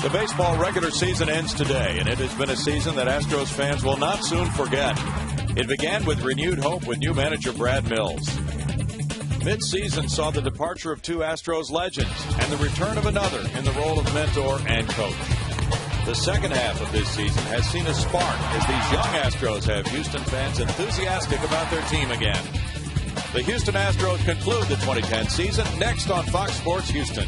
The baseball regular season ends today, and it has been a season that Astros fans will not soon forget. It began with renewed hope with new manager Brad Mills. Mid-season saw the departure of two Astros legends and the return of another in the role of mentor and coach. The second half of this season has seen a spark as these young Astros have Houston fans enthusiastic about their team again. The Houston Astros conclude the 2010 season next on Fox Sports Houston.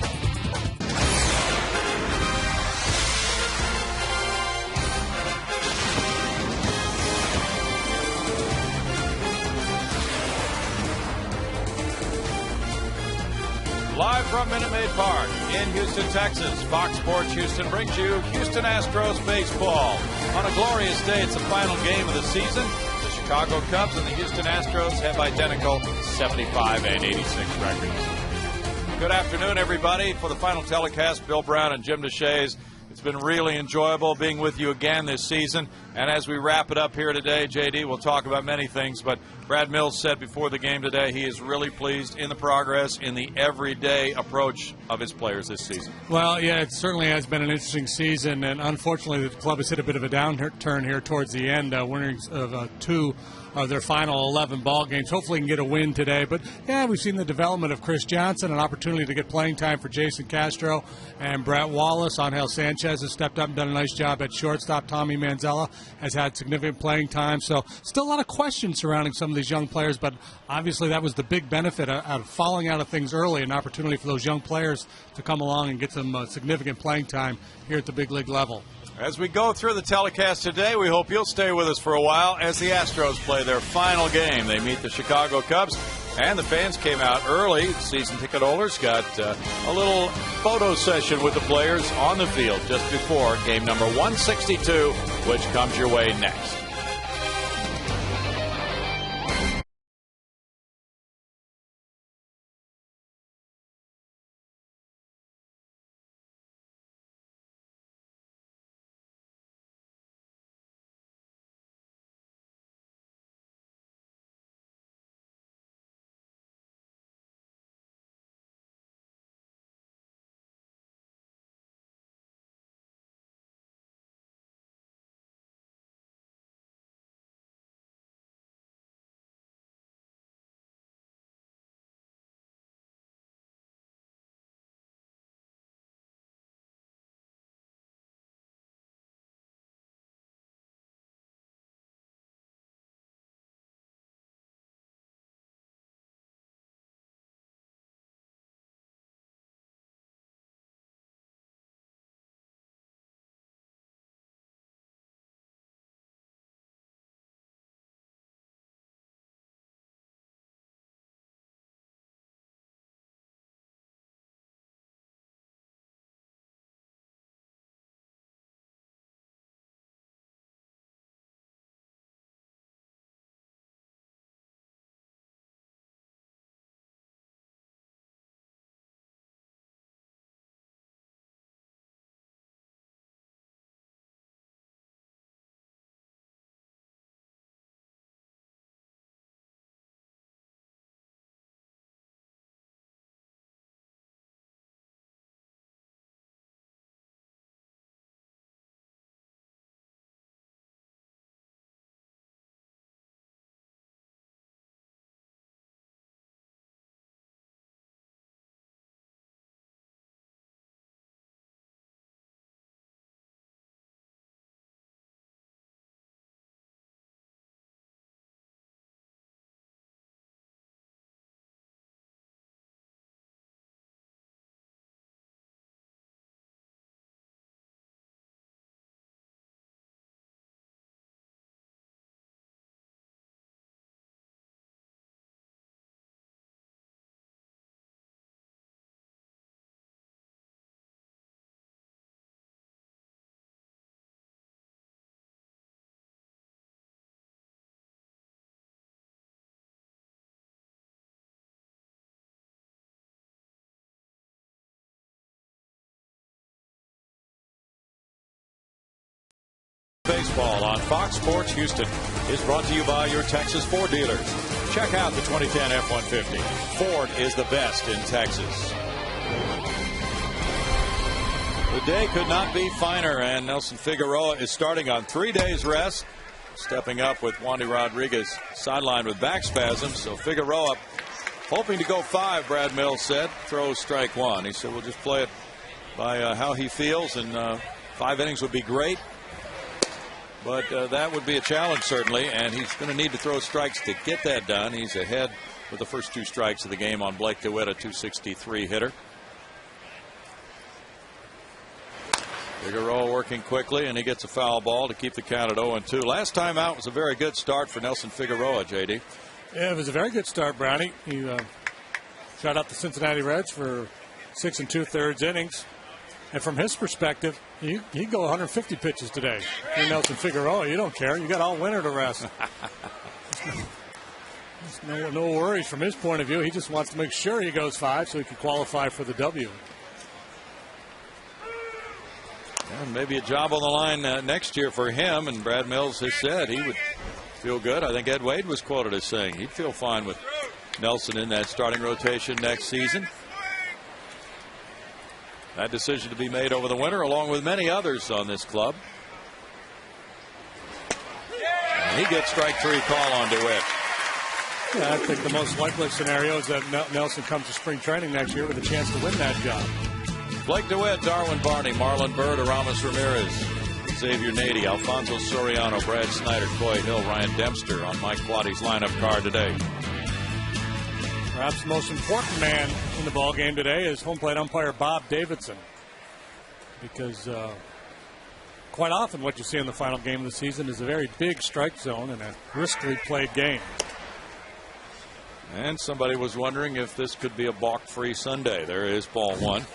Live from Minute Maid Park in Houston, Texas, Fox Sports Houston brings you Houston Astros baseball. On a glorious day, it's the final game of the season. The Chicago Cubs and the Houston Astros have identical 75 and 86 records. Good afternoon, everybody. For the final telecast, Bill Brown and Jim DeShays. It's been really enjoyable being with you again this season. And as we wrap it up here today, JD, we'll talk about many things. But Brad Mills said before the game today he is really pleased in the progress, in the everyday approach of his players this season. Well, yeah, it certainly has been an interesting season. And unfortunately, the club has hit a bit of a downturn here towards the end, winners of two of their final 11 ball games. Hopefully can get a win today. But, yeah, we've seen the development of Chris Johnson, an opportunity to get playing time for Jason Castro and Brett Wallace. Angel Sanchez has stepped up and done a nice job at shortstop. Tommy Manzella has had significant playing time. So still a lot of questions surrounding some of these young players, but obviously that was the big benefit of falling out of things early, an opportunity for those young players to come along and get some significant playing time here at the big league level. As we go through the telecast today, we hope you'll stay with us for a while as the Astros play their final game. They meet the Chicago Cubs, and the fans came out early. Season ticket holders got a little photo session with the players on the field just before game number 162, which comes your way next. Baseball on Fox Sports Houston is brought to you by your Texas Ford dealers. Check out the 2010 F-150. Ford is the best in Texas. The day could not be finer, and Nelson Figueroa is starting on 3 days rest, stepping up with Wandy Rodriguez sidelined with back spasms. So Figueroa hoping to go 5, Brad Mills said. Throws strike 1. He said we'll just play it by how he feels, and 5 innings would be great. But that would be a challenge, certainly, and he's going to need to throw strikes to get that done. He's ahead with the first 2 strikes of the game on Blake DeWitt, a .263 hitter. Figueroa working quickly, and he gets a foul ball to keep the count at 0-2. Last time out was a very good start for Nelson Figueroa, J.D. Yeah, it was a very good start, Brownie. He shot out the Cincinnati Reds for 6 2/3 innings. And from his perspective, he'd go 150 pitches today. You're Nelson Figueroa. You don't care. You got all winter to rest. There's no worries from his point of view. He just wants to make sure he goes 5 so he can qualify for the W. And maybe a job on the line next year for him. And Brad Mills has said he would feel good. I think Ed Wade was quoted as saying he'd feel fine with Nelson in that starting rotation next season. That decision to be made over the winter, along with many others on this club. And he gets strike 3 call on DeWitt. Yeah, I think the most likely scenario is that Nelson comes to spring training next year with a chance to win that job. Blake DeWitt, Darwin Barney, Marlon Byrd, Aramis Ramirez, Xavier Nady, Alfonso Soriano, Brad Snyder, Coy Hill, Ryan Dempster on Mike Quaddy's lineup card today. Perhaps the most important man in the ballgame today is home plate umpire Bob Davidson. Because quite often what you see in the final game of the season is a very big strike zone and a briskly played game. And somebody was wondering if this could be a balk-free Sunday. There is ball 1.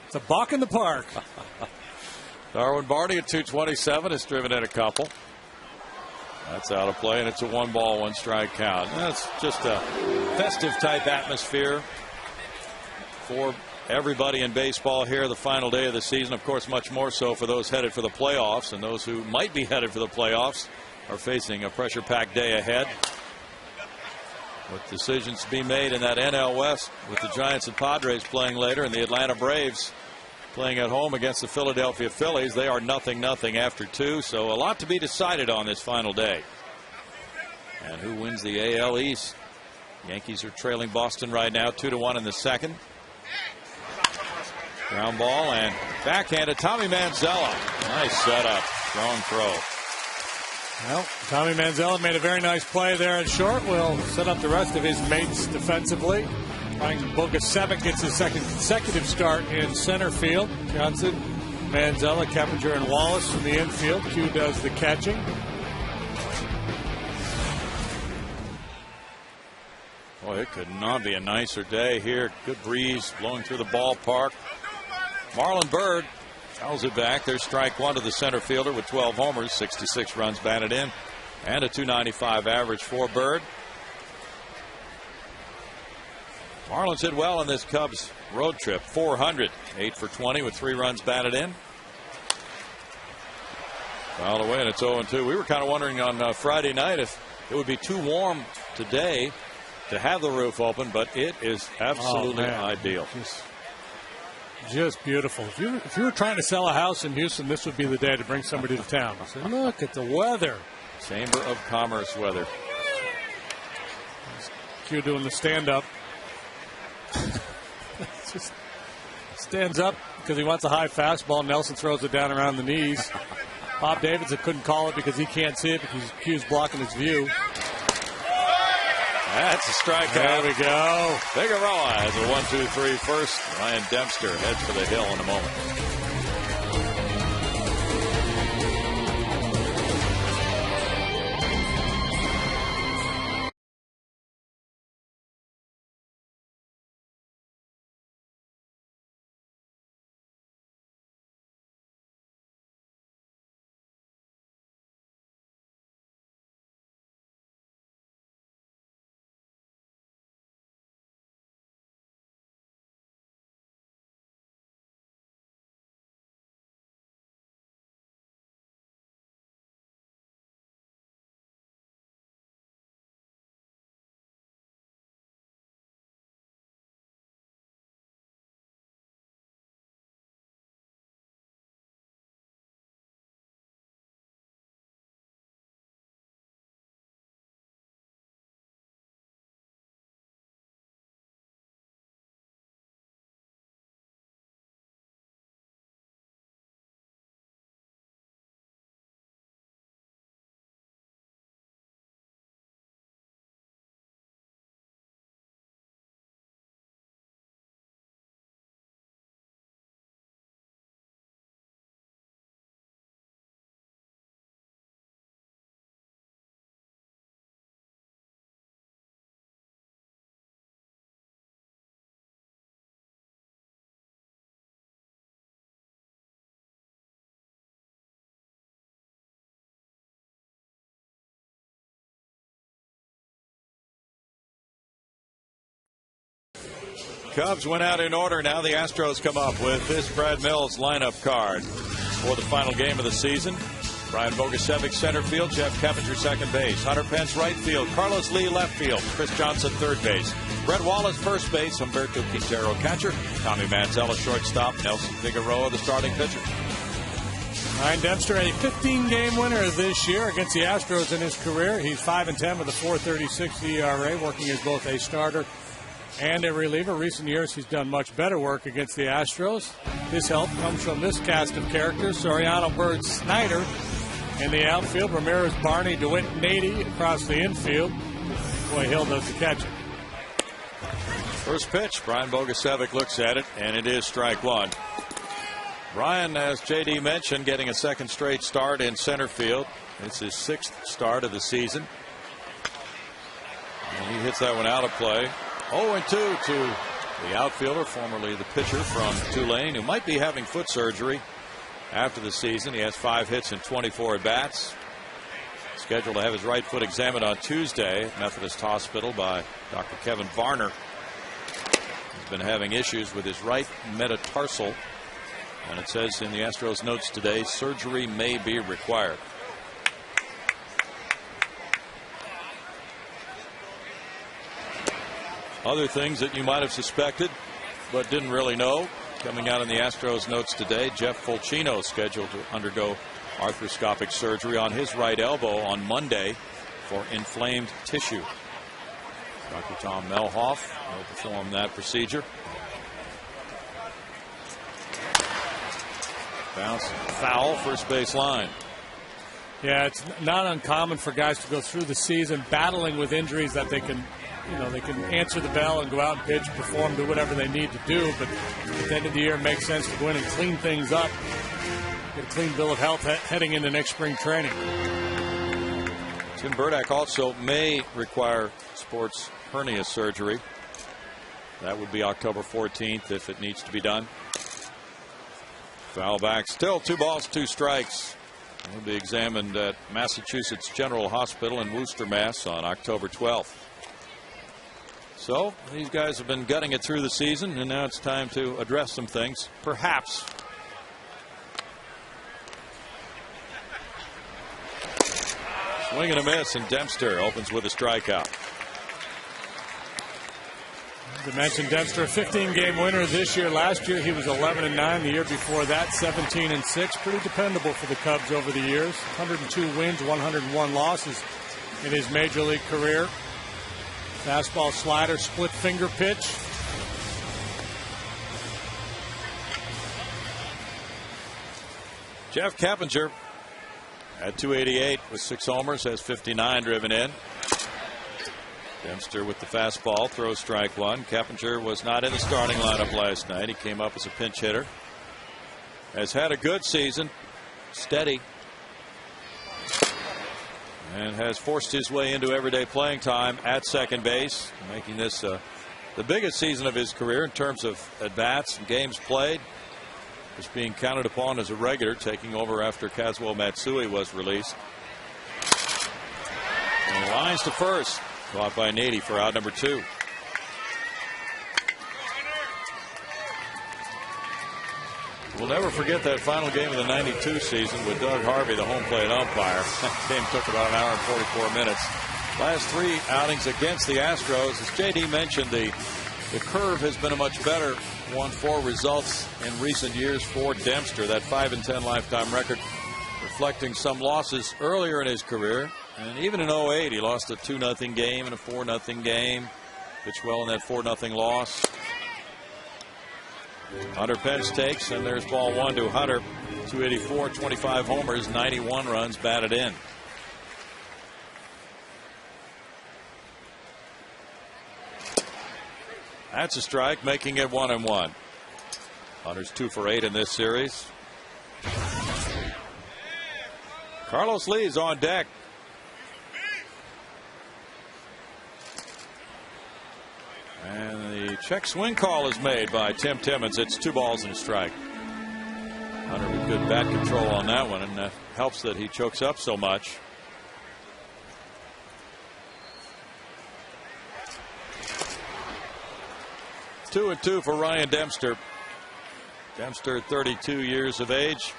It's a balk in the park. Darwin Barney at 227 has driven in a couple. That's out of play, and it's a 1-ball, 1-strike count. That's just a festive type atmosphere for everybody in baseball here, the final day of the season. Of course, much more so for those headed for the playoffs, and those who might be headed for the playoffs are facing a pressure-packed day ahead, with decisions to be made in that NL West, with the Giants and Padres playing later, and the Atlanta Braves playing at home against the Philadelphia Phillies. They are 0-0 after 2, so a lot to be decided on this final day. And who wins the AL East? Yankees are trailing Boston right now 2-1 in the second. Ground ball and backhanded. Tommy Manzella. Nice setup. Strong throw. Well, Tommy Manzella made a very nice play there at short. Will set up the rest of his mates defensively. Ryan Bogasevic gets his second consecutive start in center field. Johnson, Manzella, Keppinger, and Wallace in the infield. Q does the catching. Boy, it could not be a nicer day here. Good breeze blowing through the ballpark. Marlon Byrd fouls it back. There's strike 1 to the center fielder with 12 homers, 66 runs batted in, and a .295 average for Byrd. Marlins did well on this Cubs road trip. 400, 8 for 20 with 3 runs batted in. Fouled away, and it's 0-2. We were kind of wondering on Friday night if it would be too warm today to have the roof open, but it is absolutely ideal. Just beautiful. If you were trying to sell a house in Houston, this would be the day to bring somebody to town. Say, look at the weather. Chamber of Commerce weather. Q doing the stand-up. Just stands up because he wants a high fastball. Nelson throws it down around the knees. Bob Davidson couldn't call it because he can't see it because Q's blocking his view. That's a strikeout. There we go. Figueroa has a 1-2-3 first. Ryan Dempster heads for the hill in a moment. Cubs went out in order. Now the Astros come up with this Brad Mills lineup card for the final game of the season. Brian Bogusevic center field, Jeff Keppinger second base, Hunter Pence right field, Carlos Lee left field, Chris Johnson third base, Brett Wallace first base, Humberto Quintero catcher, Tommy Manziel shortstop, Nelson Figueroa the starting pitcher. Ryan Dempster, a 15-game winner this year against the Astros in his career. He's 5-10 with a .436 ERA, working as both a starter and a reliever. Recent years, he's done much better work against the Astros. His help comes from this cast of characters: Soriano, Bird, Snyder in the outfield, Ramirez, Barney, DeWitt, Nady across the infield. Boy, Hill does the catching. First pitch, Brian Bogusevic looks at it, and it is strike one. Brian, as J.D. mentioned, getting a second straight start in center field. It's his 6th start of the season. And he hits that one out of play. 0-2 to the outfielder, formerly the pitcher from Tulane, who might be having foot surgery after the season. He has 5 hits and 24 at-bats. Scheduled to have his right foot examined on Tuesday at Methodist Hospital by Dr. Kevin Varner. He's been having issues with his right metatarsal. And it says in the Astros notes today, surgery may be required. Other things that you might have suspected but didn't really know coming out in the Astros notes today: Jeff Fulcino scheduled to undergo arthroscopic surgery on his right elbow on Monday for inflamed tissue. Dr. Tom Melhoff will perform that procedure. Bounce foul, first base line. Yeah, it's not uncommon for guys to go through the season battling with injuries that they can answer the bell and go out and pitch, perform, do whatever they need to do. But at the end of the year, it makes sense to go in and clean things up, get a clean bill of health heading into next spring training. Tim Burdack also may require sports hernia surgery. That would be October 14th if it needs to be done. Foul back, still 2 balls, 2 strikes. He'll be examined at Massachusetts General Hospital in Worcester, Mass on October 12th. So these guys have been gutting it through the season, and now it's time to address some things, perhaps. Swing and a miss, and Dempster opens with a strikeout. As I mentioned, Dempster, a 15-game winner this year. Last year he was 11-9. The year before that, 17-6. Pretty dependable for the Cubs over the years. 102 wins, 101 losses in his major league career. Fastball, slider, split finger pitch. Jeff Keppinger at 288 with 6 homers, has 59 driven in. Dempster with the fastball, throws strike one. Keppinger was not in the starting lineup last night. He came up as a pinch hitter. Has had a good season, steady, and has forced his way into everyday playing time at second base, making this the biggest season of his career in terms of at-bats and games played. Just being counted upon as a regular, taking over after Kazuo Matsui was released. And lines to first, caught by Nady for out number 2. We'll never forget that final game of the '92 season with Doug Harvey, the home plate umpire. That game took about an hour and 44 minutes. Last 3 outings against the Astros, as J.D. mentioned, the curve has been a much better one for results in recent years for Dempster. That 5-10 lifetime record reflecting some losses earlier in his career. And even in '08, he lost a 2-0 game and a 4-0 game. Pitched well in that 4-0 loss. Hunter Pence takes, and there's ball 1 to Hunter. 284, 25 homers, 91 runs batted in. That's a strike, making it 1-1. Hunter's 2 for 8 in this series. Carlos Lee's on deck. And the check swing call is made by Tim Timmons. It's 2 balls and a strike. Hunter with good bat control on that one, and that helps that he chokes up so much. 2-2 for Ryan Dempster. Dempster, 32 years of age,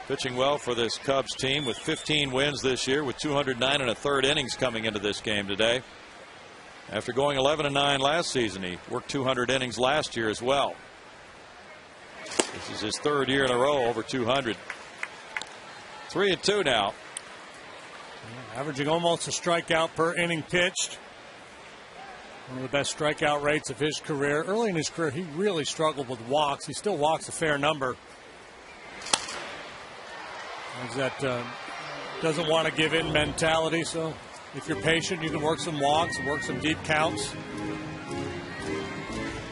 pitching well for this Cubs team with 15 wins this year, with 209 1/3 innings coming into this game today. After going 11-9 last season, he worked 200 innings last year as well. This is his third year in a row over 200. 3-2 now. Averaging almost a strikeout per inning pitched. One of the best strikeout rates of his career. Early in his career, he really struggled with walks. He still walks a fair number. That doesn't want to give in mentality. So if you're patient, you can work some walks, work some deep counts.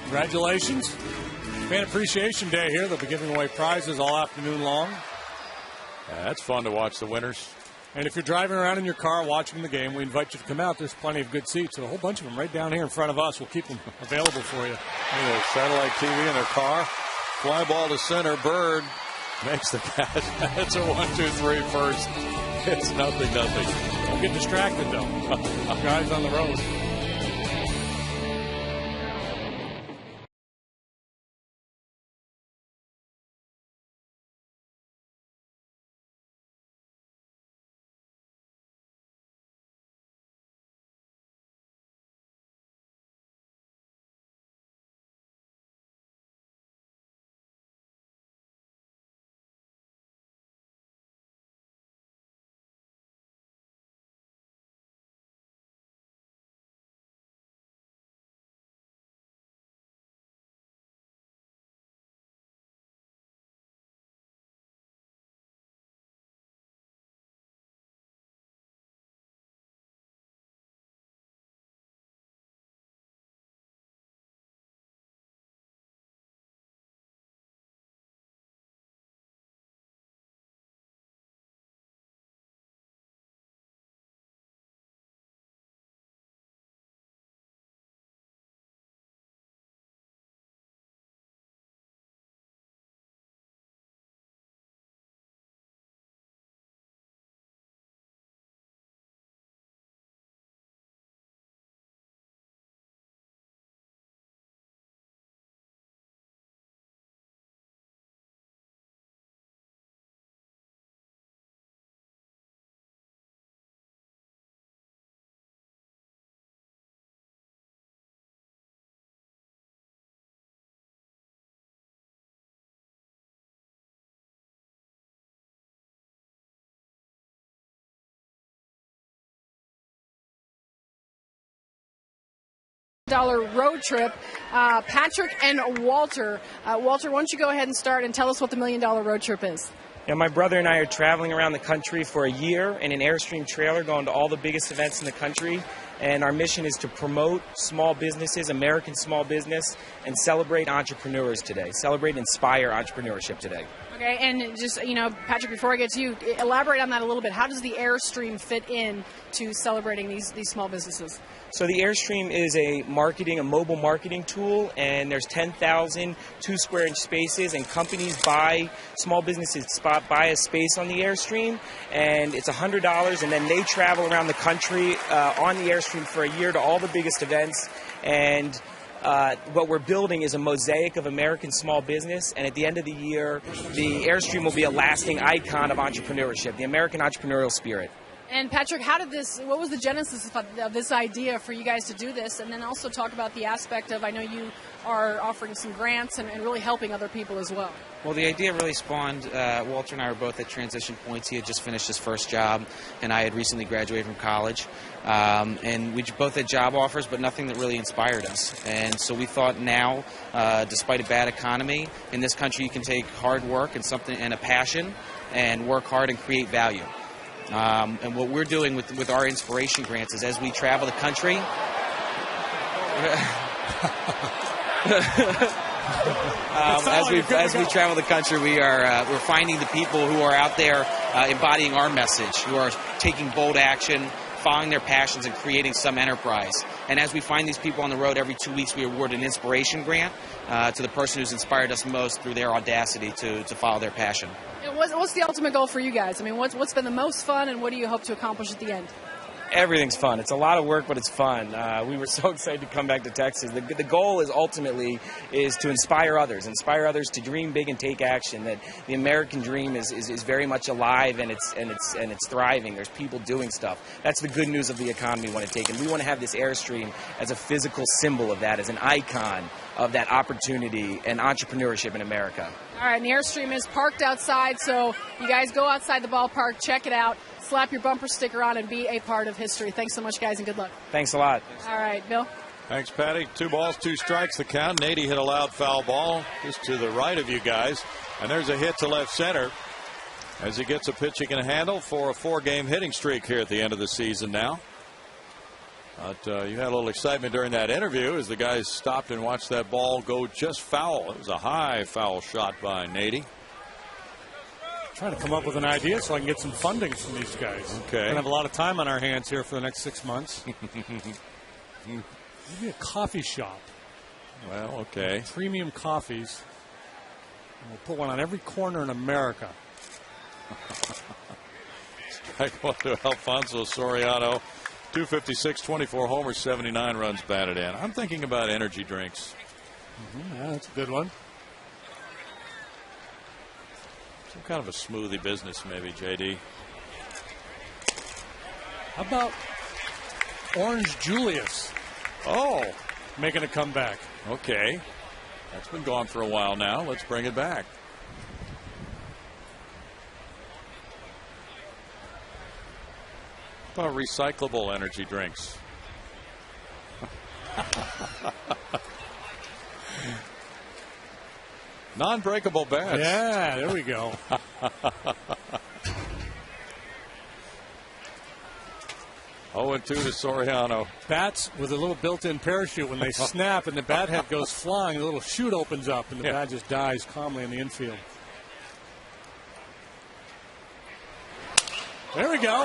Congratulations. Fan Appreciation Day here. They'll be giving away prizes all afternoon long. Yeah, that's fun to watch the winners. And if you're driving around in your car watching the game, we invite you to come out. There's plenty of good seats. So a whole bunch of them right down here in front of us. We'll keep them available for you. Satellite TV in their car. Fly ball to center. Bird makes the catch. It's a 1-2-3 first. It's 0-0. Don't get distracted, though. Guys on the road. Road trip. Patrick and Walter. Walter, why don't you go ahead and start and tell us what the $1 Million Road Trip is? Yeah, my brother and I are traveling around the country for a year in an Airstream trailer, going to all the biggest events in the country. And our mission is to promote small businesses, American small business, and celebrate entrepreneurs today. Celebrate and inspire entrepreneurship today. Okay, and just, Patrick, before I get to you, elaborate on that a little bit. How does the Airstream fit in to celebrating these small businesses? So the Airstream is a mobile marketing tool, and there's 10,000 2-square-inch spaces, and companies small businesses buy a space on the Airstream, and it's $100, and then they travel around the country on the Airstream for a year to all the biggest events, and what we're building is a mosaic of American small business, and at the end of the year, the Airstream will be a lasting icon of entrepreneurship, the American entrepreneurial spirit. And Patrick, what was the genesis of this idea for you guys to do this? And then also talk about the aspect of, I know you are offering some grants and really helping other people as well. Well, the idea really spawned, Walter and I were both at transition points. He had just finished his first job, and I had recently graduated from college. And we both had job offers, but nothing that really inspired us. And so we thought now, despite a bad economy, in this country you can take hard work and a passion and work hard and create value. And what we're doing with our inspiration grants is as we travel the country, as we travel the country, we're finding the people who are out there embodying our message, who are taking bold action, following their passions, and creating some enterprise. And as we find these people on the road, every 2 weeks we award an inspiration grant to the person who's inspired us most through their audacity to follow their passion. What's the ultimate goal for you guys? I mean, what's been the most fun, and what do you hope to accomplish at the end? Everything's fun. It's a lot of work, but it's fun. We were so excited to come back to Texas. The goal is ultimately to inspire others to dream big and take action. That the American dream is very much alive and it's thriving. There's people doing stuff. That's the good news of the economy we want to take. And we want to have this Airstream as a physical symbol of that, as an icon of that opportunity and entrepreneurship in America. All right, and the Airstream is parked outside, so you guys go outside the ballpark, check it out, slap your bumper sticker on, and be a part of history. Thanks so much, guys, and good luck. Thanks a lot. All right, Bill. Thanks, Patty. 2 balls, 2 strikes the count. Nady hit a loud foul ball just to the right of you guys. And there's a hit to left center as he gets a pitch he can handle for a 4-game hitting streak here at the end of the season now. But you had a little excitement during that interview as the guys stopped and watched that ball go just foul. It was a high foul shot by Nady. Trying to come up with an idea so I can get some funding from these guys. Okay. We're going to have a lot of time on our hands here for the next 6 months. Maybe a coffee shop. Well, okay. Premium coffees. And we'll put one on every corner in America. Strike one to Alfonso Soriano. 256, 24 homers, 79 runs batted in. I'm thinking about energy drinks. Yeah, that's a good one. Some kind of a smoothie business, maybe, JD. How about Orange Julius? Oh, making a comeback. Okay. That's been gone for a while now. Let's bring it back. How about recyclable energy drinks? Non-breakable bats. Yeah, there we go. 0-2 to Soriano. Bats with a little built-in parachute. When they snap and the bat head goes flying, the little chute opens up and the bat just dies calmly in the infield. There we go.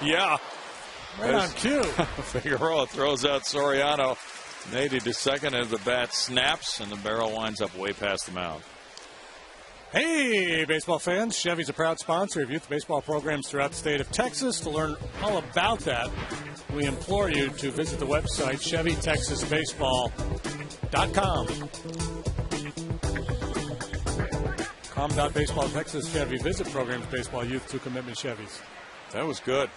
Yeah. Right on cue. Figueroa throws out Soriano. Nady to second as the bat snaps and the barrel winds up way past the mound. Hey, baseball fans. Chevy's a proud sponsor of youth baseball programs throughout the state of Texas. To learn all about that, we implore you to visit the website, ChevyTexasBaseball.com. Com.Baseball Texas Chevy. Visit programs, baseball, youth, to commitment Chevys. That was good.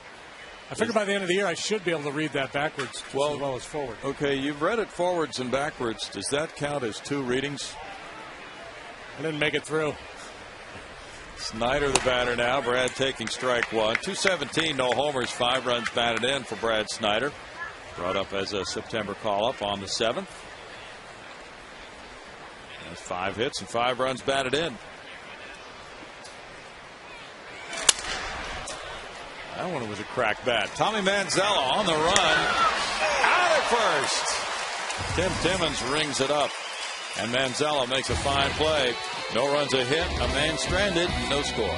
I figure by the end of the year I should be able to read that backwards as well as forward. Okay, you've read it forwards and backwards. Does that count as 2 readings? I didn't make it through. Snyder the batter now. Brad taking strike 1. 217, no homers, 5 runs batted in for Brad Snyder. Brought up as a September call-up on the 7th. That's 5 hits and 5 runs batted in. That one was a crack bat. Tommy Manzella on the run. Out at first. Tim Timmons rings it up. And Manzella makes a fine play. No runs a hit, a man stranded, no score.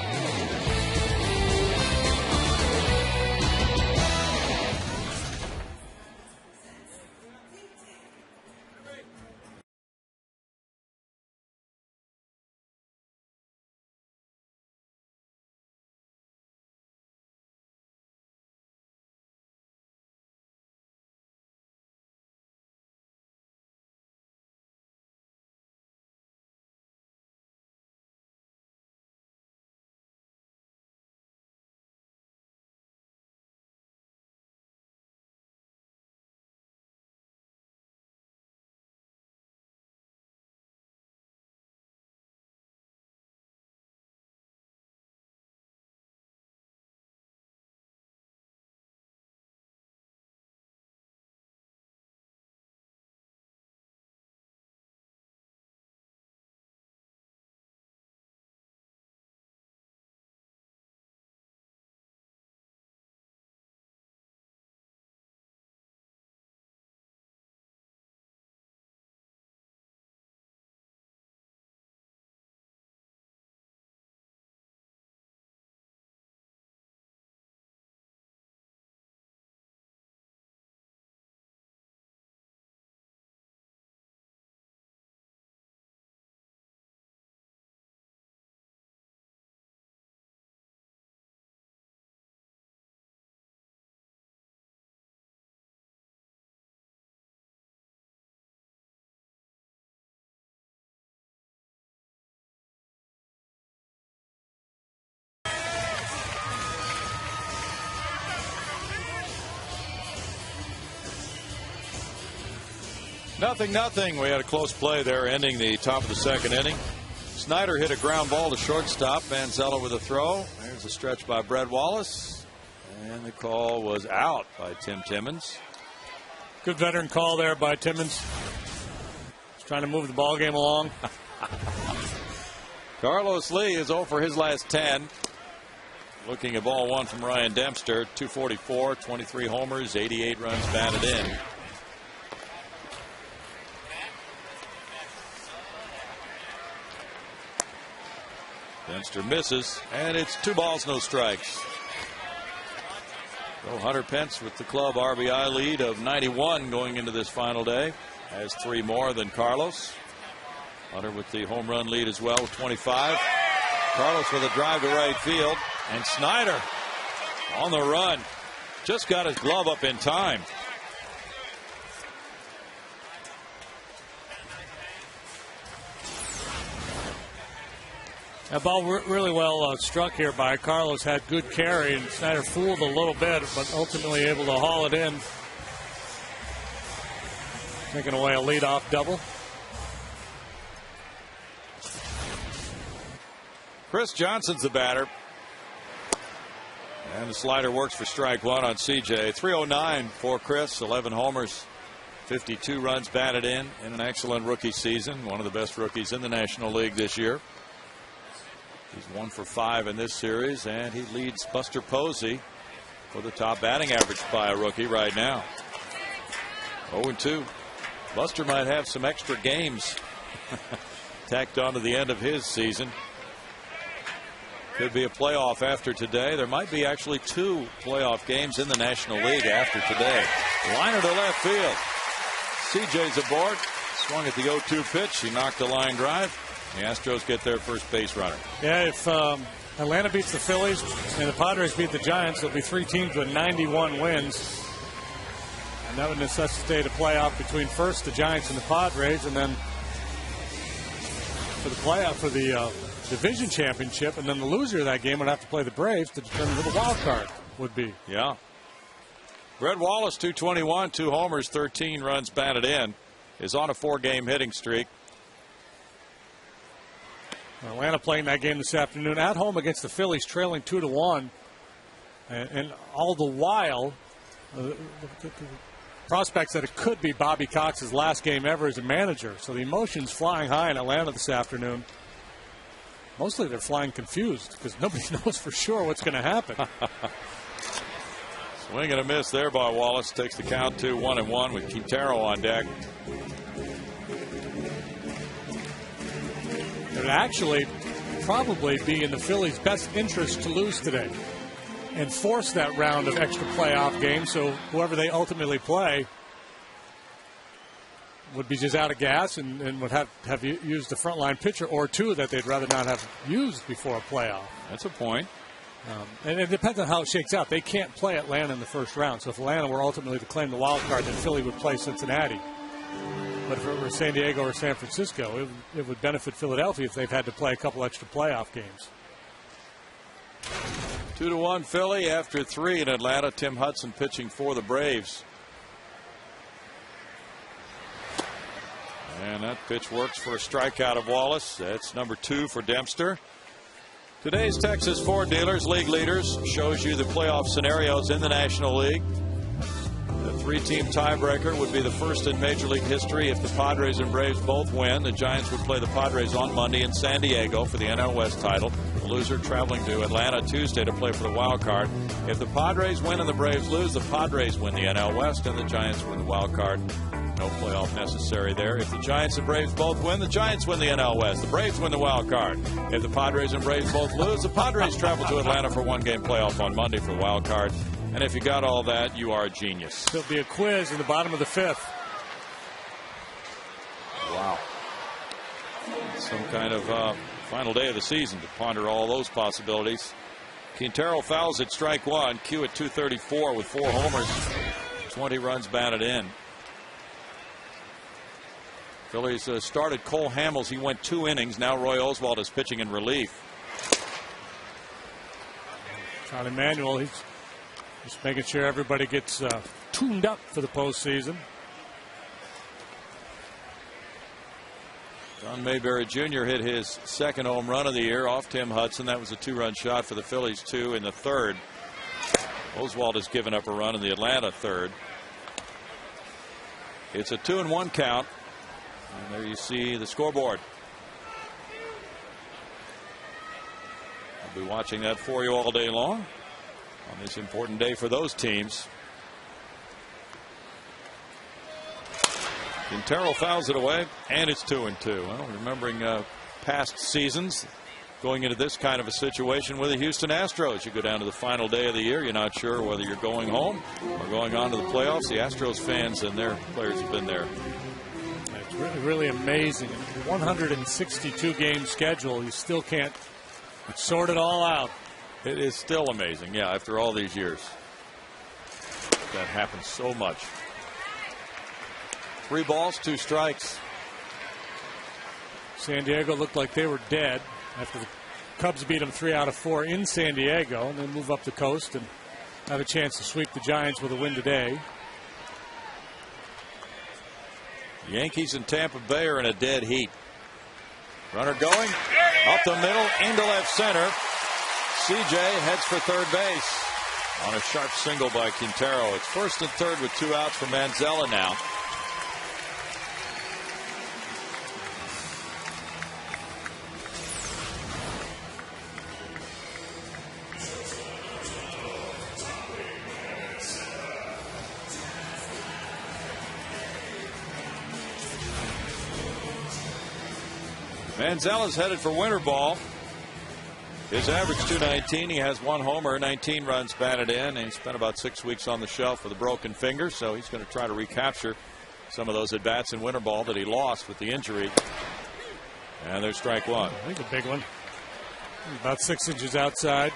0-0. We had a close play there ending the top of the second inning. Snyder hit a ground ball to shortstop. Manzella with a throw. There's a stretch by Brett Wallace. And the call was out by Tim Timmons. Good veteran call there by Timmons. He's trying to move the ball game along. Carlos Lee is 0 for his last 10. Looking at ball one from Ryan Dempster. 244, 23 homers, 88 runs batted in. Dempster misses, and it's 2 balls, no strikes. So Hunter Pence with the club RBI lead of 91 going into this final day. Has 3 more than Carlos. Hunter with the home run lead as well with 25. Carlos with a drive to right field. And Snyder on the run. Just got his glove up in time. That ball really well struck here by Carlos. Had good carry, and Snyder fooled a little bit, but ultimately able to haul it in. Taking away a leadoff double. Chris Johnson's the batter. And the slider works for strike one on CJ. 309 for Chris. 11 homers. 52 runs batted in an excellent rookie season. One of the best rookies in the National League this year. He's 1 for 5 in this series, and he leads Buster Posey for the top batting average by a rookie right now. 0-2. Buster might have some extra games tacked on to the end of his season. Could be a playoff after today. There might be actually 2 playoff games in the National League after today. Liner to left field. CJ's aboard. Swung at the 0-2 pitch. He knocked a line drive. The Astros get their first base runner. Yeah, if Atlanta beats the Phillies and the Padres beat the Giants, there'll be 3 teams with 91 wins. And that would necessitate a playoff between first the Giants and the Padres, and then for the playoff for the division championship, and then the loser of that game would have to play the Braves to determine who the wild card would be. Yeah. Brett Wallace, 221, 2 homers, 13 runs batted in, is on a 4-game hitting streak. Atlanta playing that game this afternoon at home against the Phillies, trailing 2-1, and all the while, the prospects that it could be Bobby Cox's last game ever as a manager. So the emotions flying high in Atlanta this afternoon. Mostly they're flying confused because nobody knows for sure what's going to happen. Swing and a miss there by Wallace. Takes the count to 1-1 with Quintero on deck. It would actually probably be in the Phillies' best interest to lose today and force that round of extra playoff games, so whoever they ultimately play would be just out of gas and would have used the frontline pitcher or 2 that they'd rather not have used before a playoff. That's a point. And it depends on how it shakes out. They can't play Atlanta in the first round, so if Atlanta were ultimately to claim the wild card, then Philly would play Cincinnati. But if it were San Diego or San Francisco, it would benefit Philadelphia if they've had to play a couple extra playoff games. 2-1 Philly after 3 in Atlanta. Tim Hudson pitching for the Braves. And that pitch works for a strikeout of Wallace. That's number 2 for Dempster. Today's Texas Ford Dealers League Leaders shows you the playoff scenarios in the National League. The 3-team tiebreaker would be the first in Major League history if the Padres and Braves both win. The Giants would play the Padres on Monday in San Diego for the NL West title. The loser traveling to Atlanta Tuesday to play for the wild card. If the Padres win and the Braves lose, the Padres win the NL West and the Giants win the wild card. No playoff necessary there. If the Giants and Braves both win, the Giants win the NL West. The Braves win the wild card. If the Padres and Braves both lose, the Padres travel to Atlanta for 1-game playoff on Monday for the wild card. And if you got all that, you are a genius. There'll be a quiz in the bottom of the 5th. Wow. Some kind of final day of the season to ponder all those possibilities. Quintero fouls at strike 1. Q at 234 with 4 homers. 20 runs batted in. Phillies started Cole Hamels. He went 2 innings. Now Roy Oswalt is pitching in relief. Charlie Manuel, he's just making sure everybody gets tuned up for the postseason. Don Mayberry Jr. hit his second home run of the year off Tim Hudson. That was a 2-run shot for the Phillies, 2 in the third. Oswald has given up a run in the Atlanta third. It's a 2-1 count. And there you see the scoreboard. I'll be watching that for you all day long on this important day for those teams. Quintero fouls it away, and it's 2-2. Well, remembering past seasons, going into this kind of a situation with the Houston Astros, you go down to the final day of the year, you're not sure whether you're going home or going on to the playoffs. The Astros fans and their players have been there. It's really, really amazing. 162 game schedule, you still can't sort it all out. It is still amazing, yeah, after all these years. That happens so much. 3 balls, 2 strikes. San Diego looked like they were dead after the Cubs beat them 3 out of 4 in San Diego, and then move up the coast and have a chance to sweep the Giants with a win today. The Yankees and Tampa Bay are in a dead heat. Runner going up the middle into left center. CJ heads for third base on a sharp single by Quintero. It's first and third with 2 outs for Manzella now. Manzella's headed for winter ball. His average .219. He has 1 homer, 19 runs batted in, and he spent about 6 weeks on the shelf with a broken finger, so he's going to try to recapture some of those at-bats in winter ball that he lost with the injury. And there's strike 1. I think a big one. About 6 inches outside.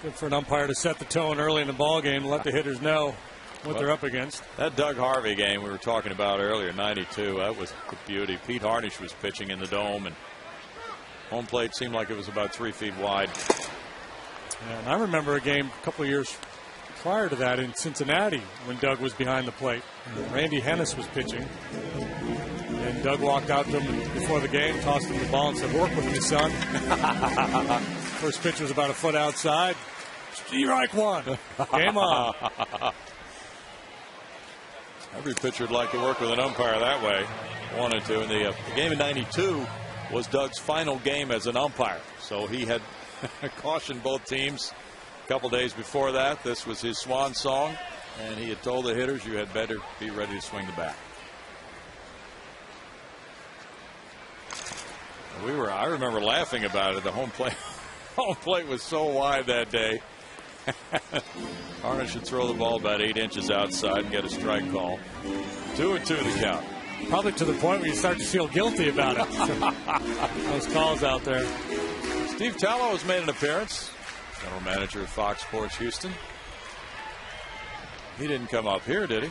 Good for an umpire to set the tone early in the ball game and let the hitters know what they're up against. That Doug Harvey game we were talking about earlier, 92, that was a beauty. Pete Harnisch was pitching in the dome, and home plate seemed like it was about 3 feet wide. Yeah, and I remember a game a couple of years prior to that in Cincinnati when Doug was behind the plate. Randy Hennis was pitching, and Doug walked out to him before the game, tossed him the ball and said, "Work with me, son." First pitch was about a foot outside. Strike 1. Game on. Every pitcher would like to work with an umpire that way. Wanted to. And the game in 92 was Doug's final game as an umpire. So he had cautioned both teams a couple days before that. This was his swan song. And he had told the hitters, you had better be ready to swing the bat. I remember laughing about it. The home plate was so wide that day. Harnisch should throw the ball about 8 inches outside and get a strike call. 2-2 the count. Probably to the point where you start to feel guilty about it. Those calls out there. Steve Tallow has made an appearance. General manager of Fox Sports Houston. He didn't come up here, did he?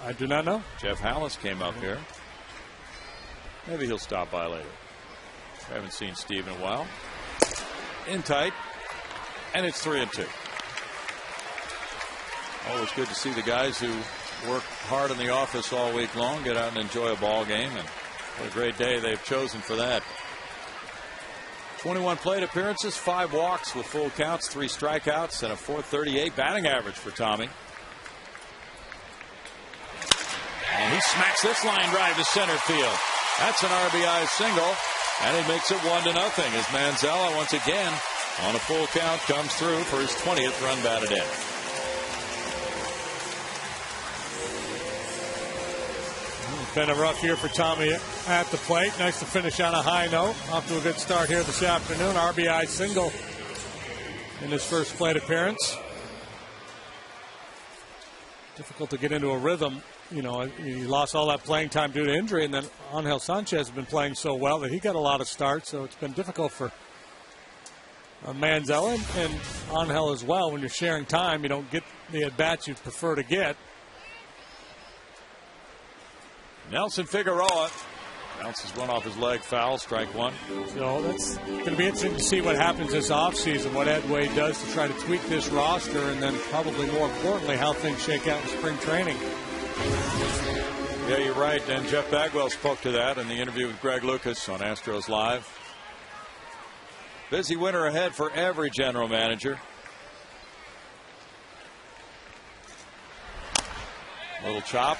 I do not know. Jeff Hallis came up here. Maybe he'll stop by later. I haven't seen Steve in a while. In tight. And it's 3-2. Always good to see the guys who work hard in the office all week long get out and enjoy a ball game. And what a great day they've chosen for that. 21 plate appearances, 5 walks with full counts, 3 strikeouts, and a .438 batting average for Tommy. And he smacks this line drive to center field. That's an RBI single, and it makes it 1-0 as Manzella once again on a full count comes through for his 20th run batted in. It's been a rough year for Tommy at the plate. Nice to finish on a high note. Off to a good start here this afternoon. RBI single in his first plate appearance. Difficult to get into a rhythm. You know, he lost all that playing time due to injury, and then Angel Sanchez has been playing so well that he got a lot of starts, so it's been difficult for Manzella and Angel as well. When you're sharing time, you don't get the at-bats you prefer to get. Nelson Figueroa bounces one off his leg, foul, strike 1. So that's going to be interesting to see what happens this offseason, what Ed Wade does to try to tweak this roster, and then probably more importantly, how things shake out in spring training. Yeah, you're right. And Jeff Bagwell spoke to that in the interview with Greg Lucas on Astros Live. Busy winter ahead for every general manager. Little chop.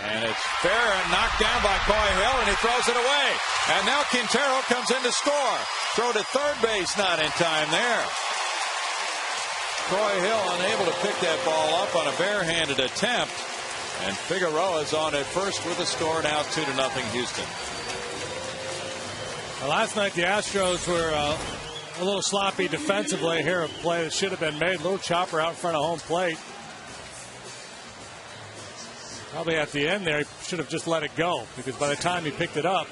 And it's fair and knocked down by Coy Hill, and he throws it away. And now Quintero comes in to score. Throw to third base, not in time there. Coy Hill unable to pick that ball up on a barehanded attempt. And Figueroa's on at first with a score, now 2-0 Houston. Well, last night the Astros were a little sloppy defensively. Here a play that should have been made. Little chopper out in front of home plate. Probably at the end there, he should have just let it go, because by the time he picked it up,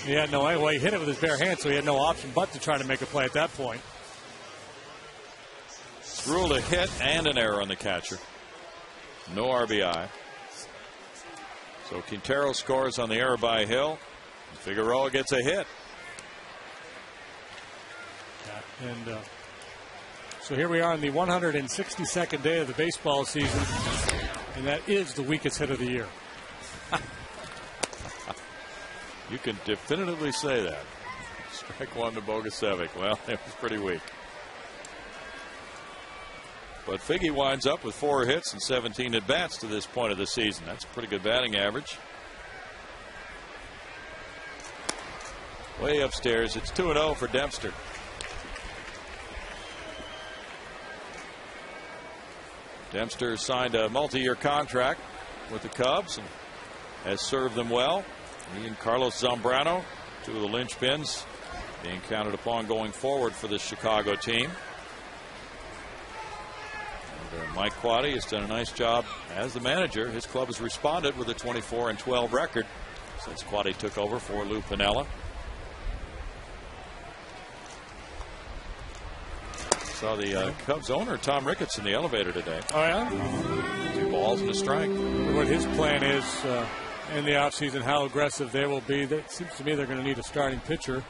he had no way. He hit it with his bare hand, so he had no option but to try to make a play at that point. It's ruled a hit and an error on the catcher. No RBI. So Quintero scores on the error by Hill. Figueroa gets a hit. Yeah, and so here we are on the 162nd day of the baseball season. And that is the weakest hit of the year. You can definitively say that. Strike one to Bogusevic. Well, it was pretty weak. But Figgy winds up with 4 hits and 17 at bats to this point of the season. That's a pretty good batting average. Way upstairs. It's 2-0 for Dempster. Dempster signed a multi-year contract with the Cubs and has served them well. He and Carlos Zambrano, 2 of the linchpins, being counted upon going forward for the Chicago team. And Mike Quade has done a nice job as the manager. His club has responded with a 24-12 record since Quade took over for Lou Piniella. Saw the Cubs owner Tom Ricketts in the elevator today. Oh, yeah? 2 balls and a strike. What his plan is in the offseason, how aggressive they will be. It seems to me they're going to need a starting pitcher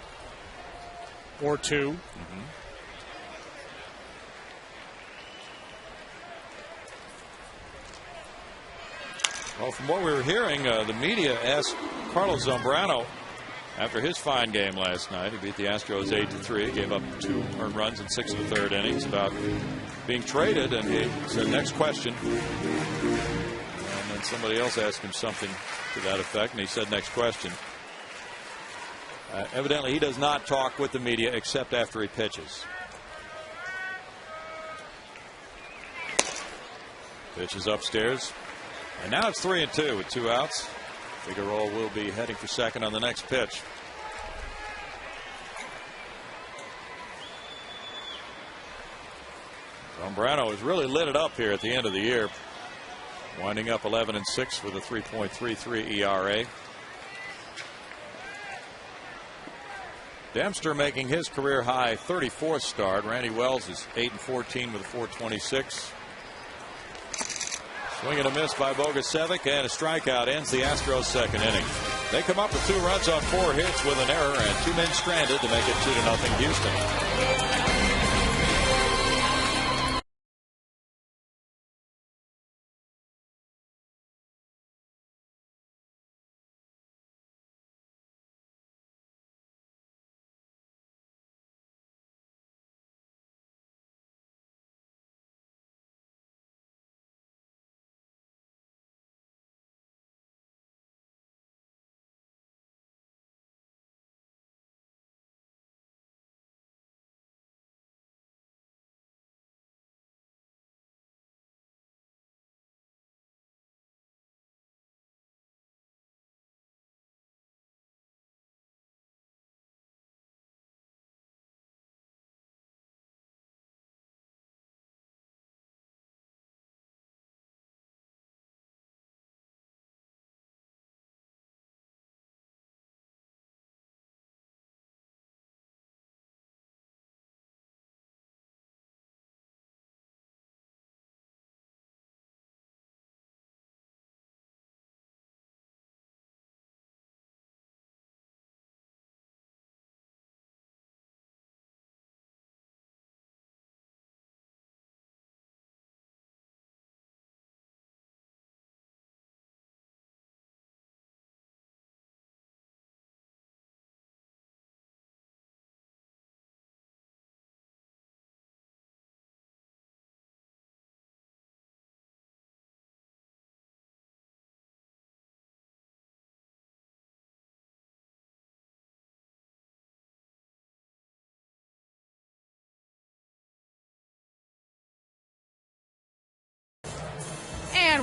or 2. Mm-hmm. Well, from what we were hearing, the media asked Carlos Zambrano after his fine game last night. He beat the Astros 8-3, gave up 2 earned runs in 6 1/3 innings, about being traded, and he said, next question. And then somebody else asked him something to that effect, and he said, next question. Evidently, he does not talk with the media except after he pitches. Pitch is upstairs. And now it's 3-2 with 2 outs. Figueroa will be heading for second on the next pitch. Zambrano has really lit it up here at the end of the year, winding up 11-6 with a 3.33 ERA. Dempster making his career high 34th start. Randy Wells is 8-14 with a 4.26. Swing and a miss by Bogusevic, and a strikeout ends the Astros' second inning. They come up with 2 runs on 4 hits with an error and 2 men stranded to make it 2-0 Houston.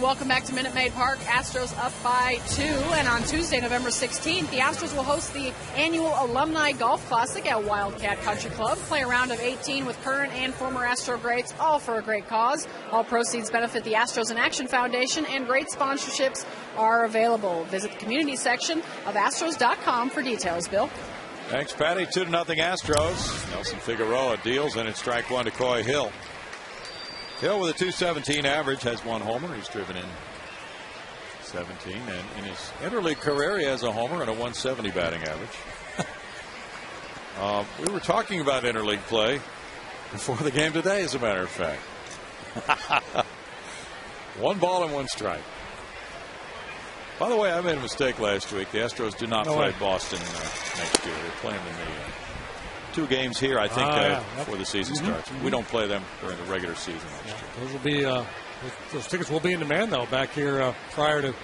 welcome back to Minute Maid Park. Astros up by 2. And on Tuesday, November 16th, the Astros will host the annual Alumni Golf Classic at Wildcat Country Club. Play a round of 18 with current and former Astro greats, all for a great cause. All proceeds benefit the Astros in Action Foundation, and great sponsorships are available. Visit the community section of Astros.com for details. Bill? Thanks, Patty. 2-0 Astros. Nelson Figueroa deals, and it's strike one to Coy Hill. Hill with a 217 average has one homer. He's driven in 17, and in his interleague career he has a homer and a 170 batting average. We were talking about interleague play before the game today, as a matter of fact. 1 ball and 1 strike. By the way, I made a mistake last week. The Astros do not play Boston next year. They're playing in the 2 games here, I think, before the season starts. We don't play them during the regular season next year. Those will be those tickets will be in demand, though, back here prior to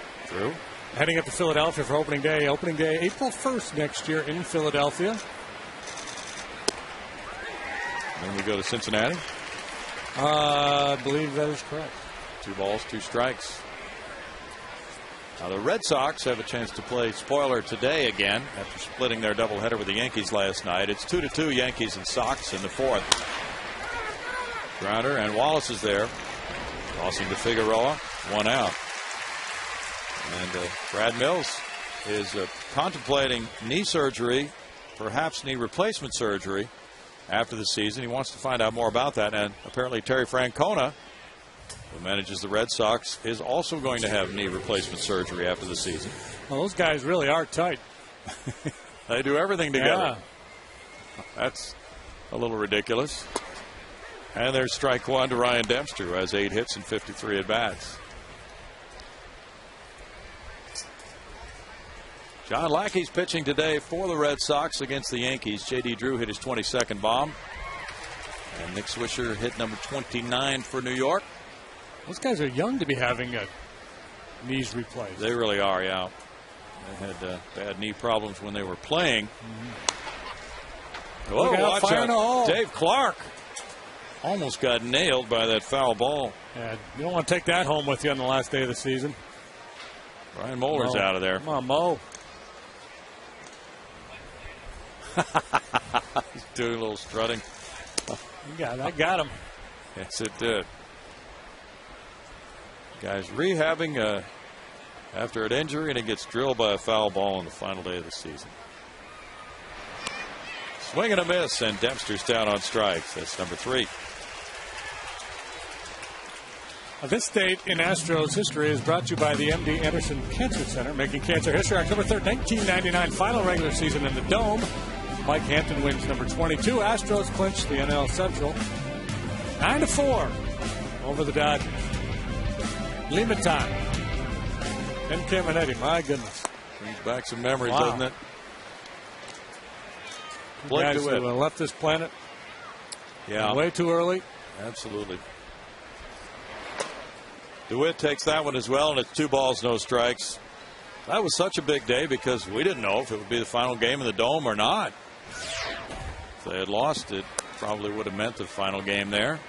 heading up to Philadelphia for opening day. Opening day, April 1st next year in Philadelphia. Then we go to Cincinnati. I believe that is correct. 2 balls, 2 strikes. Now the Red Sox have a chance to play spoiler today again after splitting their doubleheader with the Yankees last night. It's 2-2 Yankees and Sox in the 4th. Grounder, and Wallace is there. Tossing to Figueroa. 1 out. And Brad Mills is contemplating knee surgery, perhaps knee replacement surgery after the season. He wants to find out more about that. And apparently Terry Francona, who manages the Red Sox, is also going to have knee replacement surgery after the season. Well, those guys really are tight. They do everything together. Yeah. That's a little ridiculous. And there's strike one to Ryan Dempster, who has 8 hits and 53 at-bats. John Lackey's pitching today for the Red Sox against the Yankees. J.D. Drew hit his 22nd bomb. And Nick Swisher hit number 29 for New York. Those guys are young to be having knees replaced. They really are, yeah. They had bad knee problems when they were playing. Oh, watch out. Dave Clark almost got nailed by that foul ball. Yeah, you don't want to take that home with you on the last day of the season. Brian Moeller's out of there. Come on, Mo. He's doing a little strutting. I got him. Yes, it did. Guy's rehabbing after an injury, and he gets drilled by a foul ball on the final day of the season. Swing and a miss, and Dempster's down on strikes. That's number 3. This date in Astros history is brought to you by the M.D. Anderson Cancer Center, making cancer history. October 3rd, 1999, final regular season in the Dome. Mike Hampton wins number 22. Astros clinch the NL Central 9-4 over the Dodgers. Lima time. Ken Caminetti, my goodness. Brings back some memories, doesn't it? Blake DeWitt left this planet way too early. Absolutely. DeWitt takes that one as well, and it's 2 balls, no strikes. That was such a big day because we didn't know if it would be the final game in the Dome or not. If they had lost, it probably would have meant the final game there.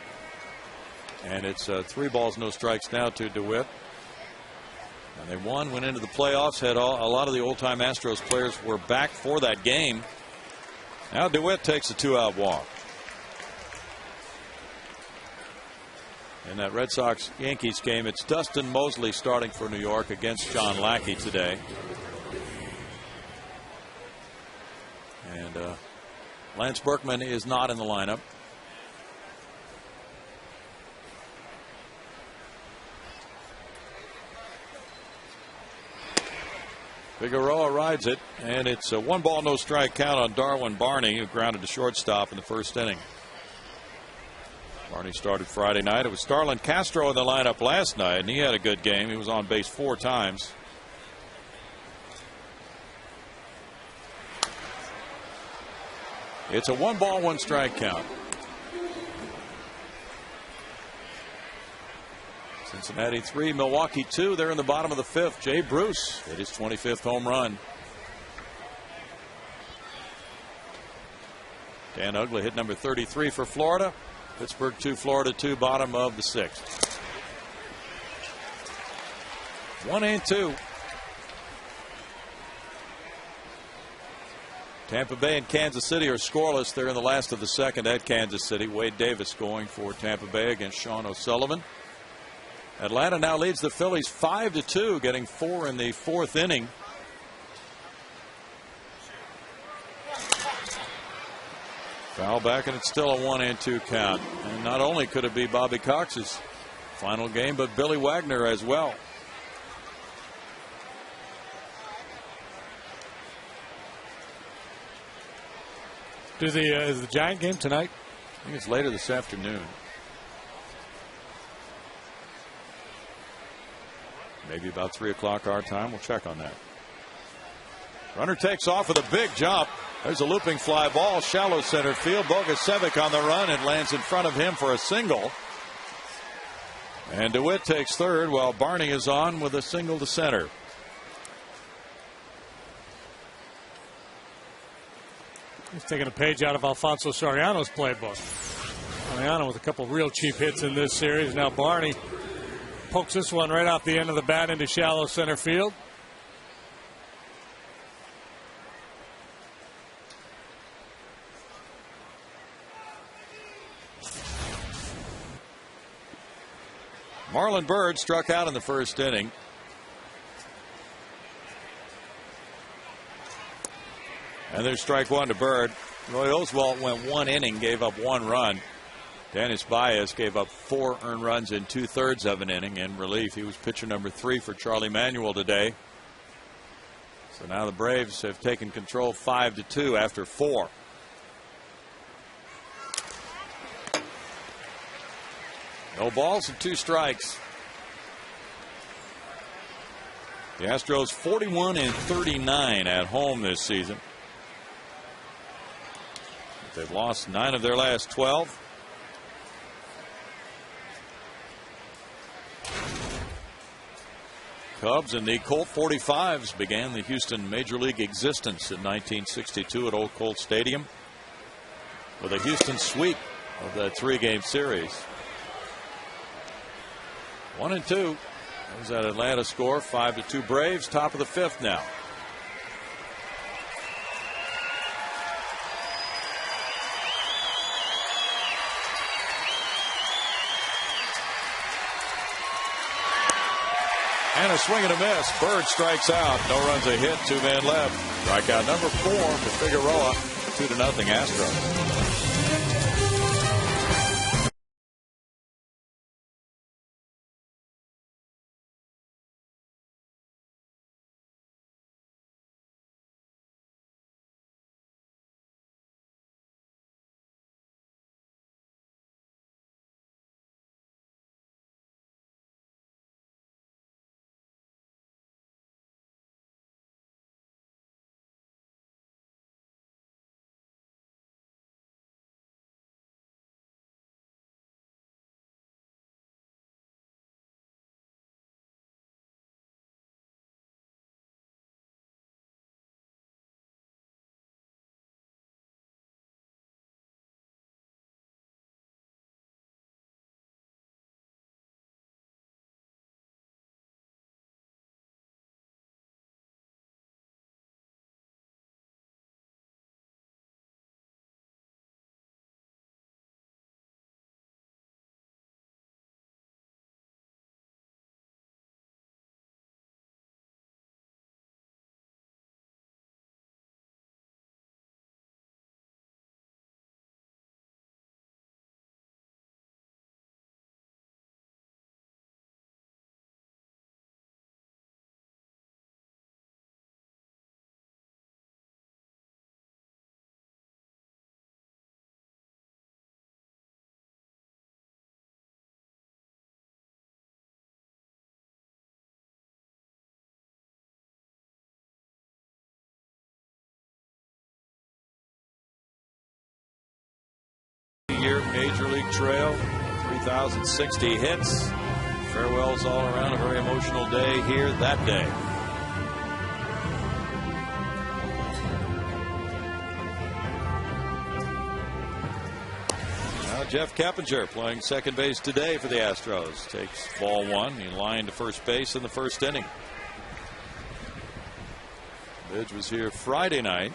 And it's 3 balls, no strikes now to DeWitt. And they won, went into the playoffs, had a lot of the old-time Astros players were back for that game. Now DeWitt takes a 2-out walk. In that Red Sox-Yankees game, it's Dustin Mosley starting for New York against John Lackey today. And Lance Berkman is not in the lineup. Figueroa rides it, and it's a 1 ball, no strike count on Darwin Barney, who grounded to shortstop in the 1st inning. Barney started Friday night. It was Starlin Castro in the lineup last night, and he had a good game. He was on base 4 times. It's a 1 ball, 1 strike count. Cincinnati 3, Milwaukee 2. They're in the bottom of the 5th. Jay Bruce hit his 25th home run. Dan Uggla hit number 33 for Florida. Pittsburgh 2, Florida 2, bottom of the 6th. 1-2. Tampa Bay and Kansas City are scoreless. They're in the last of the second at Kansas City. Wade Davis going for Tampa Bay against Sean O'Sullivan. Atlanta now leads the Phillies 5-2, getting 4 in the fourth inning. Foul back, and it's still a 1-2 count. And not only could it be Bobby Cox's final game, but Billy Wagner as well. Is the Giant game tonight? I think it's later this afternoon. Maybe about 3 o'clock our time. We'll check on that. Runner takes off with a big jump. There's a looping fly ball, shallow center field. Bogusevic on the run and lands in front of him for a single. And DeWitt takes third while Barney is on with a single to center. He's taking a page out of Alfonso Soriano's playbook. Soriano with a couple real cheap hits in this series. Now Barney pokes this one right off the end of the bat into shallow center field. Marlon Byrd struck out in the first inning. And there's strike one to Byrd. Roy Oswalt went 1 inning, gave up 1 run. Dennis Baez gave up 4 earned runs in 2/3 of an inning in relief. He was pitcher number 3 for Charlie Manuel today. So now the Braves have taken control 5-2 after 4. No balls and 2 strikes. The Astros 41-39 at home this season. They've lost 9 of their last 12. Cubs and the Colt 45s began the Houston Major League existence in 1962 at Old Colt Stadium with a Houston sweep of that 3-game series. 1-2. There's that Atlanta score. 5-2 Braves. Top of the 5th now. And a swing and a miss. Byrd strikes out. No runs, a hit. 2 men left. Strikeout number 4 to Figueroa. 2-0 Astros. Year Major League Trail, 3,060 hits. Farewells all around. A very emotional day here that day. Now Jeff Keppinger playing second base today for the Astros. Takes ball one. He lined to first base in the first inning. Midge was here Friday night.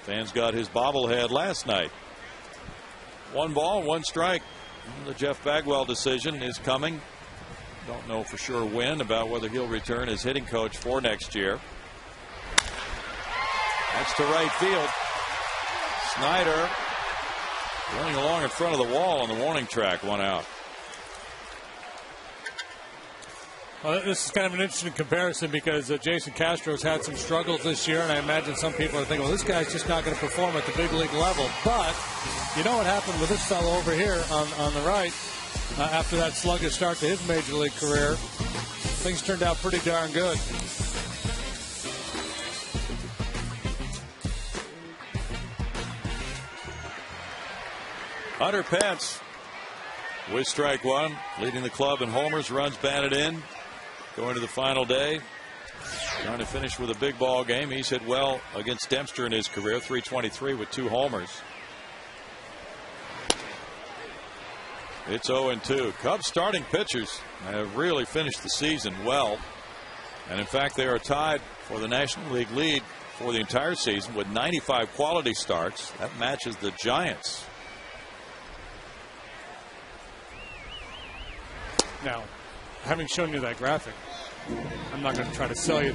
Fans got his bobblehead last night. 1 ball, 1 strike. The Jeff Bagwell decision is coming. Don't know for sure when about whether he'll return as hitting coach for next year. That's to right field. Snyder running along in front of the wall on the warning track. 1 out. Well, this is kind of an interesting comparison because Jason Castro's had some struggles this year, and I imagine some people are thinking, well, this guy's just not going to perform at the big league level. But you know what happened with this fellow over here on the right after that sluggish start to his major league career? Things turned out pretty darn good. Hunter Pence with strike 1, leading the club in homers, runs batted in. Going to the final day, trying to finish with a big ball game. He's hit well against Dempster in his career, .323 with 2 homers. It's 0-2. Cubs starting pitchers have really finished the season well. And in fact, they are tied for the National League lead for the entire season with 95 quality starts. That matches the Giants. Now, having shown you that graphic, I'm not going to try to sell you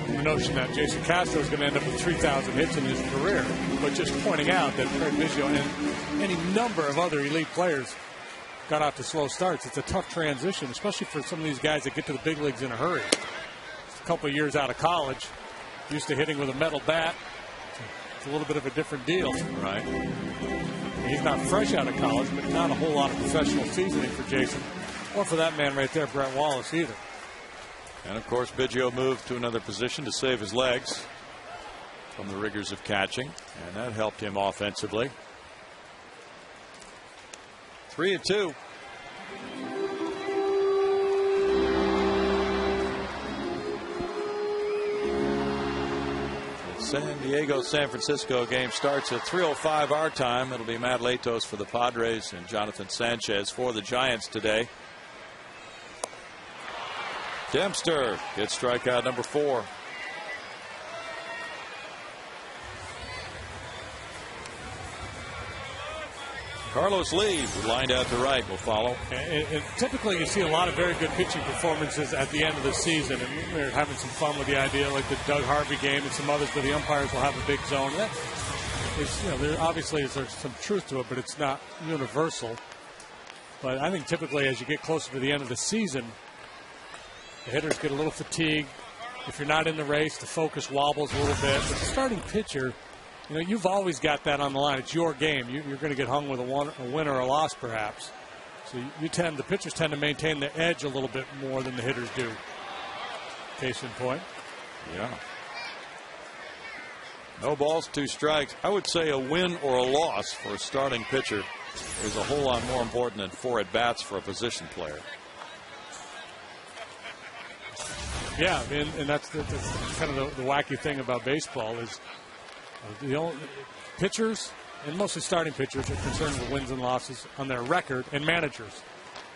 the notion that Jason Castro is going to end up with 3,000 hits in his career, but just pointing out that Craig Biggio and any number of other elite players got off to slow starts. It's a tough transition, especially for some of these guys that get to the big leagues in a hurry. Just a couple of years out of college, used to hitting with a metal bat. It's a little bit of a different deal. Right. He's not fresh out of college, but not a whole lot of professional seasoning for Jason. Or for that man right there, Brett Wallace, either. And of course, Biggio moved to another position to save his legs from the rigors of catching, and that helped him offensively. 3-2. The San Diego-San Francisco game starts at 3:05 our time. It'll be Matt Latos for the Padres and Jonathan Sanchez for the Giants today. Dempster gets strikeout number 4. Carlos Lee, who lined out to right, will follow. And typically you see a lot of very good pitching performances at the end of the season, and they're having some fun with the idea, like the Doug Harvey game and some others where the umpires will have a big zone. That is, there obviously there's some truth to it, but it's not universal. But I think typically as you get closer to the end of the season, the hitters get a little fatigued. If you're not in the race, the focus wobbles a little bit. But the starting pitcher, you've always got that on the line. It's your game. You're going to get hung with a win or a loss, perhaps. So the pitchers tend to maintain the edge a little bit more than the hitters do. Case in point. Yeah. No balls, 2 strikes. I would say a win or a loss for a starting pitcher is a whole lot more important than 4 at-bats for a position player. Yeah, and that's kind of the wacky thing about baseball is the only pitchers, and mostly starting pitchers, are concerned with wins and losses on their record, and managers.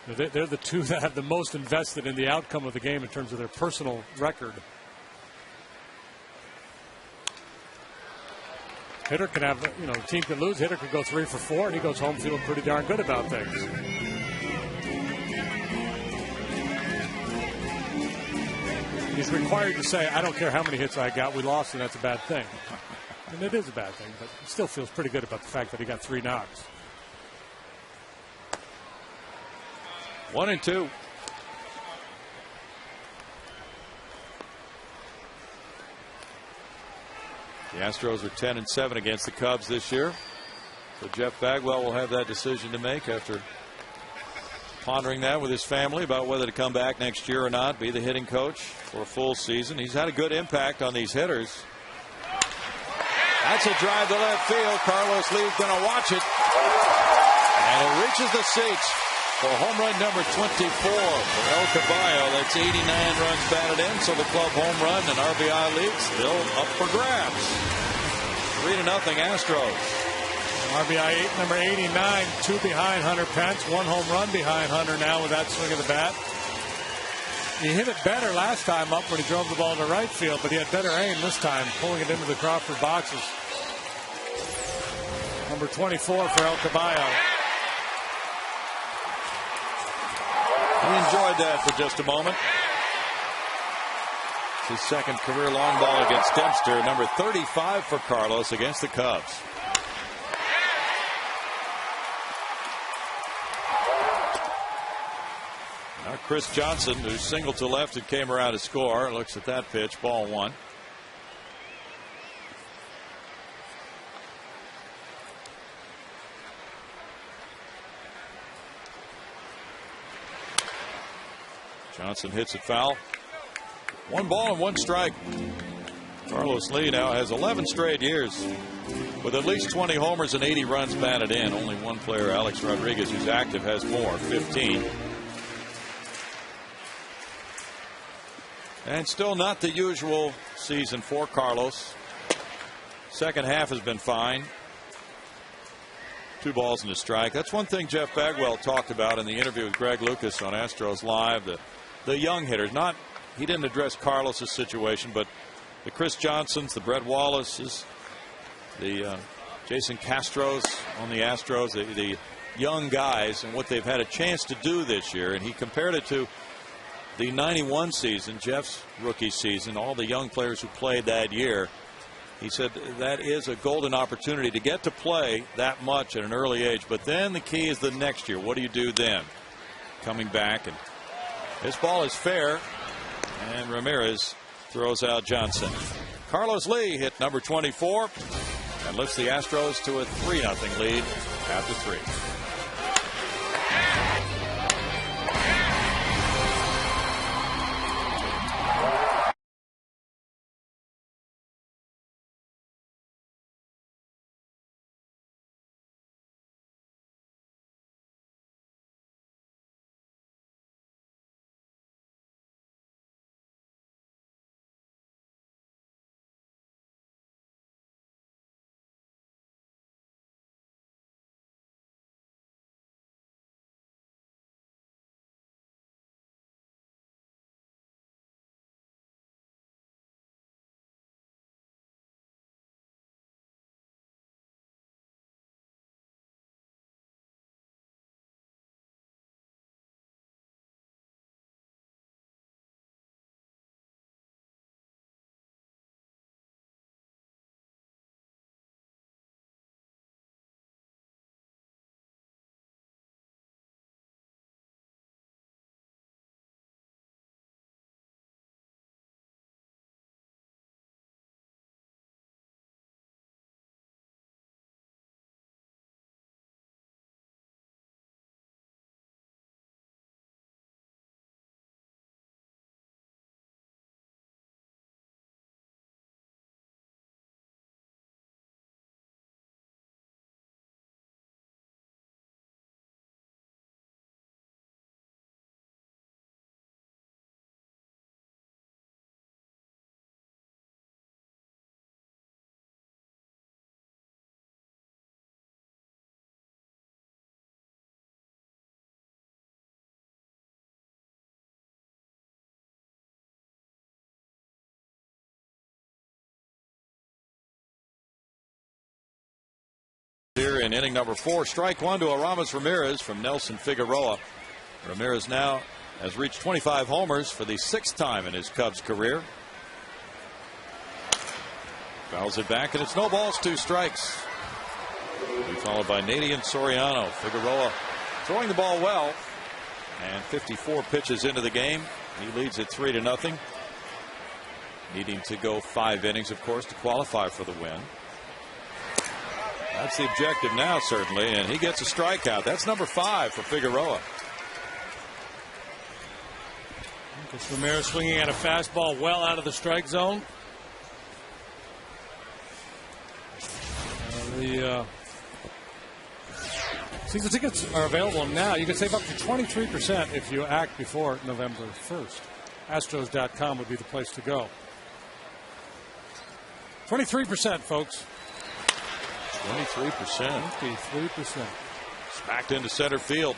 They're the two that have the most invested in the outcome of the game in terms of their personal record. Hitter can have, the team can lose. Hitter could go 3 for 4, and he goes home feeling pretty darn good about things. He's required to say, I don't care how many hits I got, we lost, and that's a bad thing. And it is a bad thing, but he still feels pretty good about the fact that he got 3 knocks. 1-2. The Astros are 10-7 against the Cubs this year. So Jeff Bagwell will have that decision to make after pondering that with his family about whether to come back next year or not, be the hitting coach for a full season. He's had a good impact on these hitters. That's a drive to left field. Carlos Lee's going to watch it. And it reaches the seats for home run number 24 for El Caballo. That's 89 runs batted in, so the club home run and RBI lead still up for grabs. 3-0 Astros. RBI number 89, 2 behind Hunter Pence, 1 home run behind Hunter now with that swing of the bat. He hit it better last time up when he drove the ball to right field, but he had better aim this time, pulling it into the Crawford boxes. Number 24 for El Caballo. He enjoyed that for just a moment. His second career long ball against Dempster. Number 35 for Carlos against the Cubs. Now Chris Johnson, who singled to left and came around to score, looks at that pitch. Ball 1. Johnson hits it foul. 1 ball and 1 strike. Carlos Lee now has 11 straight years with at least 20 homers and 80 runs batted in. Only one player, Alex Rodriguez, who's active, has more, 15. And still not the usual season for Carlos. Second half has been fine. 2 balls and a strike. That's one thing Jeff Bagwell talked about in the interview with Greg Lucas on Astros Live. The young hitters. He didn't address Carlos's situation, but the Chris Johnsons, the Brett Wallaces, the Jason Castros on the Astros, the young guys, and what they've had a chance to do this year. And he compared it to the '91 season, Jeff's rookie season, all the young players who played that year. He said that is a golden opportunity to get to play that much at an early age. But then the key is the next year. What do you do then? Coming back, and this ball is fair, and Ramirez throws out Johnson. Carlos Lee hit number 24 and lifts the Astros to a 3-0 lead after 3. Here in inning number 4, strike 1 to Aramis Ramirez from Nelson Figueroa. Ramirez now has reached 25 homers for the 6th time in his Cubs career. Fouls it back, and it's no balls, 2 strikes. Be followed by Nadian Soriano. Figueroa throwing the ball well, and 54 pitches into the game. He leads it 3-0. Needing to go 5 innings, of course, to qualify for the win. That's the objective now, certainly, and he gets a strikeout. That's number 5 for Figueroa. Ramirez swinging at a fastball well out of the strike zone. Season tickets are available now. You can save up to 23% if you act before November 1st. Astros.com would be the place to go. 23%, folks. 23%. 23%. Smacked into center field.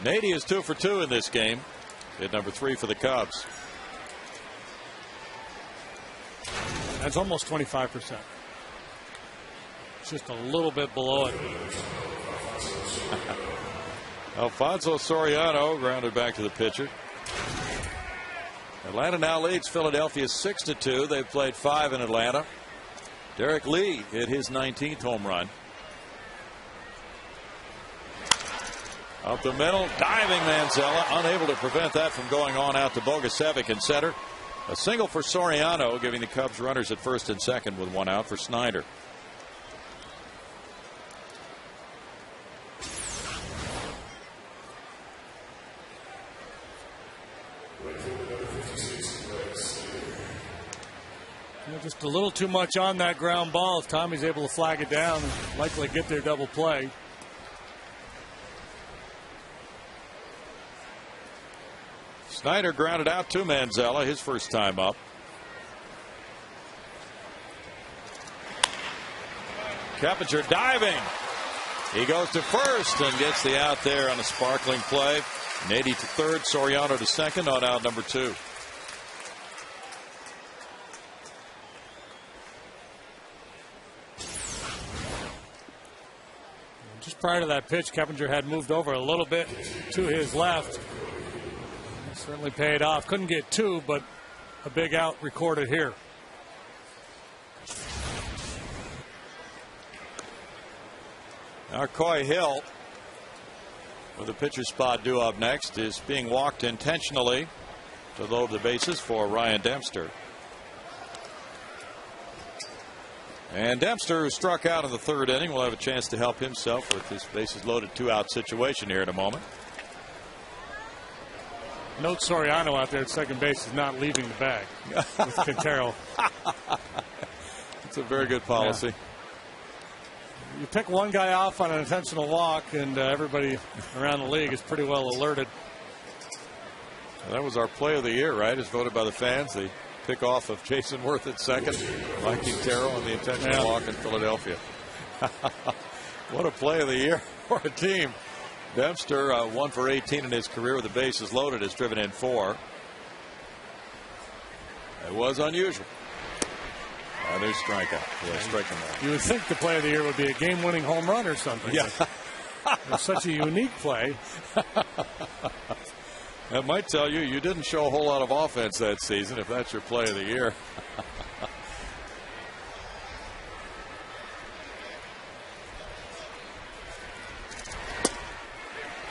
Nady is 2 for 2 in this game. Hit number 3 for the Cubs. That's almost 25%. It's just a little bit below it. Alfonso Soriano grounded back to the pitcher. Atlanta now leads Philadelphia 6-2. They've played 5 in Atlanta. Derek Lee hit his 19th home run. Up the middle, diving Manzella, unable to prevent that from going on out to Bogusevic in center. A single for Soriano, giving the Cubs runners at first and second with 1 out for Snyder. Just a little too much on that ground ball. If Tommy's able to flag it down, likely get their double play. Snyder grounded out to Manzella, his first time up. Keppinger diving. He goes to first and gets the out there on a sparkling play. Nady to third, Soriano to second on out number 2. Just prior to that pitch, Keppinger had moved over a little bit to his left. Certainly paid off. Couldn't get 2, but a big out recorded here. Now Coy Hill, with the pitcher spot due up next, is being walked intentionally to load the bases for Ryan Dempster. And Dempster, who struck out in the 3rd inning, will have a chance to help himself with this bases loaded 2-out situation here in a moment. Note Soriano out there at second base is not leaving the bag with Quintero. It's a very good policy. Yeah. You pick one guy off on an intentional walk, and everybody around the league is pretty well alerted. That was our play of the year, right? As voted by the fans. The pick off of Jason Worth at second, Mike Quintero on the intentional walk in Philadelphia. What a play of the year for a team. Dempster, 1 for 18 in his career with the bases loaded, has driven in 4. It was unusual. There's strikeout. Yeah, striking out. You would think the play of the year would be a game-winning home run or something. Yeah. It's such a unique play. That might tell you you didn't show a whole lot of offense that season if that's your play of the year.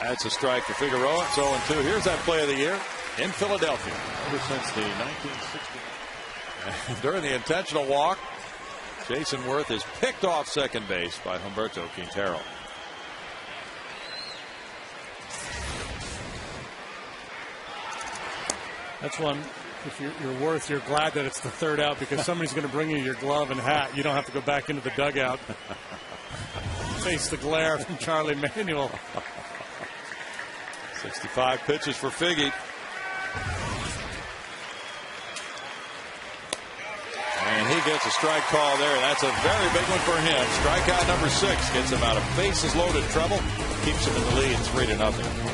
That's a strike for Figueroa. It's 0-2. Here's that play of the year in Philadelphia. Ever since the 1960s. During the intentional walk, Jason Worth is picked off second base by Humberto Quintero. That's one. If you're Worth, you're glad that it's the 3rd out because somebody's going to bring you your glove and hat. You don't have to go back into the dugout. Face the glare from Charlie Manuel. 65 pitches for Figgy. And he gets a strike call there. That's a very big one for him. Strikeout number 6 gets him out of bases loaded trouble. Keeps him in the lead 3-0.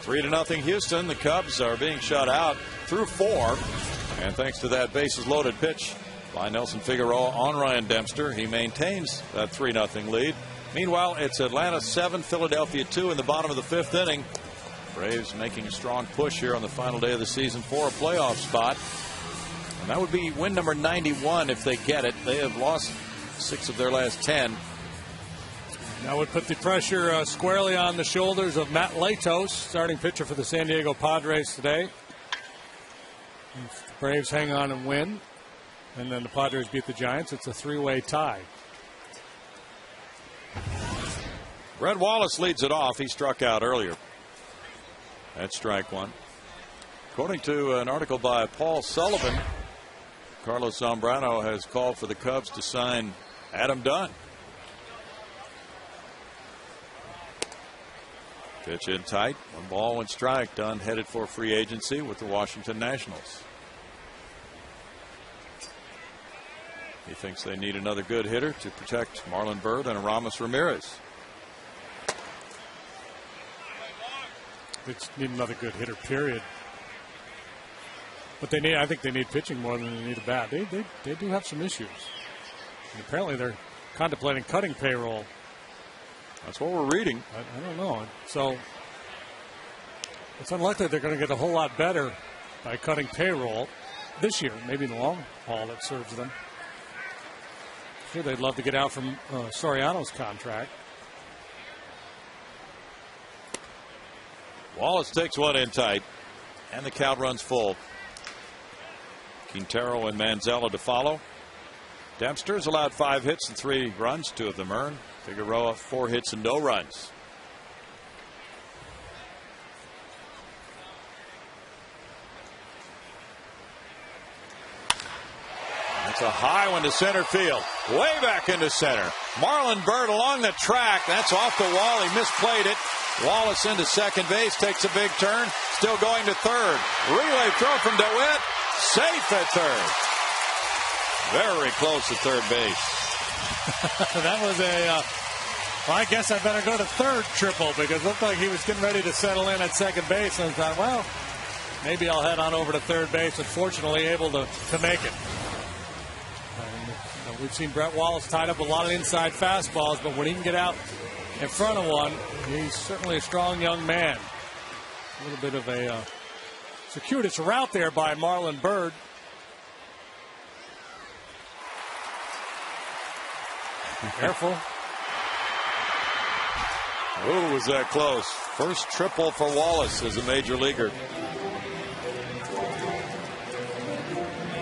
3-0 Houston. The Cubs are being shut out through 4. And thanks to that bases loaded pitch by Nelson Figueroa on Ryan Dempster, he maintains that 3-0 lead. Meanwhile, it's Atlanta 7, Philadelphia 2 in the bottom of the 5th inning. Braves making a strong push here on the final day of the season for a playoff spot. And that would be win number 91 if they get it. They have lost 6 of their last 10. That would put the pressure squarely on the shoulders of Matt Latos, starting pitcher for the San Diego Padres today. If the Braves hang on and win, and then the Padres beat the Giants, it's a 3-way tie. Red Wallace leads it off. He struck out earlier. That's strike 1. According to an article by Paul Sullivan, Carlos Zambrano has called for the Cubs to sign Adam Dunn. Pitch in tight. 1 strike. Dunn headed for free agency with the Washington Nationals. He thinks they need another good hitter to protect Marlon Byrd and Aramis Ramirez. They just need another good hitter, period. But I think they need pitching more than they need a bat. They do have some issues. And apparently they're contemplating cutting payroll. That's what we're reading. I don't know. So it's unlikely they're going to get a whole lot better by cutting payroll this year. Maybe in the long haul that serves them. Sure, they'd love to get out from Soriano's contract. Wallace takes one in tight, and the count runs full. Quintero and Manzella to follow. Dempster's allowed 5 hits and 3 runs, 2 of them earned. Figueroa 4 hits and no runs. That's a high one to center field. Way back into center. Marlon Byrd along the track. That's off the wall. He misplayed it. Wallace into second base, takes a big turn, still going to third. Relay throw from DeWitt, safe at third. Very close to third base. That was well, I guess I better go to third triple because it looked like he was getting ready to settle in at second base. And I thought, well, maybe I'll head on over to third base. Unfortunately, able to make it. And, we've seen Brett Wallace tied up a lot of inside fastballs, but when he can get out in front of one, he's certainly a strong young man. A little bit of a circuitous route there by Marlon Byrd. Be careful. Oh, was that close? First triple for Wallace as a major leaguer.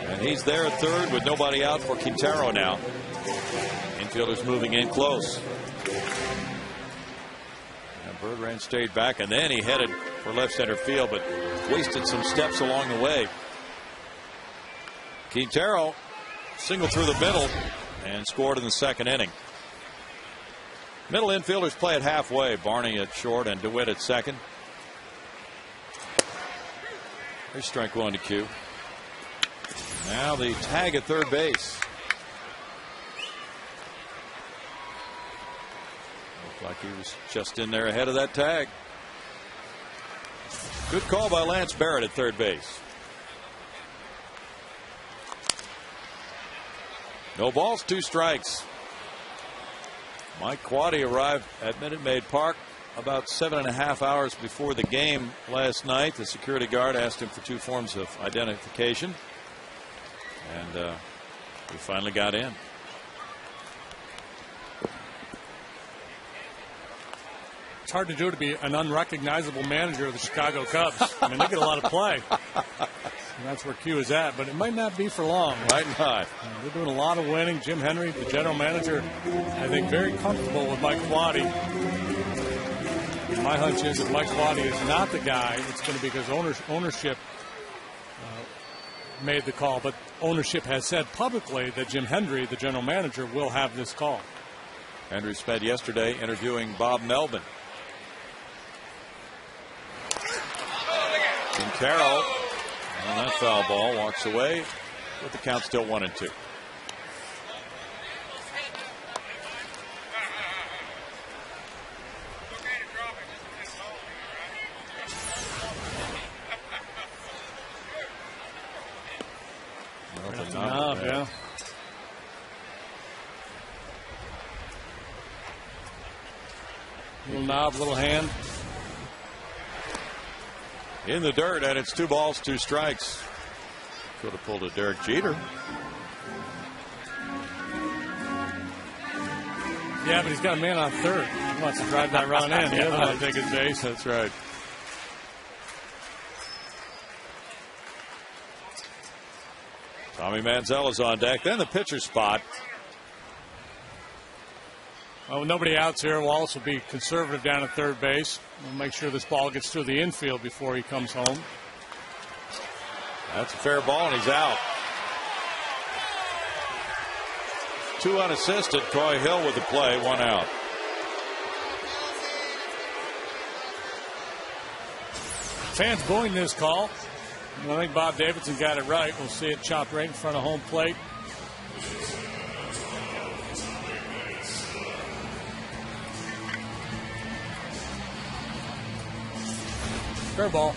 And he's there at third with nobody out for Quintero now. Infielders moving in close. Bergeron stayed back, and then he headed for left center field, but wasted some steps along the way. Quintero singled through the middle and scored in the second inning. Middle infielders play it halfway. Barney at short and DeWitt at second. Here's strike 1 to Q. Now the tag at third base. Like he was just in there ahead of that tag. Good call by Lance Barrett at third base. No balls, 2 strikes. Mike Quade arrived at Minute Maid Park about 7.5 hours before the game last night. The security guard asked him for 2 forms of identification, and he finally got in. It's hard to do to be an unrecognizable manager of the Chicago Cubs. I mean, they get a lot of play. And that's where Q is at, but it might not be for long. Might not. They're doing a lot of winning. Jim Henry, the general manager, I think very comfortable with Mike Quade. My hunch is if Mike Quade is not the guy, it's going to be because ownership made the call. But ownership has said publicly that Jim Henry, the general manager, will have this call. Henry spent yesterday interviewing Bob Melvin. Quintero on that foul ball walks away with the count still 1-2. knob, little hand. In the dirt, and it's 2 balls, 2 strikes. Could have pulled a Derek Jeter. Yeah, but he's got a man on third. He wants to drive that run in. He doesn't want to take his base. That's right. Tommy Manziel's on deck. Then the pitcher spot. Well, with nobody outs here, Wallace will be conservative down at third base. We'll make sure this ball gets through the infield before he comes home. That's a fair ball, and he's out. 2 unassisted. Troy Hill with the play, 1 out. Fans booing this call. I think Bob Davidson got it right. We'll see it chopped right in front of home plate. Fair ball.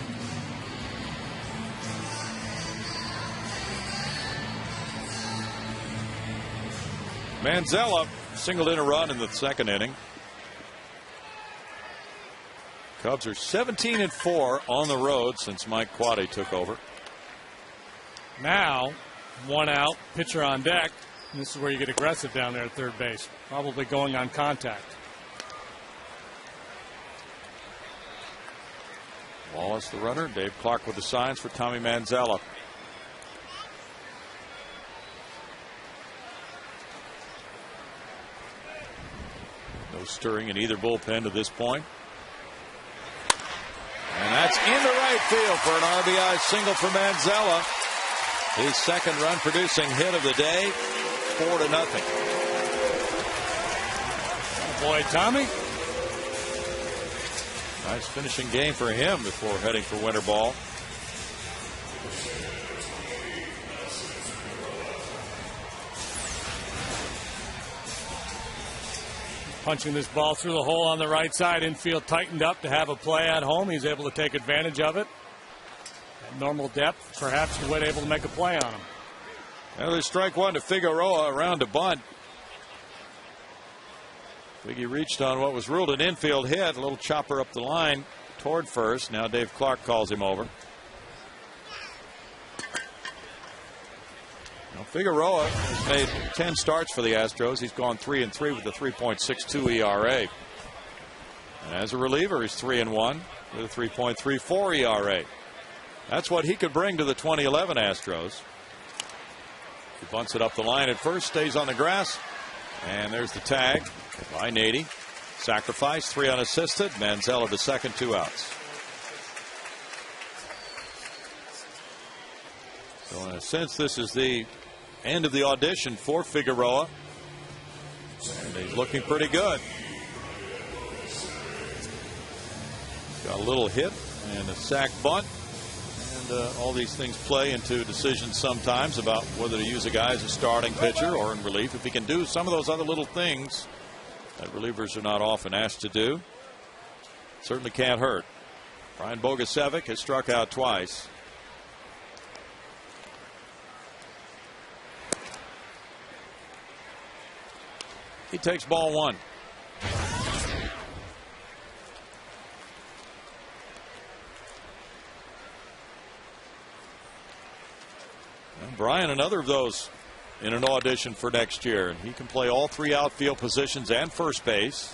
Manziel singled in a run in the 2nd inning. Cubs are 17-4 on the road since Mike Quade took over. Now, 1 out, pitcher on deck. And this is where you get aggressive down there at third base. Probably going on contact. Wallace the runner. Dave Clark with the signs for Tommy Manziel. No stirring in either bullpen to this point. And that's in the right field for an RBI single for Manziel. His 2nd run producing hit of the day, 4-0. Oh boy, Tommy. Nice finishing game for him before heading for winter ball. Punching this ball through the hole on the right side. Infield tightened up to have a play at home. He's able to take advantage of it. At normal depth, perhaps he was able to make a play on him. Well, there's strike 1 to Figueroa around a bunt. Figgy reached on what was ruled an infield hit. A little chopper up the line toward first. Now Dave Clark calls him over. Now Figueroa has made 10 starts for the Astros. He's gone 3-3 with a 3.62 ERA. And as a reliever, he's 3-1 with a 3.34 ERA. That's what he could bring to the 2011 Astros. He bunts it up the line at first, stays on the grass. And there's the tag by Nady. Sacrifice, 3 unassisted. Manziel the 2nd, 2 outs. So in a sense, this is the end of the audition for Figueroa. And he's looking pretty good. Got a little hit and a sac bunt. And all these things play into decisions sometimes about whether to use a guy as a starting pitcher or in relief. If he can do some of those other little things that relievers are not often asked to do, certainly can't hurt. Brian Bogusevic has struck out twice. He takes ball 1. And Brian, another of those in an audition for next year. And he can play all 3 outfield positions and first base.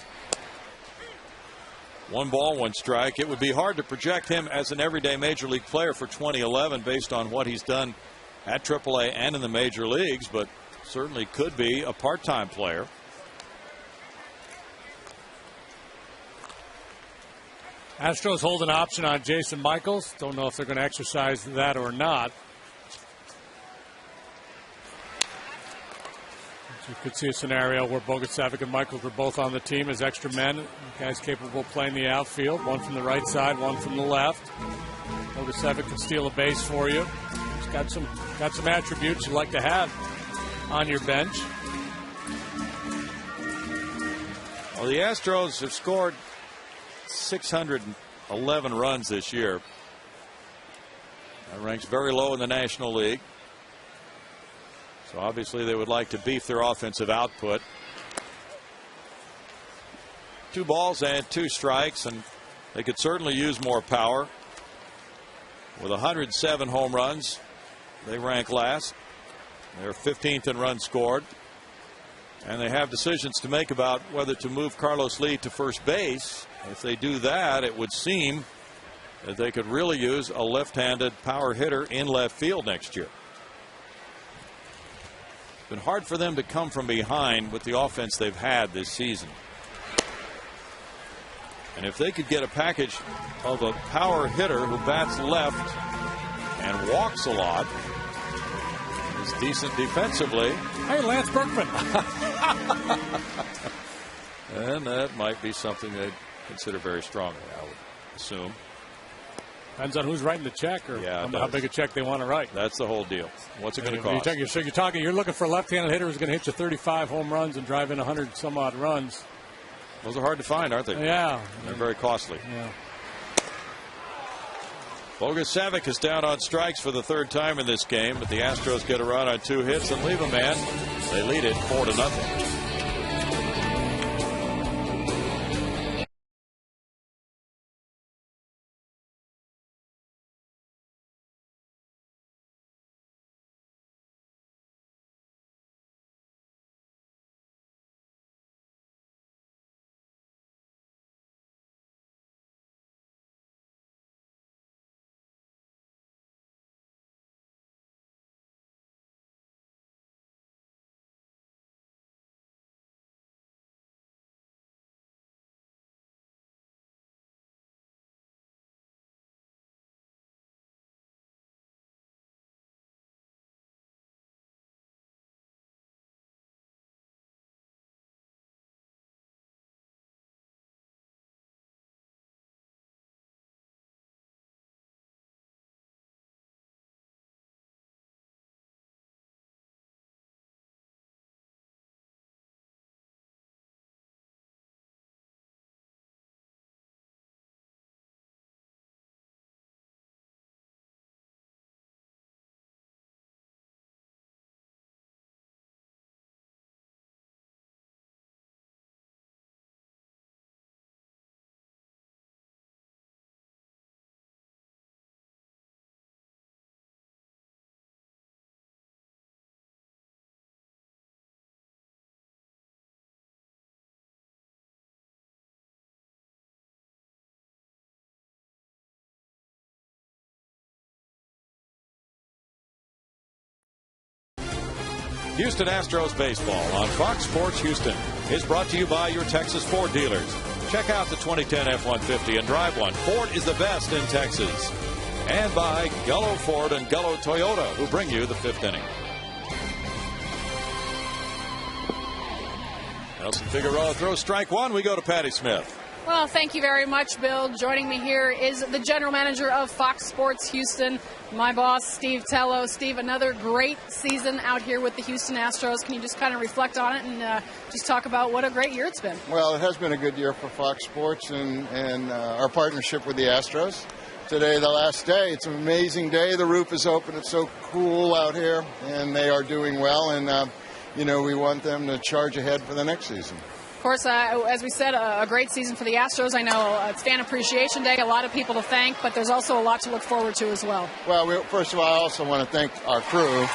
1 ball, 1 strike. It would be hard to project him as an everyday major league player for 2011 based on what he's done at AAA and in the major leagues, but certainly could be a part-time player. Astros hold an option on Jason Michaels. Don't know if they're going to exercise that or not. You could see a scenario where Bogusevic and Michaels were both on the team as extra men, guys capable of playing the outfield, 1 from the right side, 1 from the left. Bogusevic can steal a base for you. He's got some attributes you like to have on your bench. Well, the Astros have scored 611 runs this year. That ranks very low in the National League. So obviously they would like to beef their offensive output. 2 balls and 2 strikes, and they could certainly use more power. With 107 home runs, they rank last. They're 15th in runs scored. And they have decisions to make about whether to move Carlos Lee to first base. If they do that, it would seem that they could really use a left-handed power hitter in left field next year. It's been hard for them to come from behind with the offense they've had this season. And if they could get a package of a power hitter who bats left and walks a lot, is decent defensively. Hey, Lance Berkman. And that might be something they'd consider very strongly, I would assume. Depends on who's writing the check, or yeah, how big a check they want to write. That's the whole deal. What's it going to cost? You're looking for a left-handed hitter who's going to hit you 35 home runs and drive in 100 some odd runs. Those are hard to find, aren't they? Yeah. They're very costly. Yeah. Bogusevic is down on strikes for the 3rd time in this game, but the Astros get a run on 2 hits and leave a man. They lead it 4-0. Houston Astros baseball on Fox Sports Houston is brought to you by your Texas Ford dealers. Check out the 2010 F-150 and drive one. Ford is the best in Texas. And by Gullo Ford and Gullo Toyota, who bring you the 5th inning. Nelson Figueroa throws strike 1. We go to Patty Smith. Well, thank you very much, Bill. Joining me here is the general manager of Fox Sports Houston, my boss, Steve Tello. Steve, another great season out here with the Houston Astros. Can you just kind of reflect on it and just talk about what a great year it's been? Well, it has been a good year for Fox Sports and our partnership with the Astros. Today, the last day. It's an amazing day. The roof is open. It's so cool out here, and they are doing well. And, we want them to charge ahead for the next season. Of course, as we said, a great season for the Astros. I know it's Fan Appreciation Day, a lot of people to thank, but there's also a lot to look forward to as well. Well, first of all, I also want to thank our crew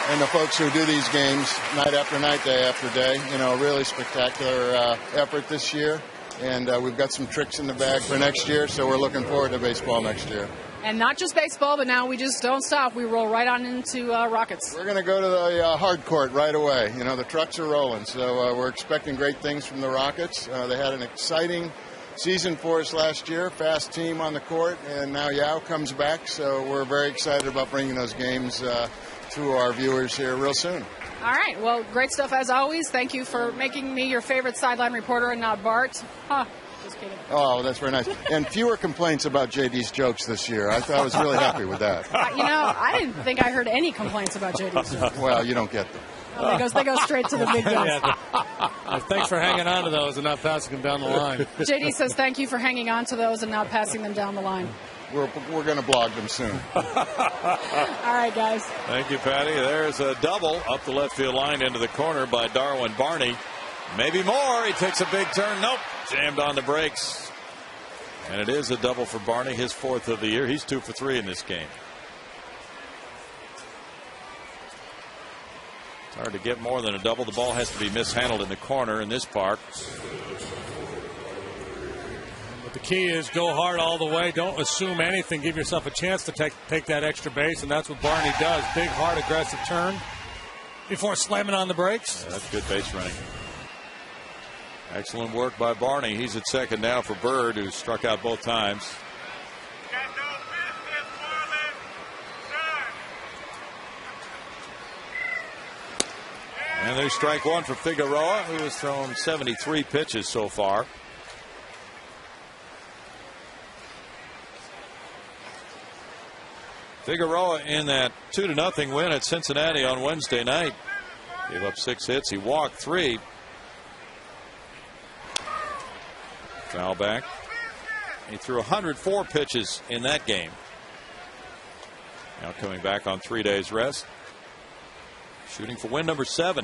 and the folks who do these games night after night, day after day. Really spectacular effort this year, and we've got some tricks in the bag for next year, so we're looking forward to baseball next year. And not just baseball, but now we just don't stop. We roll right on into Rockets. We're going to go to the hard court right away. The trucks are rolling, so we're expecting great things from the Rockets. They had an exciting season for us last year, fast team on the court, and now Yao comes back, so we're very excited about bringing those games to our viewers here real soon. All right, well, great stuff as always. Thank you for making me your favorite sideline reporter and not Bart. Just kidding. Oh, that's very nice. And fewer complaints about JD's jokes this year. I was really happy with that. I didn't think I heard any complaints about JD's jokes. Well, you don't get them. Oh, they go straight to the big guns. Thanks for hanging on to those and not passing them down the line. JD says thank you for hanging on to those and not passing them down the line. We're going to blog them soon. All right, guys. Thank you, Patty. There's a double up the left field line into the corner by Darwin Barney. Maybe more. He takes a big turn. Nope. Jammed on the brakes. And it is a double for Barney, his 4th of the year. He's 2 for 3 in this game. It's hard to get more than a double. The ball has to be mishandled in the corner in this park. But the key is go hard all the way. Don't assume anything. Give yourself a chance to take that extra base, and that's what Barney does. Big, hard, aggressive turn before slamming on the brakes. Yeah, that's good base running. Excellent work by Barney. He's at second now for Bird, who struck out both times. And there's strike one for Figueroa, who has thrown 73 pitches so far. Figueroa in that 2-0 win at Cincinnati on Wednesday night. Gave up 6 hits. He walked 3. Foul back. He threw 104 pitches in that game. Now coming back on 3 days rest. Shooting for win number 7.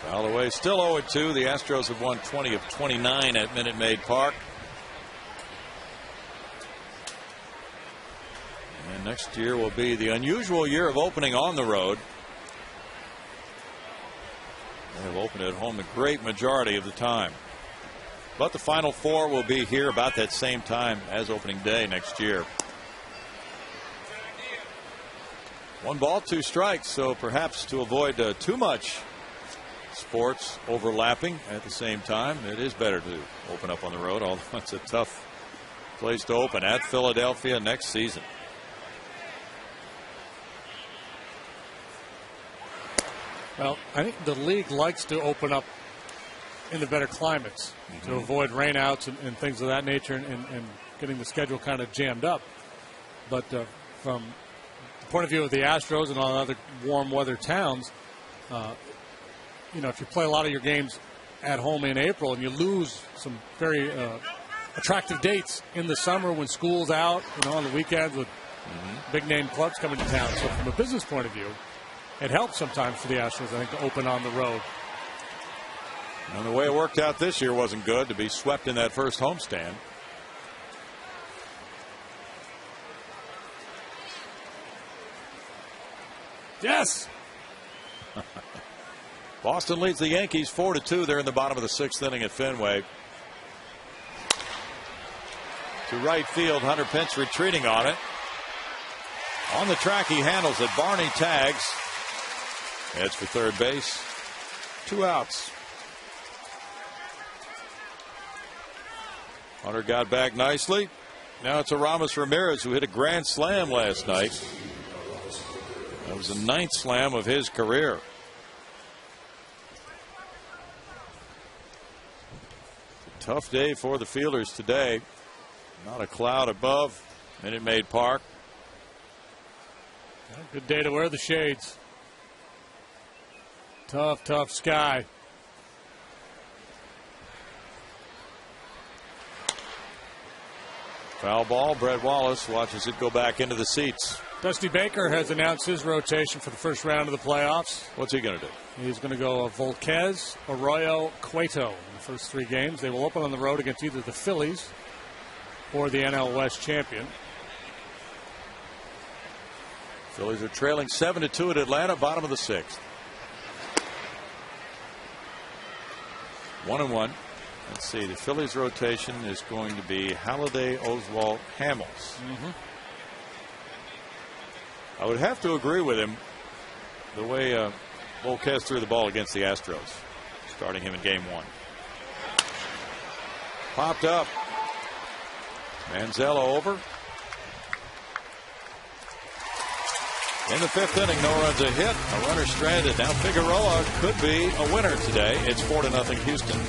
Foul away, still 0-2. The Astros have won 20 of 29 at Minute Maid Park. And next year will be the unusual year of opening on the road. They have opened at home the great majority of the time. But the Final Four will be here about that same time as opening day next year. 1 ball, 2 strikes, so perhaps to avoid too much sports overlapping at the same time, it is better to open up on the road, although it's a tough place to open at Philadelphia next season. Well, I think the league likes to open up in the better climates to avoid rainouts and things of that nature and getting the schedule kind of jammed up. But from the point of view of the Astros and all other warm weather towns, if you play a lot of your games at home in April and you lose some very attractive dates in the summer when school's out, on the weekends with big name clubs coming to town. So from a business point of view, it helps sometimes for the Astros, I think, to open on the road. And the way it worked out this year wasn't good, to be swept in that first homestand. Yes. Boston leads the Yankees 4-2. They're in the bottom of the 6th inning at Fenway. To right field, Hunter Pence retreating on it. On the track, he handles it. Barney tags. Heads for third base. 2 outs. Hunter got back nicely. Now it's Aramis Ramirez, who hit a grand slam last night. That was the 9th slam of his career. Tough day for the fielders today. Not a cloud above Minute Maid Park. Good day to wear the shades. Tough sky. Foul ball. Brett Wallace watches it go back into the seats. Dusty Baker has announced his rotation for the first round of the playoffs. What's he going to do? He's going to go Volquez, Arroyo, Cueto in the first 3 games. They will open on the road against either the Phillies or the NL West champion. Phillies are trailing 7-2 at Atlanta, bottom of the 6th. 1-1. Let's see. The Phillies rotation is going to be Halladay, Oswalt, Hamels. I would have to agree with him the way Volquez threw the ball against the Astros, starting him in game 1. Popped up. Manzella over. In the 5th inning, no runs, a hit, a runner stranded. Now Figueroa could be a winner today. It's 4-0 Houston.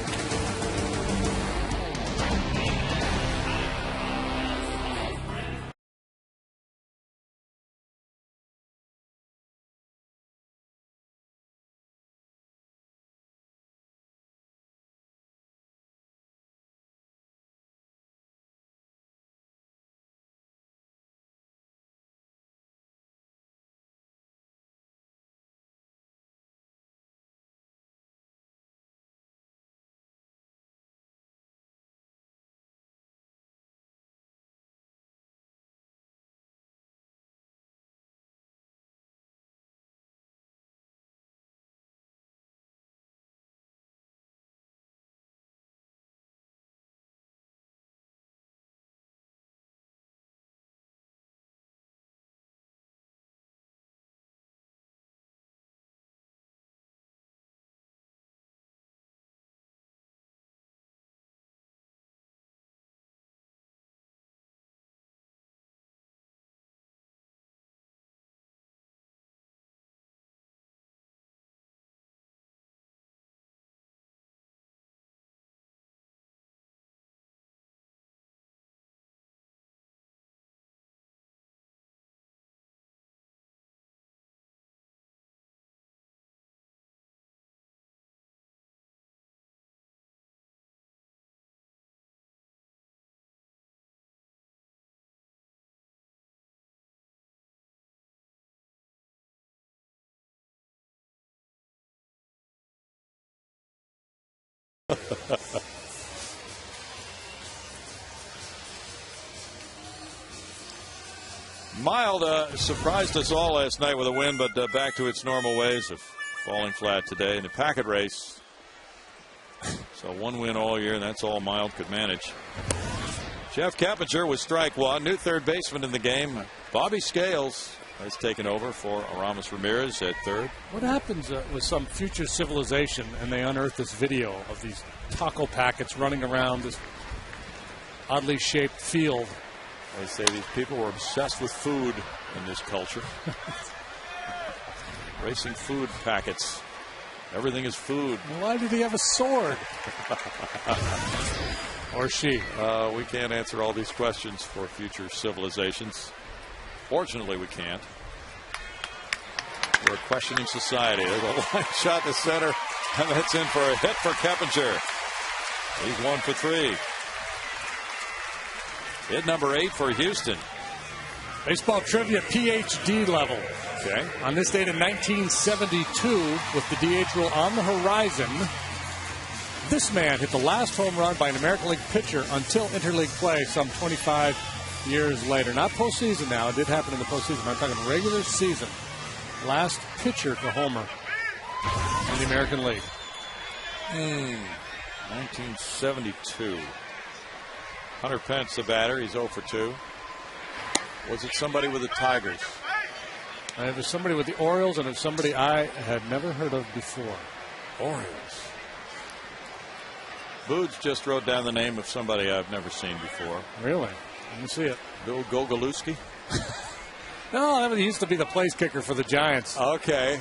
Mild surprised us all last night with a win, but back to its normal ways of falling flat today in the packet race. So one win all year, and that's all Mild could manage. Jeff Keppinger with strike one, new third baseman in the game. Bobby Scales has taken over for Aramis Ramirez at third. What happens with some future civilization and they unearth this video of these taco packets running around this oddly shaped field? They say these people were obsessed with food in this culture. Racing food packets. Everything is food. Why did he have a sword? Or she? We can't answer all these questions for future civilizations. Fortunately, we can't. We're a questioning society. There's a line shot to center, and that's in for a hit for Keppinger. He's 1 for 3. Hit number 8 for Houston. Baseball trivia PhD level. Okay. On this date in 1972, with the DH rule on the horizon, this man hit the last home run by an American League pitcher until interleague play some 25 years later. Not postseason now. It did happen in the postseason. I'm talking regular season. Last pitcher to homer in the American League. 1972. Hunter Pence, the batter. He's 0 for 2. Was it somebody with the Tigers? It was somebody with the Orioles, and it's somebody I had never heard of before. Orioles. Boots just wrote down the name of somebody I've never seen before. Really? Let me see it. Bill Gogolewski? No, he used to be the place kicker for the Giants. Okay.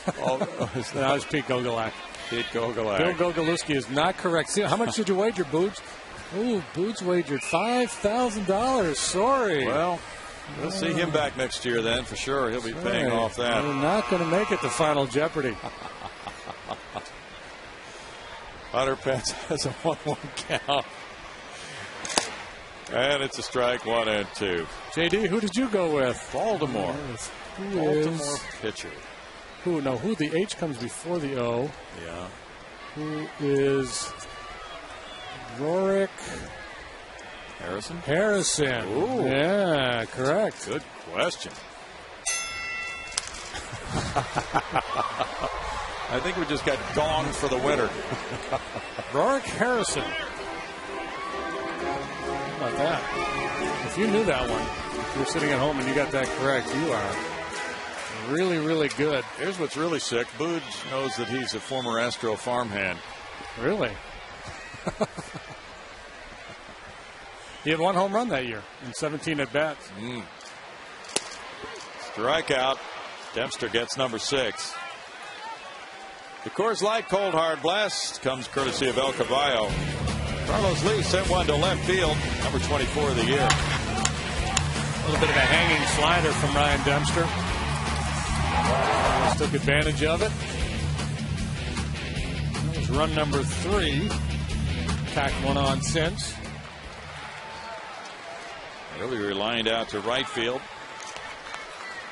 That was Pete Gogolak. Pete Gogolak. Bill Gogolewski is not correct. See, how much did you wager, Boots? Ooh, Boots wagered $5,000. Sorry. Well, we'll see him back next year then, for sure. He'll be paying off that. We're not going to make it to Final Jeopardy. Hunter Pence has a 1-1 count. And it's a strike, 1 and 2. JD, who did you go with? Baltimore. Baltimore pitcher. Who? No, who? The H comes before the O. Yeah. Who is Rorik Harrison? Ooh. Yeah, correct. Good question. I think we just got gonged for the winner. Rorik Harrison. How about that? If you knew that one, if you're sitting at home and you got that correct, you are really, really good. Here's what's really sick. Booge knows that he's a former Astro farmhand. Really? He had 1 home run that year in 17 at-bats. Strikeout. Dempster gets number 6. The Coors Light Cold Hard Blast comes courtesy of El Caballo. Carlos Lee sent one to left field, number 24 of the year. A little bit of a hanging slider from Ryan Dempster. Just took advantage of it. That was run number 3. Tacked one on since. Earlier he lined out to right field.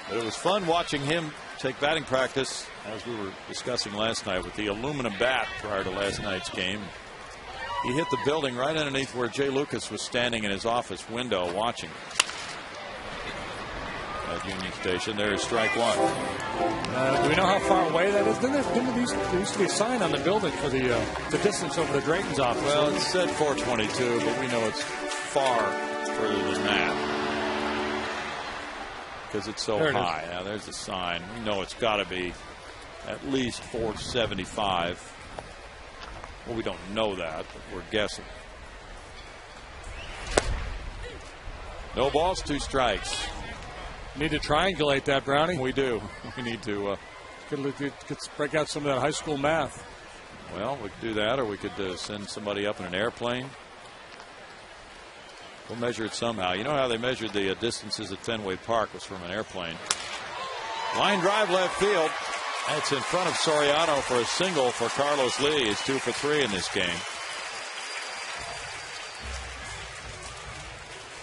But it was fun watching him take batting practice, as we were discussing last night, with the aluminum bat prior to last night's game. He hit the building right underneath where Jay Lucas was standing in his office window watching at Union Station. There's strike 1. Do we know how far away that is? There used to be a sign on the building for the distance over the Drayton's office. Well, it said 422, but we know it's far further than that because it's so high. Now there's a sign. We know it's got to be at least 475. Well, we don't know that, but we're guessing. No balls, 2 strikes. Need to triangulate that, Brownie. We do. We need to break out some of that high school math. Well, we could do that, or we could send somebody up in an airplane. We'll measure it somehow. You know how they measured the distances at Fenway Park was from an airplane. Line drive left field. That's in front of Soriano for a single for Carlos Lee. He's 2 for 3 in this game.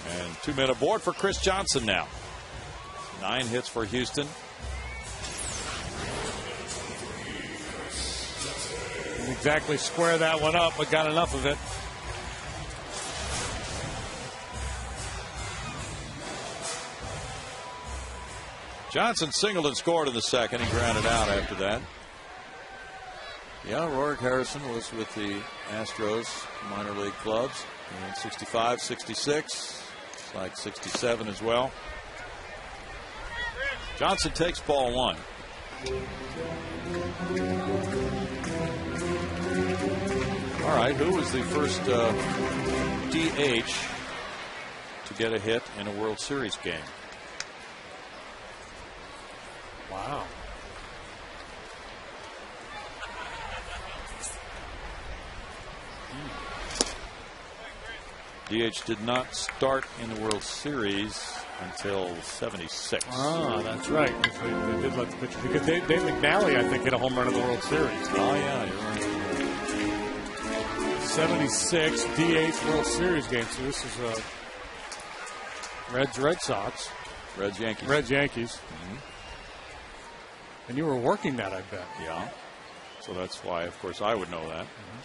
And 2-men aboard for Chris Johnson now. 9 hits for Houston. Didn't exactly square that one up, but got enough of it. Johnson singled and scored in the second. He grounded out after that. Yeah, Rorik Harrison was with the Astros minor league clubs in 65, 66, it's like 67 as well. Johnson takes ball one. All right, who was the first DH to get a hit in a World Series game? Wow. DH did not start in the World Series until 76. Ah, that's right. They did let the pitcher, because Dave McNally, I think, hit a home run in the World Series. Oh, yeah, you're right. 76 DH World Series game. So this is Red Sox. Reds Yankees. Reds Yankees. Mm-hmm. And you were working that, I bet. Yeah. So that's why, of course, I would know that. Mm-hmm.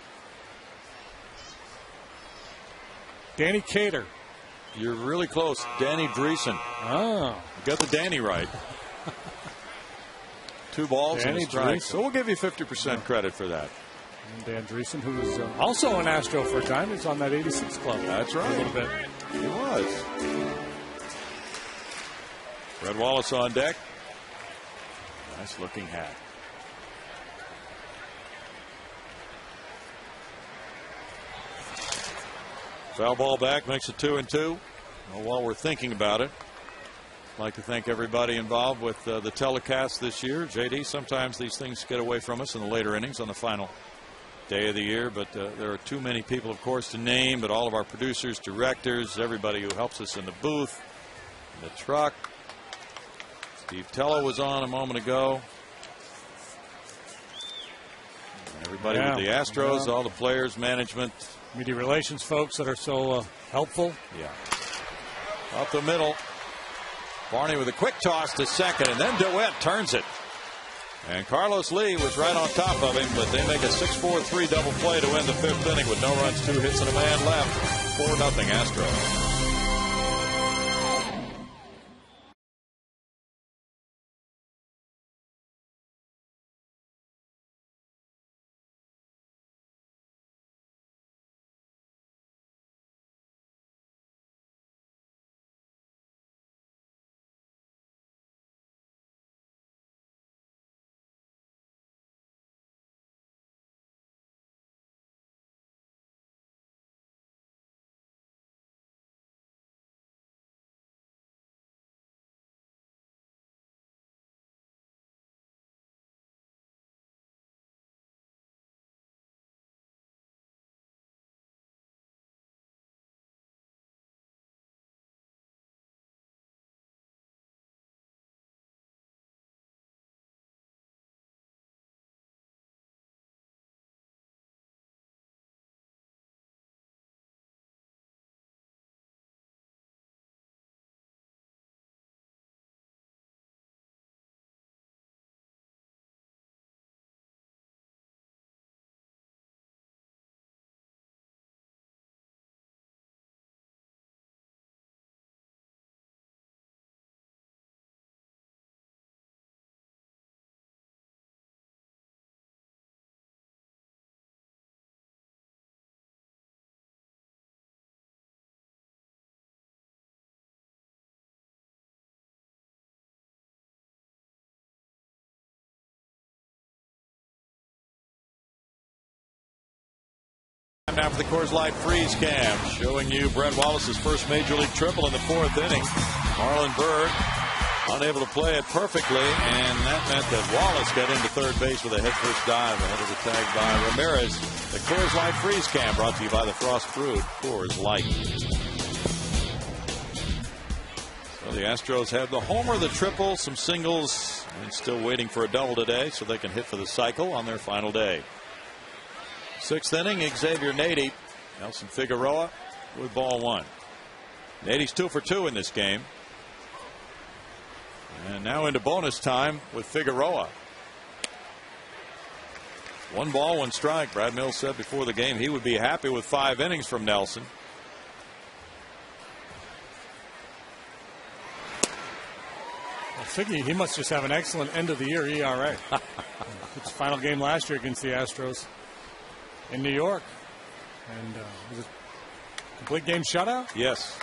Danny Cater. You're really close. Danny Dreesen. Oh. You got the Danny right. 2 balls and a strike. So we'll give you 50% credit for that. And Dan Dreesen, who was also an Astro for a time, is on that 86 club. That's right. A little bit. He was. Red Wallace on deck. Nice looking hat. Foul ball back, makes it 2-2. Well, while we're thinking about it, I'd like to thank everybody involved with the telecast this year. JD, sometimes these things get away from us in the later innings on the final day of the year, but there are too many people, of course, to name, but all of our producers, directors, everybody who helps us in the booth, in the truck. Steve Tello was on a moment ago. Everybody with the Astros, all the players, management. Media relations folks that are so helpful. Yeah. Up the middle. Barney with a quick toss to second, and then DeWitt turns it. And Carlos Lee was right on top of him, but they make a 6-4-3 double play to end the 5th inning with no runs, 2 hits, and a man left. 4-0 Astros. Now for the Coors Light Freeze Cam, showing you Brett Wallace's first Major League triple in the 4th inning. Marlon Byrd unable to play it perfectly, and that meant that Wallace got into third base with a headfirst dive ahead of the tag by Ramirez. The Coors Light Freeze Cam brought to you by the Frost Brewed Coors Light. So the Astros have the homer, the triple, some singles, and still waiting for a double today so they can hit for the cycle on their final day. 6th inning, Xavier Nady, Nelson Figueroa with ball 1. Nady's 2 for 2 in this game. And now into bonus time with Figueroa. 1 ball, 1 strike. Brad Mills said before the game he would be happy with 5 innings from Nelson. Well, Figgy, he must just have an excellent end of the year ERA. It's the final game last year against the Astros in New York. And was it a complete game shutout? Yes.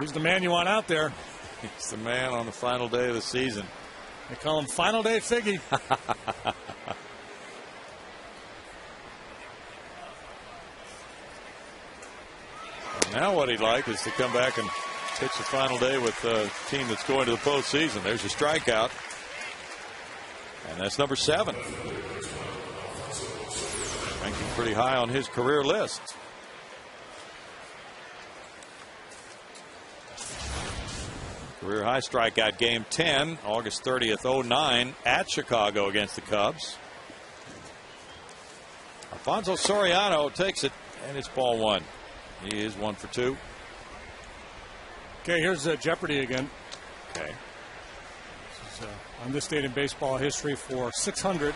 He's the man you want out there. He's the man on the final day of the season. They call him Final Day Figgy. Now what he'd like is to come back and pitch the final day with a team that's going to the postseason. There's a strikeout. And that's number 7. Ranking pretty high on his career list. Career high strikeout game 10, August 30th, 09 at Chicago against the Cubs. Alfonso Soriano takes it, and it's ball 1. He is 1 for 2. Okay, here's Jeopardy again. Okay. This is on this date in baseball history for 600.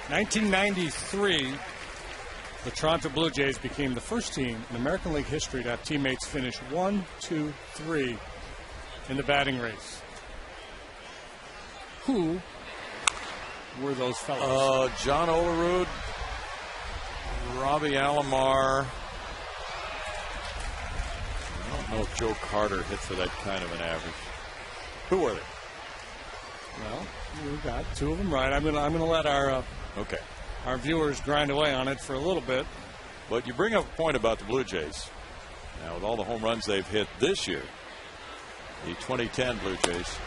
1993, the Toronto Blue Jays became the first team in American League history to have teammates finish 1, 2, 3 in the batting race. Who were those fellows? John Olerud, Robbie Alomar. I don't know if Joe Carter hit for that kind of an average. Who were they? Well, we got 2 of them right. I'm gonna let our viewers grind away on it for a little bit. But you bring up a point about the Blue Jays. Now, with all the home runs they've hit this year, the 2010 Blue Jays.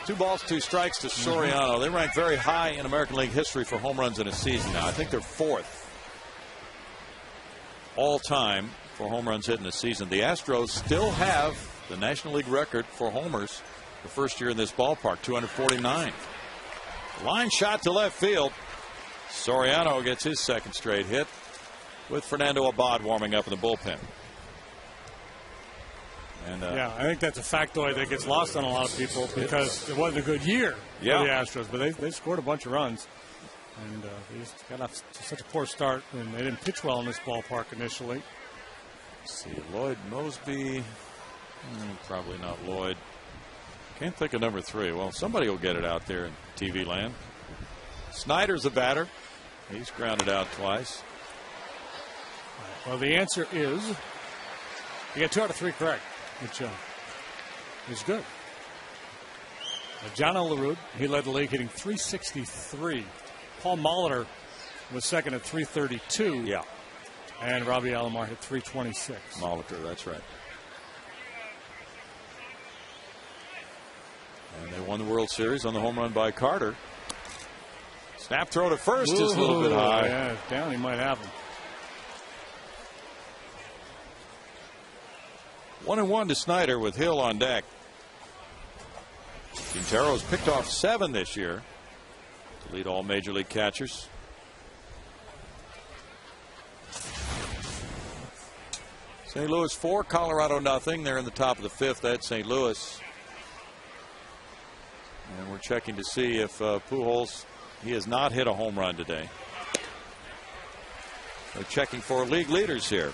2 balls, 2 strikes to Soriano. They rank very high in American League history for home runs in a season now. I think they're 4th all time for home runs hit in a season. The Astros still have the National League record for homers the first year in this ballpark, 249. Line shot to left field. Soriano gets his 2nd straight hit with Fernando Abad warming up in the bullpen. And, yeah, I think that's a factoid that gets lost on a lot of people because it wasn't a good year for the Astros, but they scored a bunch of runs. And they just got off to such a poor start, and they didn't pitch well in this ballpark initially. Let's see, Lloyd Mosby. Probably not Lloyd. Can't think of number 3. Well, somebody will get it out there in TV land. Snyder's a batter. He's grounded out twice. Well, the answer is you got 2 out of 3 correct, which is good. John Olerud, he led the league hitting .363. Paul Molitor was second at .332. Yeah. And Robbie Alomar hit .326. Molitor, that's right. And they won the World Series on the home run by Carter. Snap throw to first is a little bit high. Yeah, down he might have him. 1-1 to Snyder with Hill on deck. Quintero's picked off 7 this year to lead all major league catchers. St. Louis 4, Colorado nothing. They're in the top of the 5th at St. Louis. And we're checking to see if Pujols, he has not hit a home run today. They're checking for league leaders here.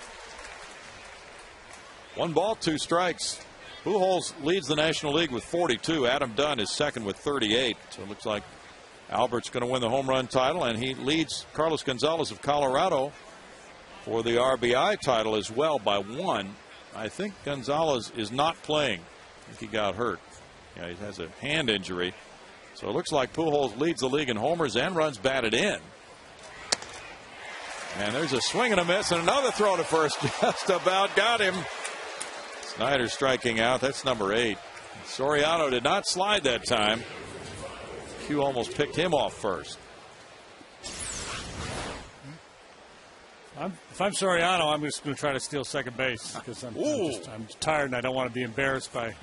1 ball, 2 strikes. Pujols leads the National League with 42. Adam Dunn is second with 38. So it looks like Albert's going to win the home run title, and he leads Carlos Gonzalez of Colorado for the RBI title as well by 1. I think Gonzalez is not playing. I think he got hurt. Yeah, he has a hand injury. So it looks like Pujols leads the league in homers and runs batted in. And there's a swing and a miss and another throw to first. Just about got him. Snyder striking out. That's number 8. Soriano did not slide that time. Q almost picked him off first. If I'm Soriano, I'm just going to try to steal second base because I'm tired and I don't want to be embarrassed by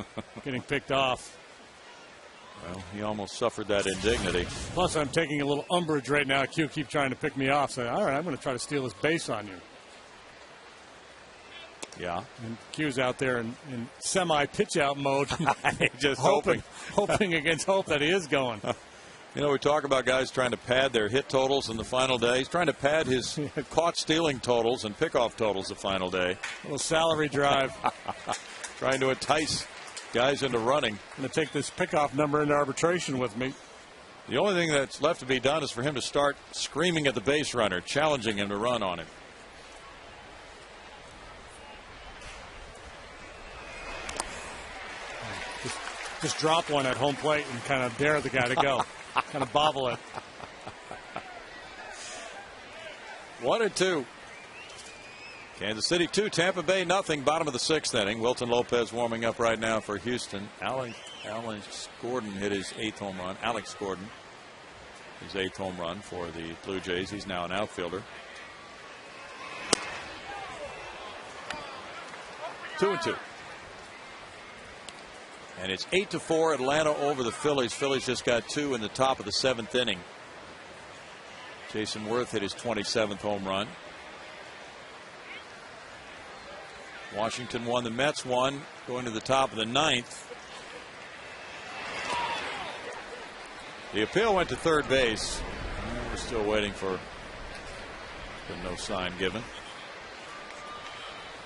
getting picked off. Well, he almost suffered that indignity. Plus, I'm taking a little umbrage right now. Q keep trying to pick me off. So, all right, I'm going to try to steal this base on you. Yeah. And Q's out there in semi pitch out mode. Just hoping against hope that he is going. You know, we talk about guys trying to pad their hit totals in the final day. He's trying to pad his caught stealing totals and pickoff totals the final day. A little salary drive. Trying to entice guys into running. I'm going to take this pickoff number into arbitration with me. The only thing that's left to be done is for him to start screaming at the base runner, challenging him to run on him. Just drop one at home plate and kind of dare the guy to go. Kind of bobble it. 1-2. Kansas City 2, Tampa Bay nothing. Bottom of the 6th inning. Wilton Lopez warming up right now for Houston. Alex Gordon hit his 8th home run. Alex Gordon, his 8th home run for the Blue Jays. He's now an outfielder. 2-2. And it's 8-4 Atlanta over the Phillies. Phillies just got 2 in the top of the 7th inning. Jason Worth hit his 27th home run. Washington won, the Mets won, going to the top of the 9th. The appeal went to third base. We're still waiting for no sign given.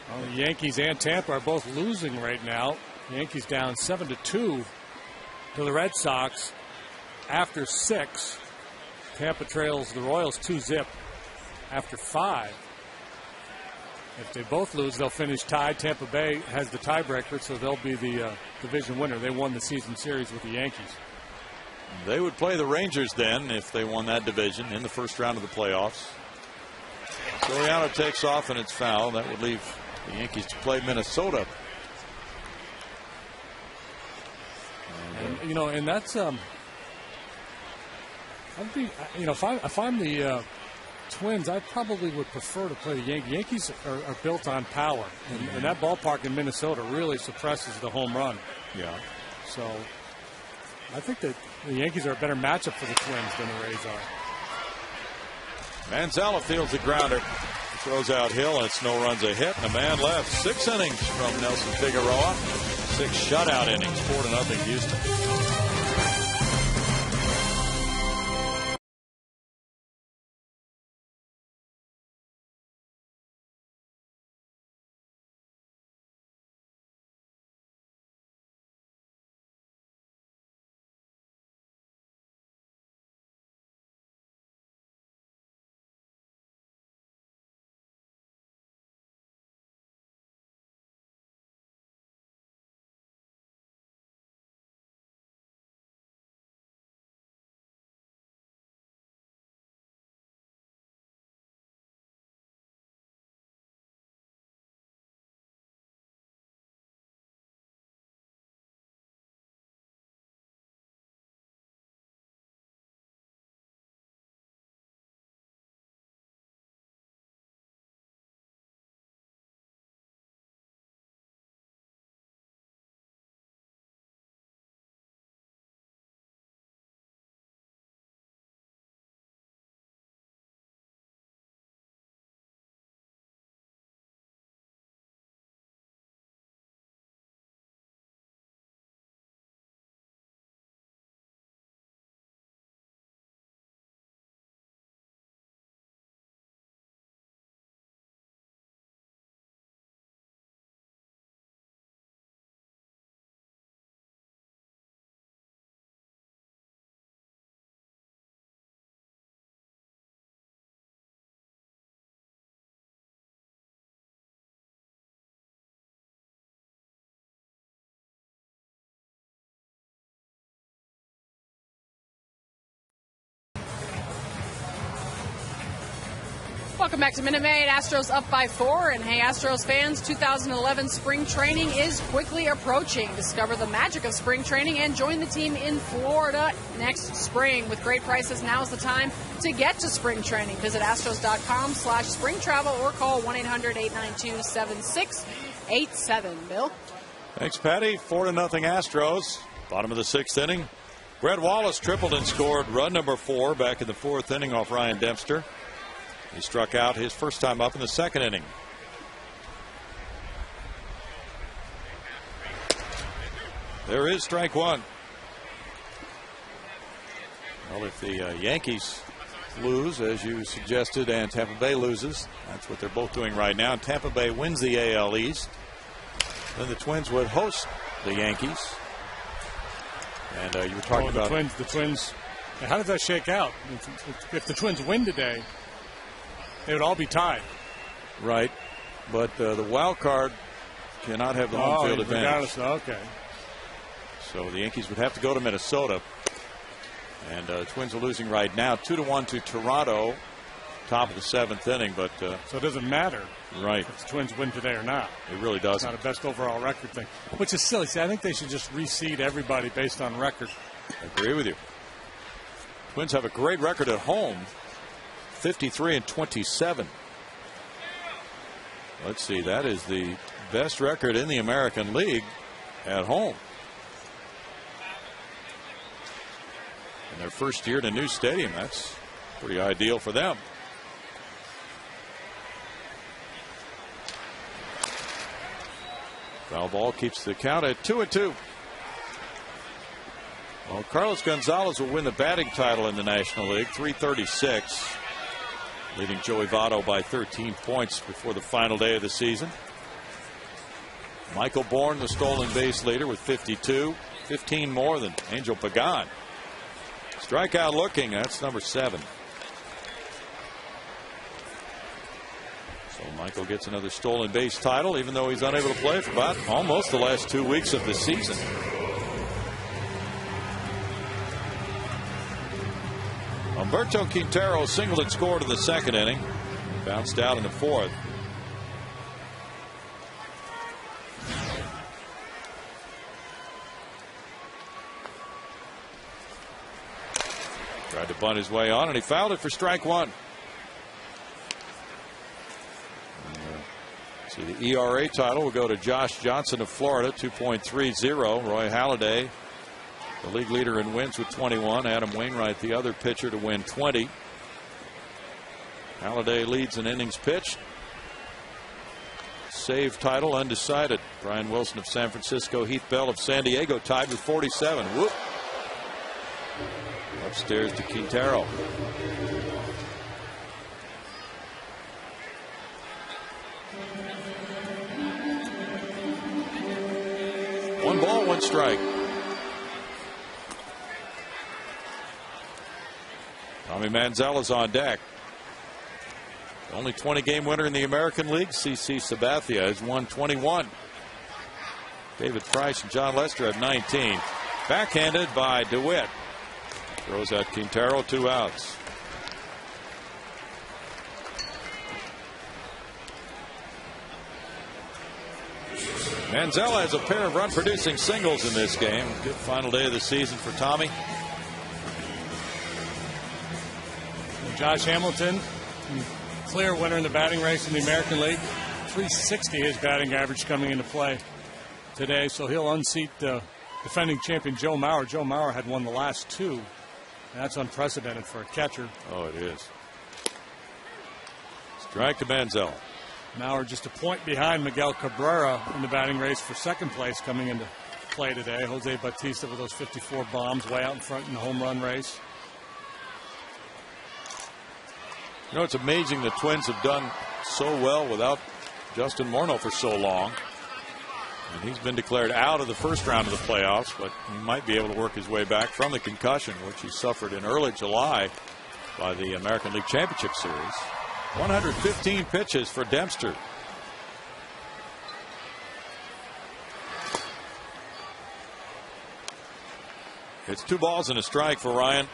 Well, the Yankees and Tampa are both losing right now. The Yankees down 7-2 to the Red Sox after 6. Tampa trails the Royals 2-0 after 5. If they both lose, they'll finish tied. Tampa Bay has the tiebreaker, so they'll be the division winner. They won the season series with the Yankees. They would play the Rangers then if they won that division in the first round of the playoffs. Soriano takes off and it's foul. That would leave the Yankees to play Minnesota. And, you know, and that's I'd be, you know, if I'm the Twins, I probably would prefer to play the Yankees. Yankees are built on power, and that ballpark in Minnesota really suppresses the home run. Yeah. So I think that the Yankees are a better matchup for the Twins than the Rays are. Manzella fields the grounder. Throws out Hill, and it's no runs a hit, and a man left. 6 innings from Nelson Figueroa. 6 shutout innings, 4-0 Houston. Welcome back to Minute Maid. Astros up by 4. And hey, Astros fans, 2011 spring training is quickly approaching. Discover the magic of spring training and join the team in Florida next spring. With great prices, now's the time to get to spring training. Visit astros.com/spring travel or call 1-800-892-7687. Bill? Thanks, Patty. 4-0 Astros. Bottom of the 6th inning. Brett Wallace tripled and scored run number 4 back in the 4th inning off Ryan Dempster. He struck out his first time up in the 2nd inning. There is strike 1. Well, if the Yankees lose, as you suggested, and Tampa Bay loses, that's what they're both doing right now. And Tampa Bay wins the AL East, then the Twins would host the Yankees. And you were talking about the Twins. How does that shake out? If the Twins win today, they would all be tied. Right, but the wild card cannot have the home field advantage. Okay. So the Yankees would have to go to Minnesota. And the Twins are losing right now 2-1 to Toronto, top of the 7th inning. But so it doesn't matter, right, if the Twins win today or not. It really doesn't. It's not a best overall record thing, which is silly. See, I think they should just reseed everybody based on record. I agree with you. Twins have a great record at home, 53-27. Let's see, that is the best record in the American League at home. In their first year in a new stadium, that's pretty ideal for them. Foul ball keeps the count at 2-2. Well, Carlos Gonzalez will win the batting title in the National League, 336, leading Joey Votto by 13 points before the final day of the season. Michael Bourne, the stolen base leader, with 52, 15 more than Angel Pagan. Strikeout looking, that's number 7. So Michael gets another stolen base title, even though he's unable to play for about almost the last 2 weeks of the season. Humberto Quintero singled and scored in the 2nd inning. Bounced out in the 4th. Tried to bunt his way on, and he fouled it for strike 1. See, the ERA title will go to Josh Johnson of Florida, 2.30. Roy Halladay, the league leader in wins with 21. Adam Wainwright, the other pitcher, to win 20. Halladay leads in innings pitched. Save title undecided. Brian Wilson of San Francisco, Heath Bell of San Diego tied with 47. Whoop. Upstairs to Quintero. One ball, one strike. Tommy Manziel is on deck. The only 20-game winner in the American League, CC Sabathia, has won 21. David Price and John Lester have 19. Backhanded by DeWitt. Throws out Quintero, 2 outs. Manziel has a pair of run-producing singles in this game. Good final day of the season for Tommy. Josh Hamilton, clear winner in the batting race in the American League. 360 his batting average coming into play today, so he'll unseat defending champion Joe Mauer. Joe Mauer had won the last 2. That's unprecedented for a catcher. Oh, it is. Strike to Manziel. Mauer just a point behind Miguel Cabrera in the batting race for 2nd place coming into play today. Jose Bautista with those 54 bombs way out in front in the home run race. You know, it's amazing the Twins have done so well without Justin Morneau for so long. And he's been declared out of the first round of the playoffs, but he might be able to work his way back from the concussion, which he suffered in early July by the American League Championship Series. 115 pitches for Dempster. It's 2 balls and a strike for Ryan.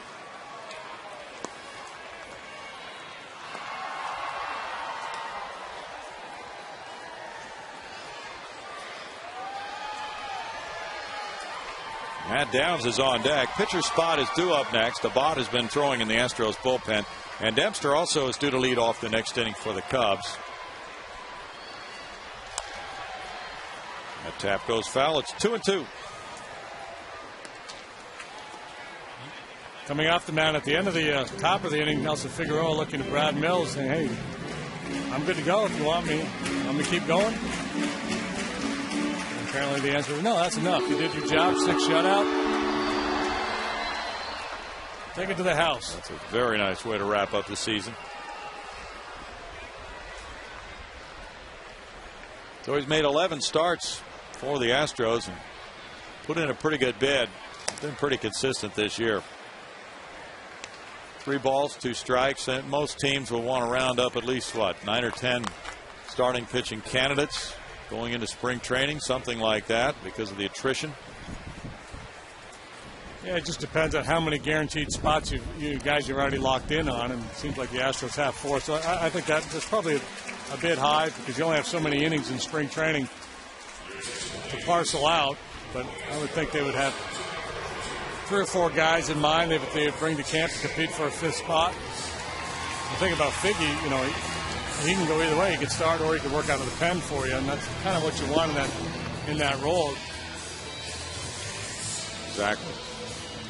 Matt Downs is on deck. Pitcher spot is due up next. Abad has been throwing in the Astros bullpen. And Dempster also is due to lead off the next inning for the Cubs. That tap goes foul. It's 2-2. Coming off the mound at the end of the top of the inning, Nelson Figueroa looking at Brad Mills saying, hey, I'm good to go if you want me. Want me to keep going? And apparently the answer was, no, that's enough. You did your job, 6 shutout. Take it to the house. That's a very nice way to wrap up the season. So he's made 11 starts for the Astros and put in a pretty good bid. Been pretty consistent this year. 3 balls, 2 strikes, and most teams will want to round up at least, what, 9 or 10 starting pitching candidates going into spring training, something like that, because of the attrition. Yeah, it just depends on how many guaranteed spots you guys are already locked in on, and it seems like the Astros have 4. So I think that's probably a bit high because you only have so many innings in spring training to parcel out. But I would think they would have 3 or 4 guys in mind that they would bring to camp to compete for a 5th spot. The thing about Figgy, you know, he can go either way. He can start or he can work out of the pen for you, and that's kind of what you want in that role. Exactly.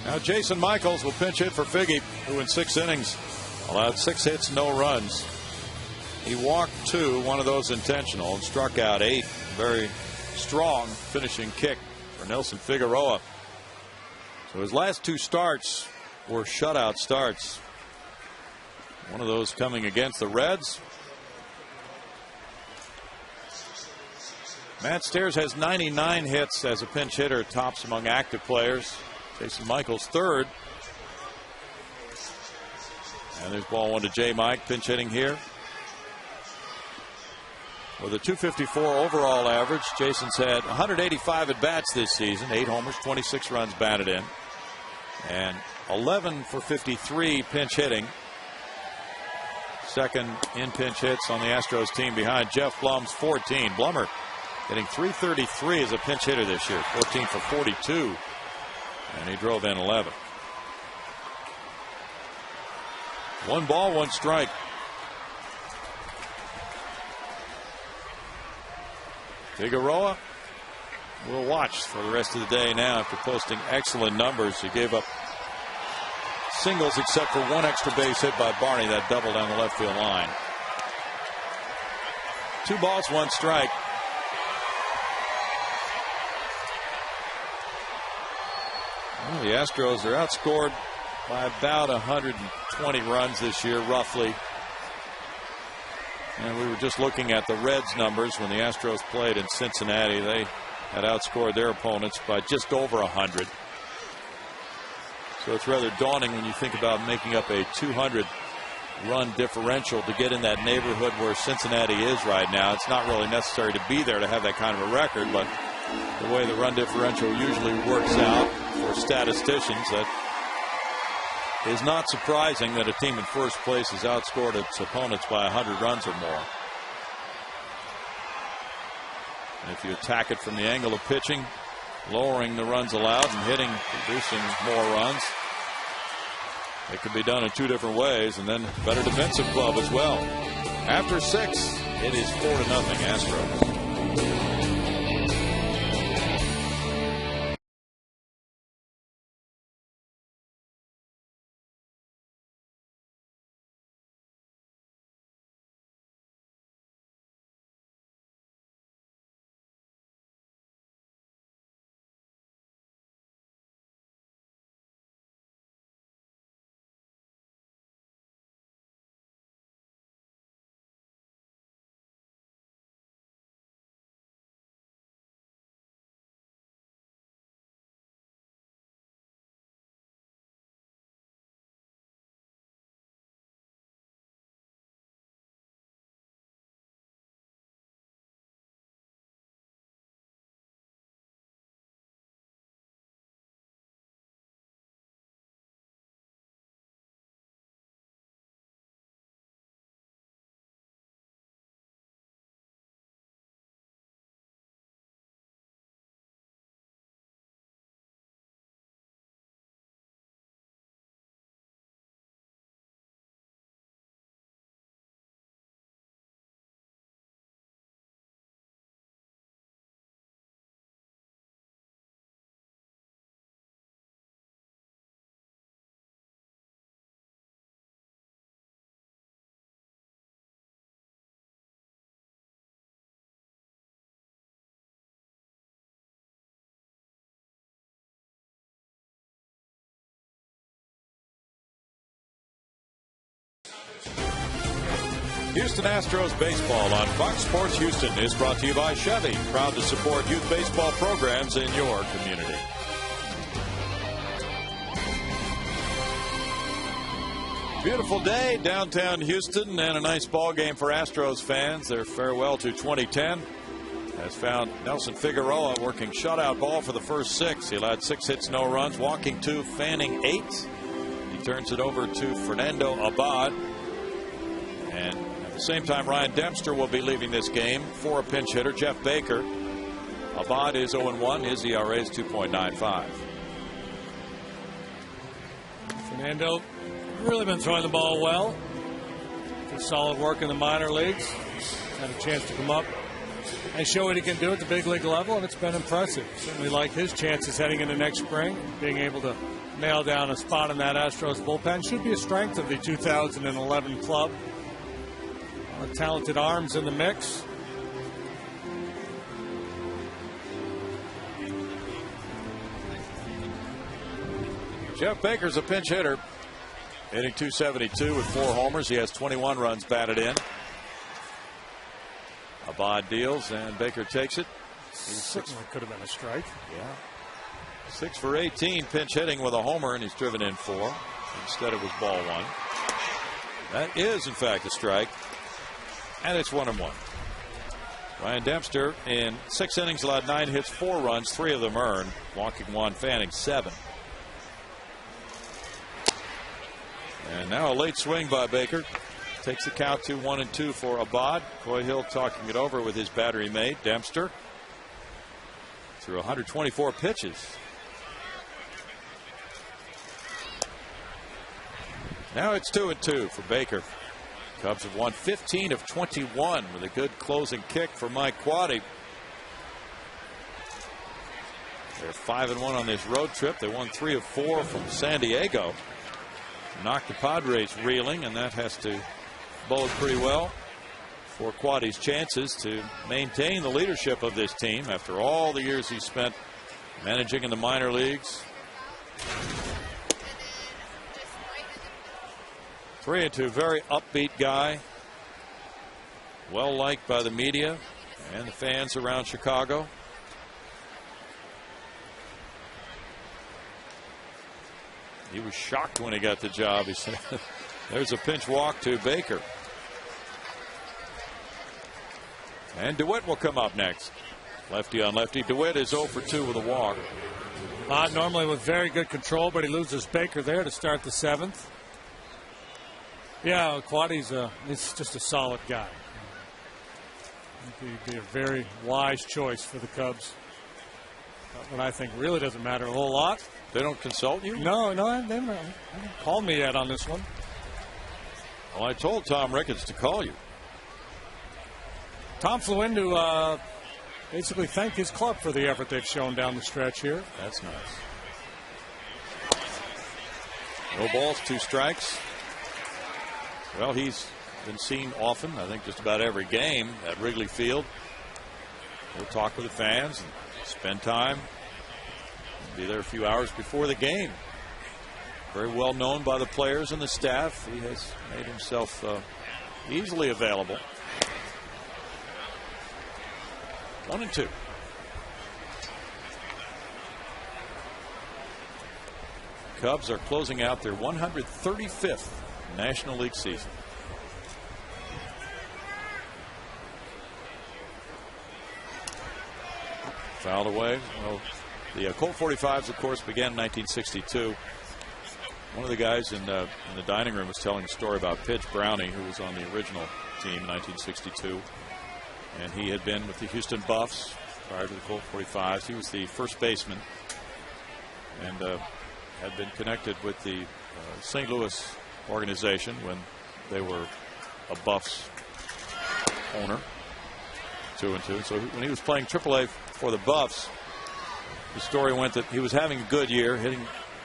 Now Jason Michaels will pinch hit for Figgy, who in 6 innings allowed 6 hits, no runs. He walked 2, one of those intentional, and struck out 8. Very strong finishing kick for Nelson Figueroa. So his last 2 starts were shutout starts. One of those coming against the Reds. Matt Stairs has 99 hits as a pinch hitter, tops among active players. Jason Michaels 3rd. And there's ball 1 to J. Mike, pinch hitting here. With a 254 overall average, Jason's had 185 at bats this season, 8 homers, 26 runs batted in, and 11 for 53 pinch hitting. Second in pinch hits on the Astros team behind Jeff Blum's 14. Blummer hitting .333 as a pinch hitter this year, 14 for 42, and he drove in 11. 1 ball, 1 strike. Figueroa will watch for the rest of the day now after posting excellent numbers. He gave up singles except for 1 extra base hit by Barney, that double down the left field line. 2 balls, 1 strike. Well, the Astros are outscored by about 120 runs this year, roughly. And we were just looking at the Reds numbers when the Astros played in Cincinnati. They had outscored their opponents by just over 100. So it's rather daunting when you think about making up a 200-run differential to get in that neighborhood where Cincinnati is right now. It's not really necessary to be there to have that kind of a record, but the way the run differential usually works out for statisticians, that is not surprising that a team in first place has outscored its opponents by 100 runs or more. And if you attack it from the angle of pitching, lowering the runs allowed and hitting, producing more runs, it can be done in 2 different ways, and then better defensive club as well. After 6, it is 4-0 Astros. Houston Astros baseball on Fox Sports Houston is brought to you by Chevy, proud to support youth baseball programs in your community. Beautiful day downtown Houston, and a nice ball game for Astros fans. Their farewell to 2010 has found Nelson Figueroa working shutout ball for the first 6. He allowed 6 hits, no runs, walking 2, fanning 8. He turns it over to Fernando Abad. And at the same time, Ryan Dempster will be leaving this game for a pinch hitter, Jeff Baker. Abad is 0-1. His ERA is 2.95. Fernando really been throwing the ball well. Did solid work in the minor leagues. Had a chance to come up and show what he can do at the big league level, and it's been impressive. Certainly like his chances heading into next spring. Being able to nail down a spot in that Astros bullpen should be a strength of the 2011 club. Talented arms in the mix. Jeff Baker's a pinch hitter, hitting .272 with 4 homers. He has 21 runs batted in. Abad deals, and Baker takes it. Certainly could have been a strike. Yeah. 6 for 18, pinch hitting with a homer, and he's driven in 4. Instead, it was ball 1. That is, in fact, a strike. And it's 1-1. Ryan Dempster in 6 innings allowed 9 hits, 4 runs, 3 of them earned, walking 1, fanning 7. And now a late swing by Baker. Takes the count to 1-2 for Abad. Coy Hill talking it over with his battery mate, Dempster. Through 124 pitches. Now it's 2-2 for Baker. Cubs have won 15 of 21 with a good closing kick for Mike Quade. They're 5-1 on this road trip. They won 3 of 4 from San Diego. Knocked the Padres reeling, and that has to bode pretty well for Quade's chances to maintain the leadership of this team after all the years he spent managing in the minor leagues. 3-2, very upbeat guy, well liked by the media and the fans around Chicago. He was shocked when he got the job. He said, there's a pinch walk to Baker. And DeWitt will come up next. Lefty on lefty. DeWitt is 0 for 2 with a walk. Not normally with very good control, but he loses Baker there to start the 7th. Yeah, Quade's he's just a solid guy. He'd be a very wise choice for the Cubs. What I think really doesn't matter a whole lot. They don't consult you? No, they haven't called me yet on this one. Well, I told Tom Ricketts to call you. Tom flew in to basically thank his club for the effort they've shown down the stretch here. That's nice. No balls, 2 strikes. Well, he's been seen often, I think just about every game at Wrigley Field. He'll talk with the fans and spend time. Be there a few hours before the game. Very well known by the players and the staff. He has made himself easily available. 1-2. Cubs are closing out their 135th National League season. Fouled away. Well, the Colt 45s, of course, began in 1962. One of the guys in the dining room was telling a story about Pidge Brownie, who was on the original team in 1962. And he had been with the Houston Buffs prior to the Colt 45s. He was the first baseman and had been connected with the St. Louis organization when they were a Buffs owner. 2-2. So when he was playing AAA for the Buffs, the story went that he was having a good year, hitting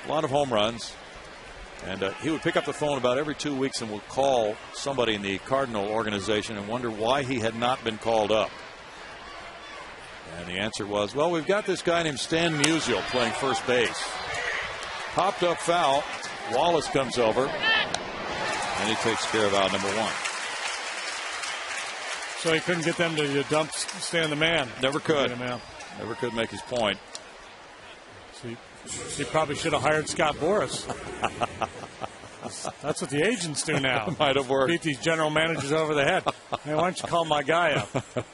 a lot of home runs, and he would pick up the phone about every 2 weeks and would call somebody in the Cardinal organization and wonder why he had not been called up. And the answer was, well, we've got this guy named Stan Musial playing first base. Popped up foul. Wallace comes over, and he takes care of out number 1. So he couldn't get them to dump Stan the Man. Never could. Never could make his point. He probably should have hired Scott Boras. That's what the agents do now. Might have worked. Beat these general managers over the head. Hey, why don't you call my guy up?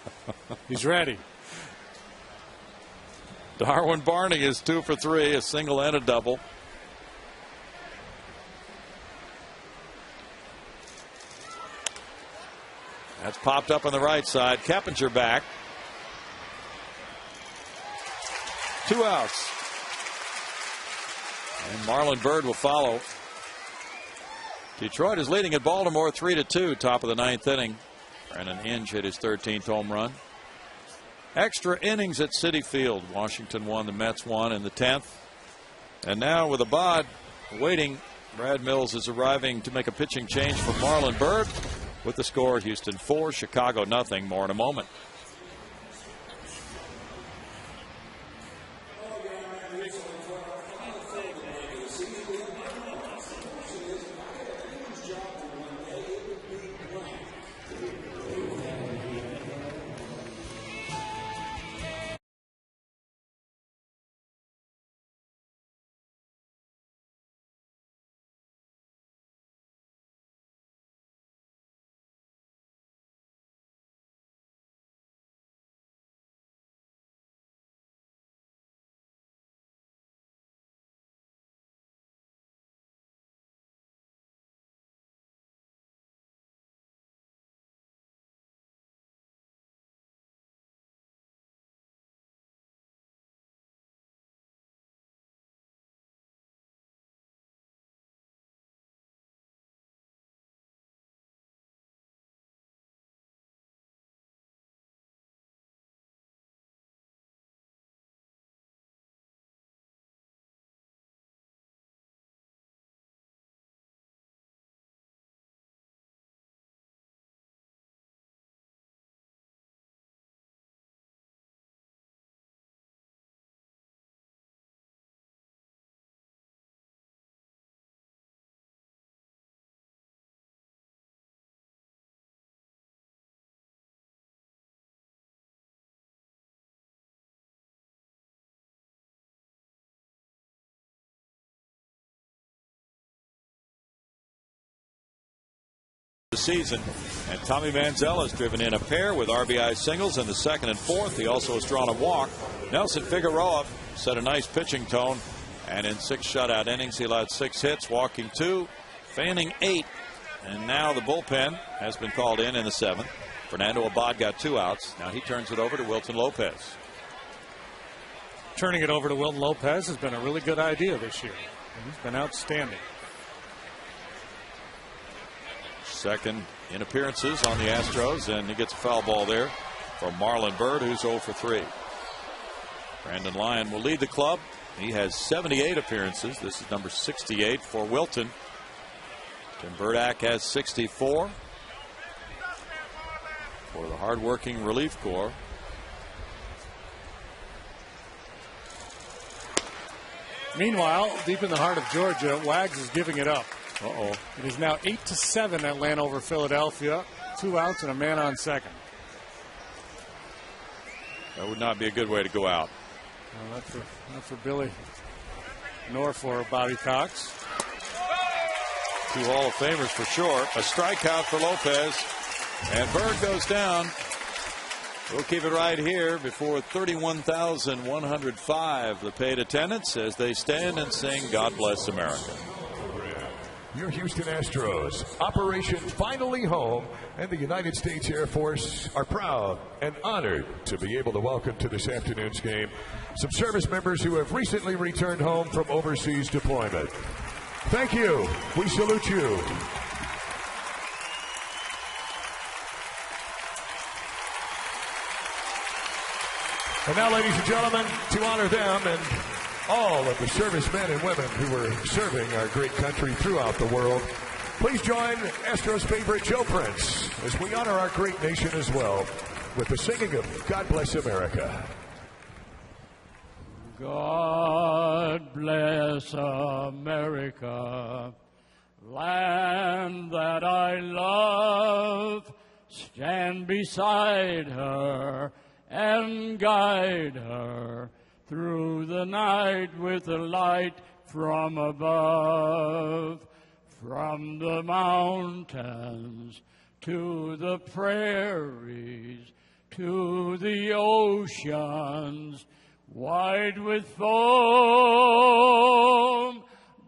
He's ready. Darwin Barney is 2 for 3, a single and a double. That's popped up on the right side. Keppinger back. 2 outs. And Marlon Byrd will follow. Detroit is leading at Baltimore 3-2, top of the 9th inning. Brandon Hinge hit his 13th home run. Extra innings at Citi Field. Washington won, the Mets won in the 10th. And now with Abad waiting, Brad Mills is arriving to make a pitching change for Marlon Byrd. With the score, Houston 4, Chicago nothing. More in a moment. The season, and Tommy Manziel has driven in a pair with RBI singles in the 2nd and 4th. He also has drawn a walk. Nelson Figueroa set a nice pitching tone, and in 6 shutout innings he allowed 6 hits, walking 2, fanning 8, and now the bullpen has been called in the 7th. Fernando Abad got 2 outs. Now he turns it over to Wilton Lopez. Turning it over to Wilton Lopez has been a really good idea this year. He's been outstanding. Second in appearances on the Astros, and he gets a foul ball there from Marlon Byrd, who's 0 for 3. Brandon Lyon will lead the club. He has 78 appearances. This is number 68 for Wilton. Tim Burdack has 64 for the hardworking relief corps. Meanwhile, deep in the heart of Georgia, Wags is giving it up. It is now 8-7 Atlanta over Philadelphia. 2 outs and a man on second. That would not be a good way to go out. Well, not for Billy, nor for Bobby Cox. 2 Hall of Famers for sure. A strikeout for Lopez, and Byrd goes down. We'll keep it right here before 31,105 the paid attendance as they stand and sing God Bless America. Your Houston Astros, Operation Finally Home, and the United States Air Force are proud and honored to be able to welcome to this afternoon's game some service members who have recently returned home from overseas deployment. Thank you. We salute you. And now, ladies and gentlemen, to honor them and all of the servicemen and women who are serving our great country throughout the world, please join Astros favorite Joe Prince as we honor our great nation as well with the singing of God Bless America. God bless America, land that I love stand beside her and guide her through the night with the light from above. From the mountains to the prairies, to the oceans, wide with foam.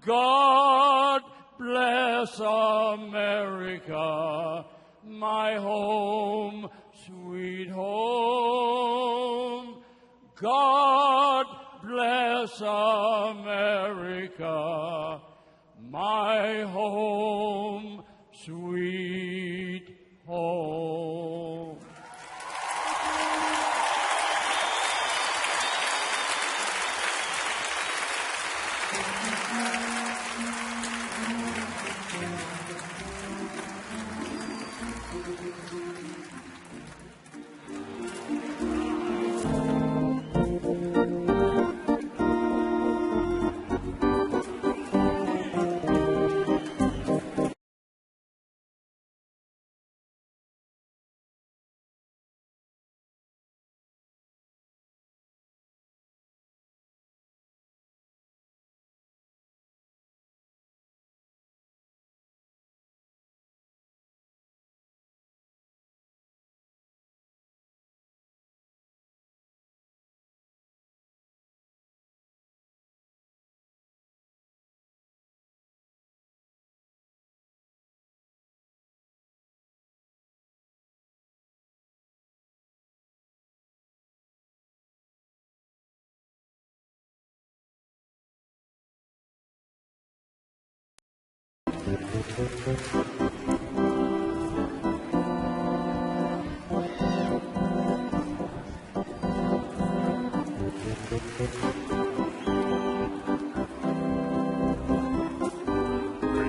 God bless America, my home, sweet home. God bless America, my home, sweet home.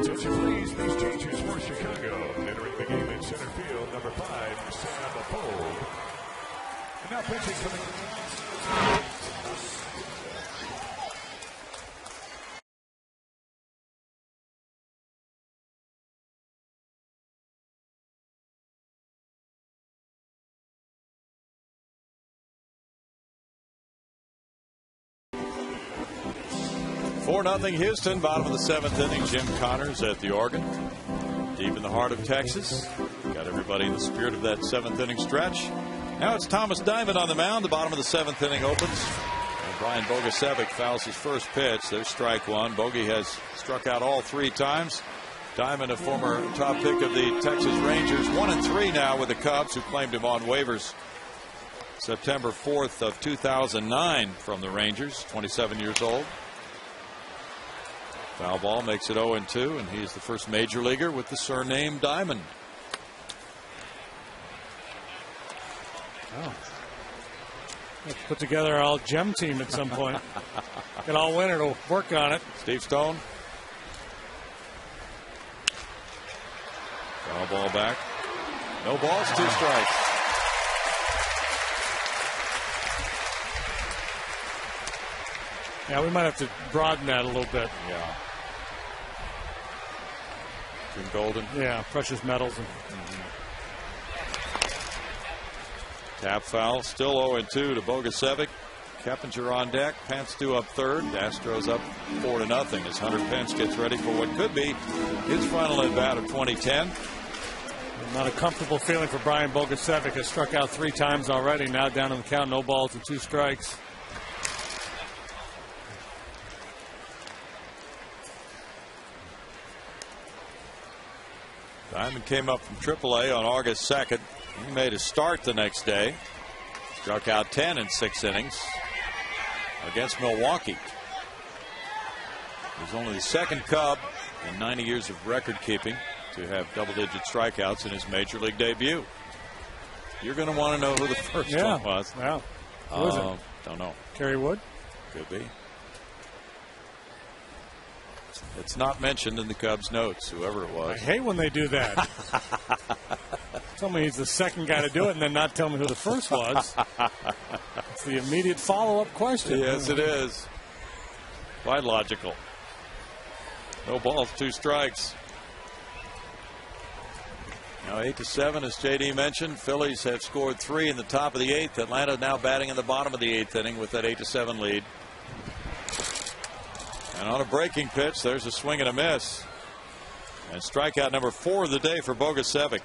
Attention please, these changes for Chicago. Entering the game in center field, number 5, Sam Apold. And now pitching for the... Four 4-0 Houston, bottom of the 7th inning. Jim Connors at the organ. Deep in the heart of Texas. Got everybody in the spirit of that 7th inning stretch. Now it's Thomas Diamond on the mound. The bottom of the 7th inning opens. And Brian Bogusevic fouls his first pitch. There's strike one. Bogey has struck out all 3 times. Diamond, a former top pick of the Texas Rangers, 1-3 now with the Cubs, who claimed him on waivers September 4th of 2009 from the Rangers. 27 years old. Foul ball makes it 0-2, and he's the first major leaguer with the surname Diamond. Oh. Let's put together our gem team at some point. Get all winter to work on it. Steve Stone. Foul ball back. No balls, 2 strikes. Yeah, we might have to broaden that a little bit. Yeah. Jim Golden. Yeah, precious metals. Tap foul. Still 0-2 to Bogusevic. Keppinger on deck. Pence due up third. Astros up 4-0 as Hunter Pence gets ready for what could be his final at bat of 2010. Not a comfortable feeling for Brian Bogusevic. Has struck out 3 times already. Now down on the count. No balls and 2 strikes. Diamond came up from AAA on August 2nd. He made a start the next day. Struck out 10 in 6 innings against Milwaukee. He's only the 2nd Cub in 90 years of record keeping to have double-digit strikeouts in his major league debut. You're going to want to know who the first one was. Yeah. Who was it? Don't know. Kerry Wood? Could be. It's not mentioned in the Cubs notes, whoever it was. I hate when they do that. Tell me he's the 2nd guy to do it and then not tell me who the first was. It's the immediate follow-up question. Yes, it is. Quite logical. No balls, 2 strikes. Now 8-7, as JD mentioned. Phillies have scored 3 in the top of the 8th. Atlanta now batting in the bottom of the 8th inning with that 8-7 lead. And on a breaking pitch, there's a swing and a miss. And strikeout number 4 of the day for Bogusevic.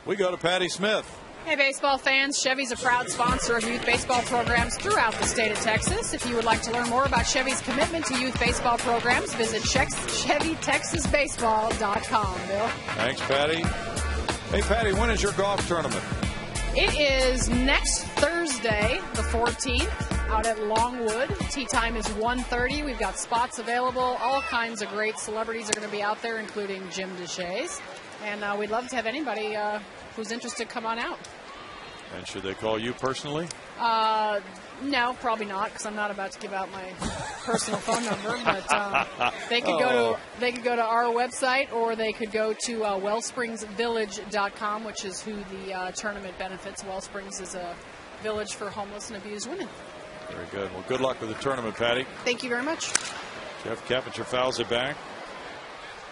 We go to Patty Smith. Hey, baseball fans. Chevy's a proud sponsor of youth baseball programs throughout the state of Texas. If you would like to learn more about Chevy's commitment to youth baseball programs, visit ChevyTexasBaseball.com. Bill. Thanks, Patty. Hey, Patty, when is your golf tournament? It is next Thursday, the 14th, out at Longwood. Tee time is 1:30. We've got spots available. All kinds of great celebrities are going to be out there, including Jim DeShays. And we'd love to have anybody who's interested come on out. And should they call you personally? No, probably not, because I'm not about to give out my personal phone number. But they could go to our website, or they could go to wellspringsvillage.com, which is who the tournament benefits. Wellsprings is a village for homeless and abused women. Very good. Well, good luck with the tournament, Patty. Thank you very much. Jeff Keppinger fouls it back.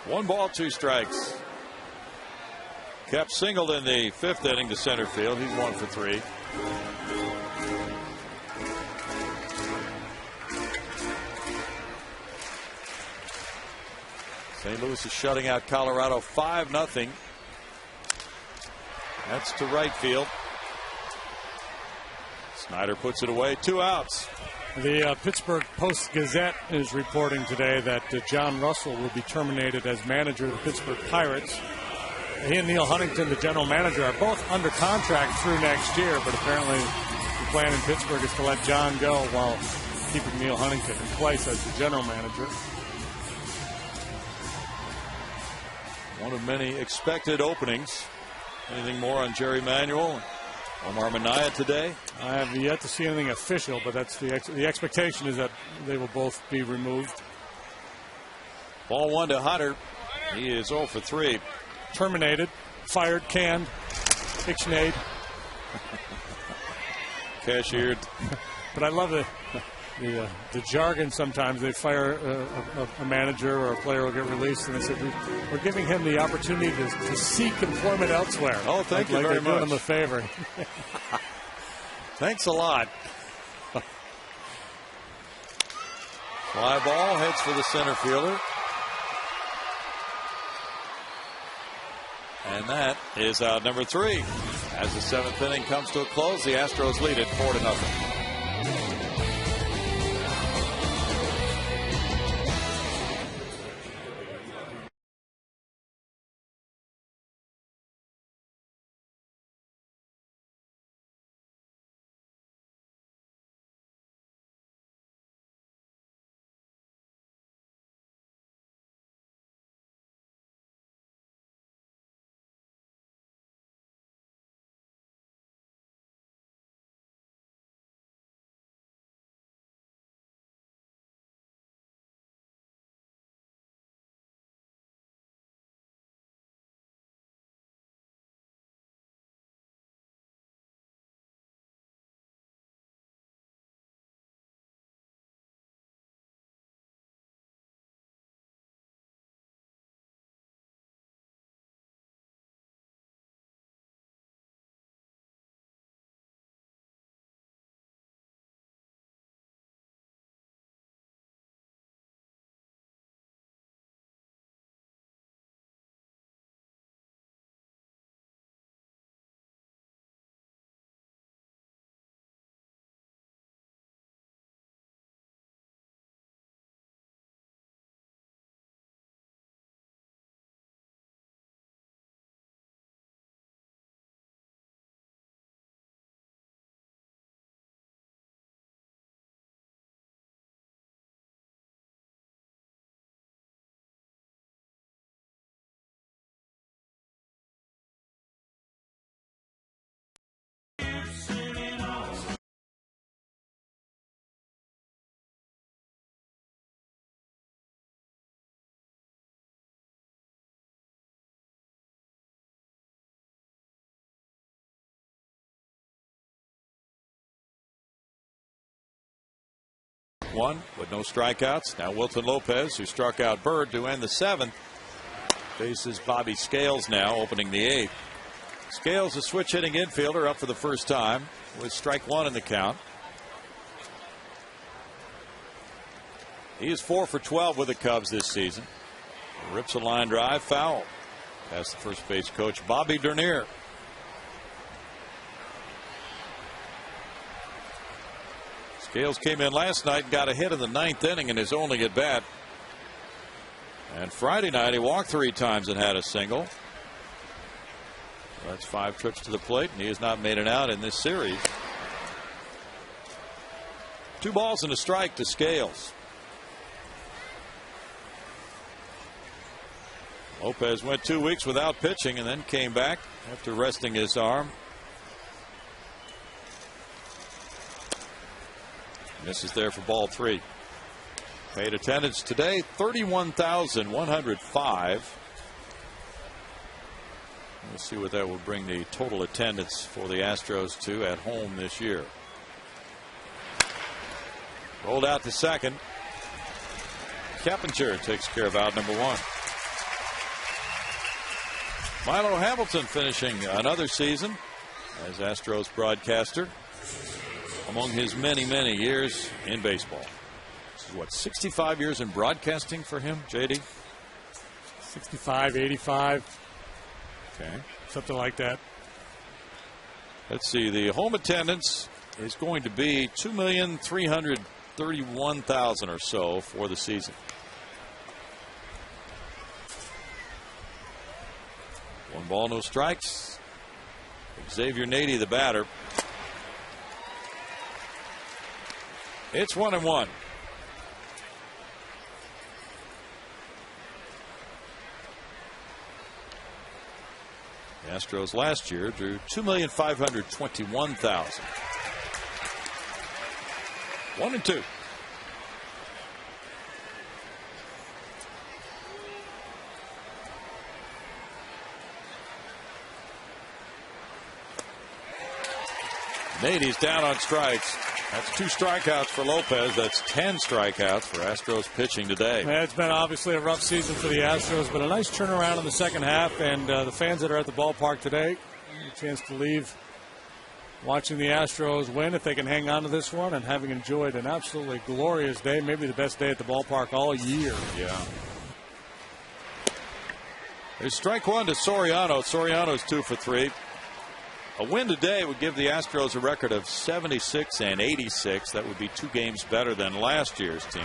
1 ball, 2 strikes. Kep singled in the 5th inning to center field. He's 1 for 3. St. Louis is shutting out Colorado 5-0. That's to right field. Snyder puts it away. 2 outs. The Pittsburgh Post-Gazette is reporting today that John Russell will be terminated as manager of the Pittsburgh Pirates. He and Neil Huntington, the general manager, are both under contract through next year, but apparently the plan in Pittsburgh is to let John go while keeping Neil Huntington in place as the general manager. One of many expected openings. Anything more on Jerry Manuel? Omar Minaya today? I have yet to see anything official, but that's the expectation is that they will both be removed. Ball 1 to Hunter. He is 0 for 3. Terminated, fired, canned, ixnayed. Cashiered. But I love the jargon sometimes. They fire a manager or a player will get released, and they said, we're giving him the opportunity to seek employment elsewhere. Oh, thank you very much. They're doing him a favor. Thanks a lot. Fly ball heads for the center fielder. And that is out number 3. As the 7th inning comes to a close, the Astros lead it 4-0. One with no strikeouts. Now Wilton Lopez, who struck out Bird to end the 7th, faces Bobby Scales now, opening the 8th. Scales, a switch hitting infielder, up for the first time with strike one in the count. He is 4 for 12 with the Cubs this season. Rips a line drive, foul. Past the first base coach, Bobby Dernier. Scales came in last night and got a hit in the 9th inning in his only at bat. And Friday night he walked 3 times and had a single. That's 5 trips to the plate, and he has not made it out in this series. 2 balls and a strike to Scales. Lopez went 2 weeks without pitching and then came back after resting his arm. Misses there for ball 3. Paid attendance today, 31,105. We'll see what that will bring the total attendance for the Astros to at home this year. Rolled out to second. Keppinger takes care of out number 1. Milo Hamilton finishing another season as Astros broadcaster among his many years in baseball. This is what, 65 years in broadcasting for him, JD? 65, 85. Okay. Something like that. Let's see. The home attendance is going to be 2,331,000 or so for the season. 1 ball, no strikes. Xavier Nady, the batter. It's 1-1. The Astros last year drew 2,521,000. 1-2. Nady's down on strikes. That's 2 strikeouts for Lopez. That's 10 strikeouts for Astros pitching today. Yeah, it's been obviously a rough season for the Astros, but a nice turnaround in the second half. And the fans that are at the ballpark today, a chance to leave watching the Astros win if they can hang on to this one, and having enjoyed an absolutely glorious day, maybe the best day at the ballpark all year. Yeah. There's strike 1 to Soriano. Soriano's 2 for 3. A win today would give the Astros a record of 76 and 86. That would be 2 games better than last year's team.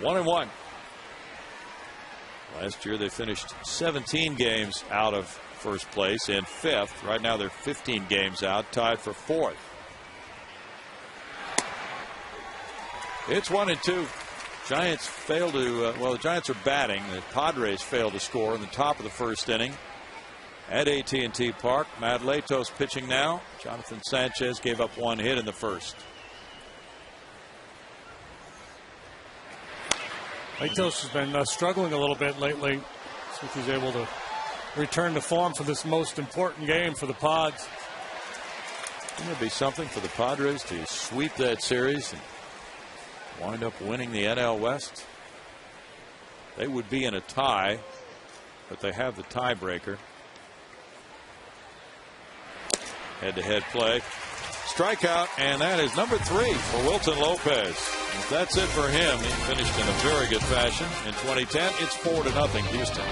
1-1. Last year they finished 17 games out of first place in 5th. Right now they're 15 games out, tied for 4th. It's 1-2. Giants fail to, the Giants are batting. The Padres failed to score in the top of the first inning at AT&T Park. Matt Latos pitching now. Jonathan Sanchez gave up 1 hit in the first. Latos has been struggling a little bit lately. See if he's able to return to form for this most important game for the Pods. Wouldn't it be something for the Padres to sweep that series and wind up winning the NL West? They would be in a tie, but they have the tiebreaker. Head-to-head play. Strikeout, and that is number 3 for Wilton Lopez. If that's it for him, he finished in a very good fashion. In 2010, it's 4-0 Houston.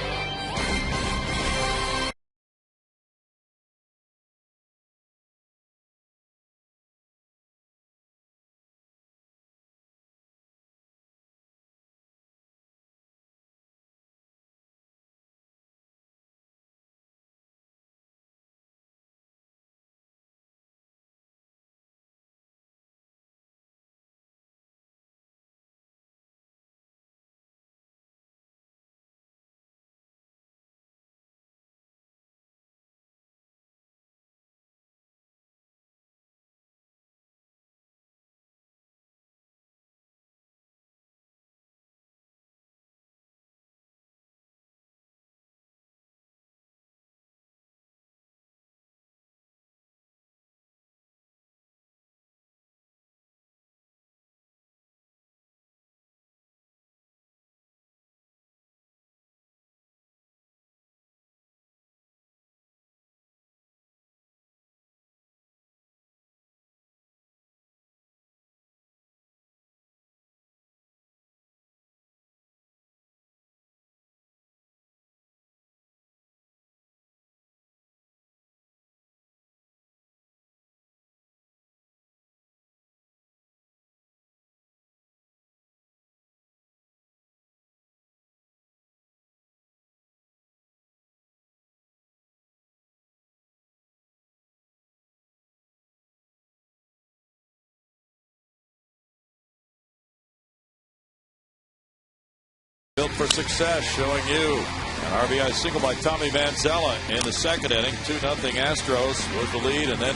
Built for success, showing you an RBI single by Tommy Manzella in the second inning. 2-0 Astros was the lead, and then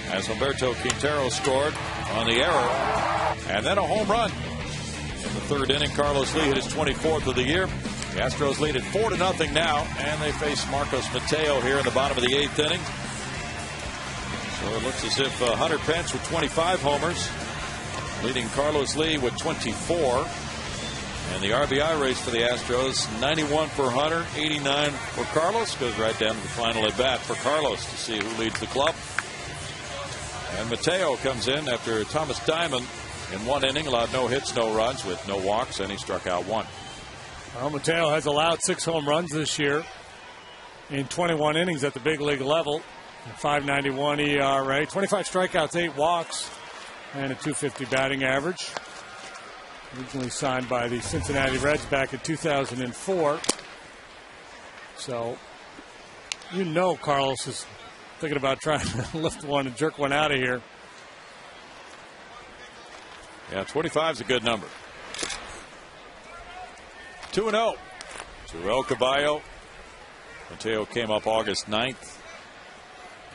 as Humberto Quintero scored on the error, and then a home run. In the third inning, Carlos Lee hit his 24th of the year. The Astros lead at 4-0 now, and they face Marcos Mateo here in the bottom of the 8th inning. So it looks as if Hunter Pence with 25 homers, leading Carlos Lee with 24. And the RBI race for the Astros, 91 for Hunter, 89 for Carlos. Goes right down to the final at bat for Carlos to see who leads the club. And Mateo comes in after Thomas Diamond in one inning, allowed no hits, no runs with no walks, and he struck out one. Well, Mateo has allowed 6 home runs this year in 21 innings at the big league level. 5.91 ERA, 25 strikeouts, 8 walks, and a .250 batting average. Originally signed by the Cincinnati Reds back in 2004. So, you know Carlos is thinking about trying to lift one and jerk one out of here. Yeah, 25 is a good number. 2-0 to El Caballo. Mateo came up August 9th.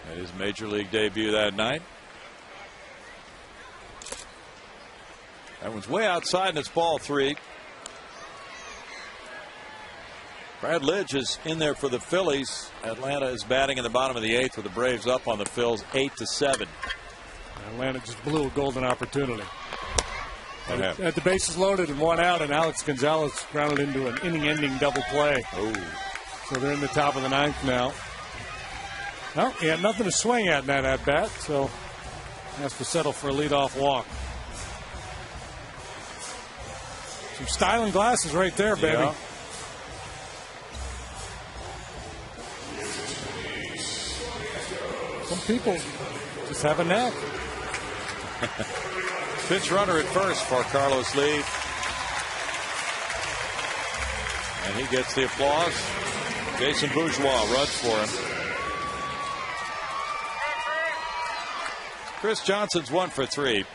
Had his major league debut that night. That one's way outside, and it's ball 3. Brad Lidge is in there for the Phillies. Atlanta is batting in the bottom of the 8th with the Braves up on the Phils 8-7. Atlanta just blew a golden opportunity. At the bases loaded and 1 out, and Alex Gonzalez grounded into an inning-ending double play. Oh. So they're in the top of the 9th now. Well, he had nothing to swing at in that at-bat, so he has to settle for a leadoff walk. Some styling glasses right there, baby. Yeah. Some people just have a knack. Pitch runner at first for Carlos Lee. And he gets the applause. Jason Bourgeois runs for him. Chris Johnson's 1 for 3.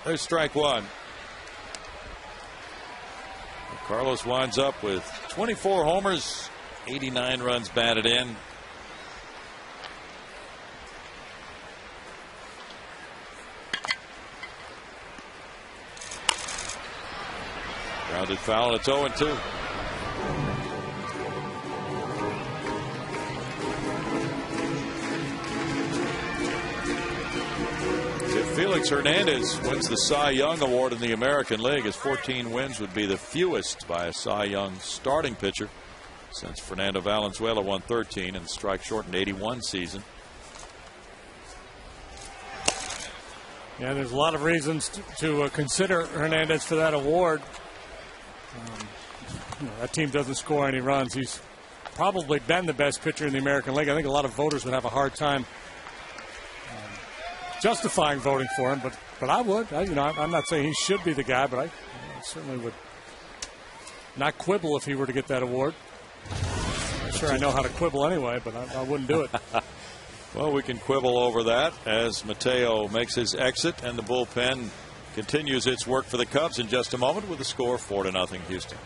There's strike 1. Carlos winds up with 24 homers, 89 runs batted in. Grounded foul, it's 0-2. If Felix Hernandez wins the Cy Young Award in the American League, his 14 wins would be the fewest by a Cy Young starting pitcher since Fernando Valenzuela won 13 in the strike-shortened 81 season. Yeah, there's a lot of reasons to consider Hernandez for that award. That team doesn't score any runs. He's probably been the best pitcher in the American League. I think a lot of voters would have a hard time justifying voting for him, but I would. I'm not saying he should be the guy, but I certainly would not quibble if he were to get that award. I'm sure I know how to quibble anyway, but I wouldn't do it. Well, we can quibble over that as Mateo makes his exit and the bullpen continues its work for the Cubs in just a moment with the score 4-0 Houston.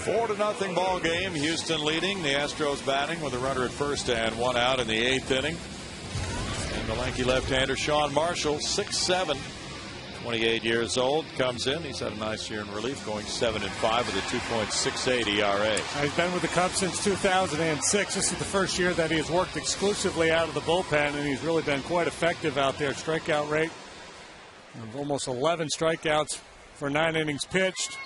4-0 ball game. Houston leading. The Astros batting with a runner at first and one out in the 8th inning. And the lanky left-hander Sean Marshall, 6'7", 28 years old, comes in. He's had a nice year in relief, going 7-5 with a 2.68 ERA. He's been with the Cubs since 2006. This is the first year that he has worked exclusively out of the bullpen, and he's really been quite effective out there. Strikeout rate of almost 11 strikeouts for 9 innings pitched.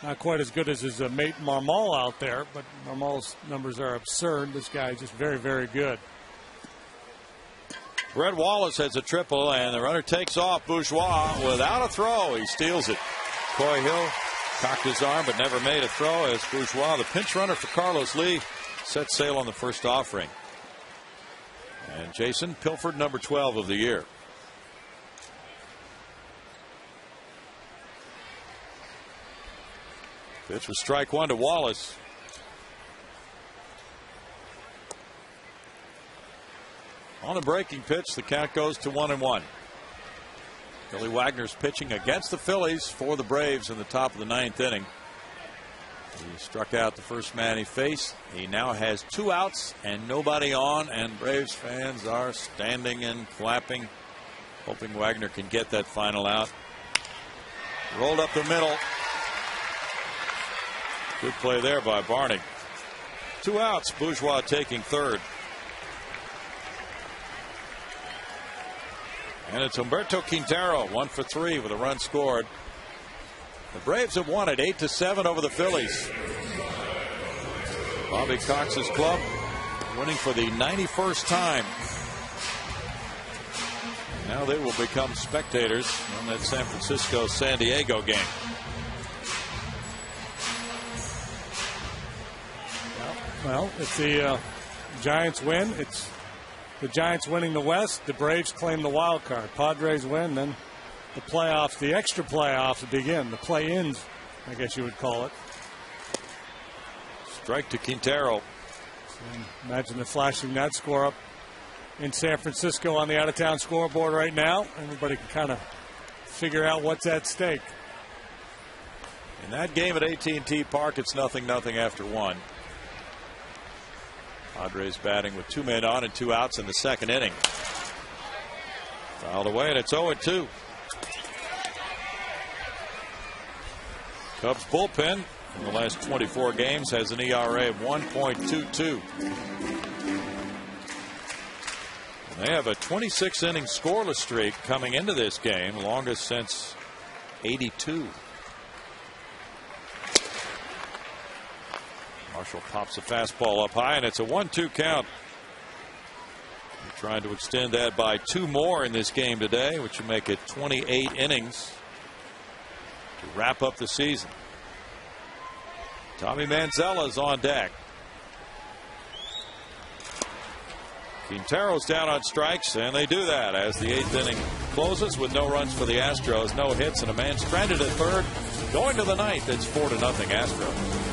Not quite as good as his mate Marmol out there, but Marmol's numbers are absurd. This guy is just very, very good. Brett Wallace has a triple, and the runner takes off. Bourgeois without a throw. He steals it. Coy Hill cocked his arm but never made a throw as Bourgeois, the pinch runner for Carlos Lee, set sail on the first offering. And Jason Pilford, number 12 of the year. Pitch was strike one to Wallace. On a breaking pitch, the count goes to 1-1. Billy Wagner's pitching against the Phillies for the Braves in the top of the 9th inning. He struck out the first man he faced. He now has 2 outs and nobody on, and Braves fans are standing and clapping, hoping Wagner can get that final out. Rolled up the middle. Good play there by Barney. 2 outs, Bourgeois taking third. And it's Humberto Quintero, 1 for 3 with a run scored. The Braves have won it 8-7 over the Phillies. Bobby Cox's club winning for the 91st time. Now they will become spectators on that San Francisco-San Diego game. Well, if the Giants win, it's the Giants winning the West. The Braves claim the wild card. Padres win, then the playoffs, the extra playoffs begin. The play-ins, I guess you would call it. Strike to Quintero. Imagine the flashing that score up in San Francisco on the out-of-town scoreboard right now. Everybody can kind of figure out what's at stake. In that game at AT&T Park, it's 0-0 after 1. Padres batting with 2 men on and 2 outs in the 2nd inning. Fouled away, and it's 0-2. Cubs bullpen in the last 24 games has an ERA of 1.22. And they have a 26-inning scoreless streak coming into this game, longest since '82. Marshall pops a fastball up high, and it's a 1-2 count. They're trying to extend that by 2 more in this game today, which would make it 28 innings to wrap up the season. Tommy Manzella's on deck. Quintero's down on strikes, and they do that as the 8th inning closes with no runs for the Astros, no hits, and a man stranded at third. Going to the 9th, it's 4-0 Astros.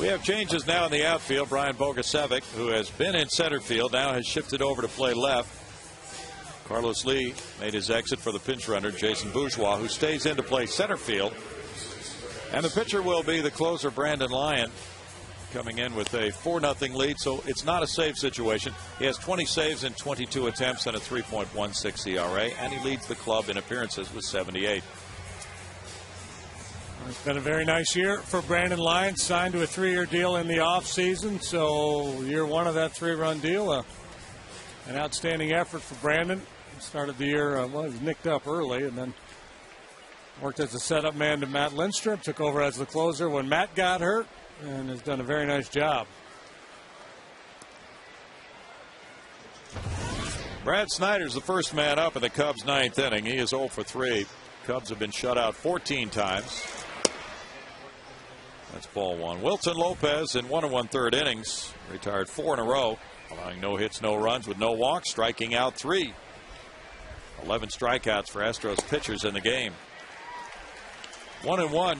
We have changes now in the outfield. Brian Bogusevic, who has been in center field, now has shifted over to play left. Carlos Lee made his exit for the pinch runner, Jason Bourgeois, who stays in to play center field. And the pitcher will be the closer, Brandon Lyon, coming in with a 4-0 lead. So it's not a save situation. He has 20 saves in 22 attempts and a 3.16 ERA, and he leads the club in appearances with 78. It's been a very nice year for Brandon Lyon. Signed to a 3-year deal in the offseason. So year one of that 3-run deal, an outstanding effort for Brandon. Started the year, he was nicked up early, and then worked as a setup man to Matt Lindstrom. Took over as the closer when Matt got hurt, and has done a very nice job. Brad Snyder's the first man up in the Cubs' 9th inning. He is 0 for 3. Cubs have been shut out 14 times. That's ball one. Wilson Lopez in 1 1/3 innings retired 4 in a row, allowing no hits, no runs with no walks, striking out 3. 11 strikeouts for Astros pitchers in the game. 1-1.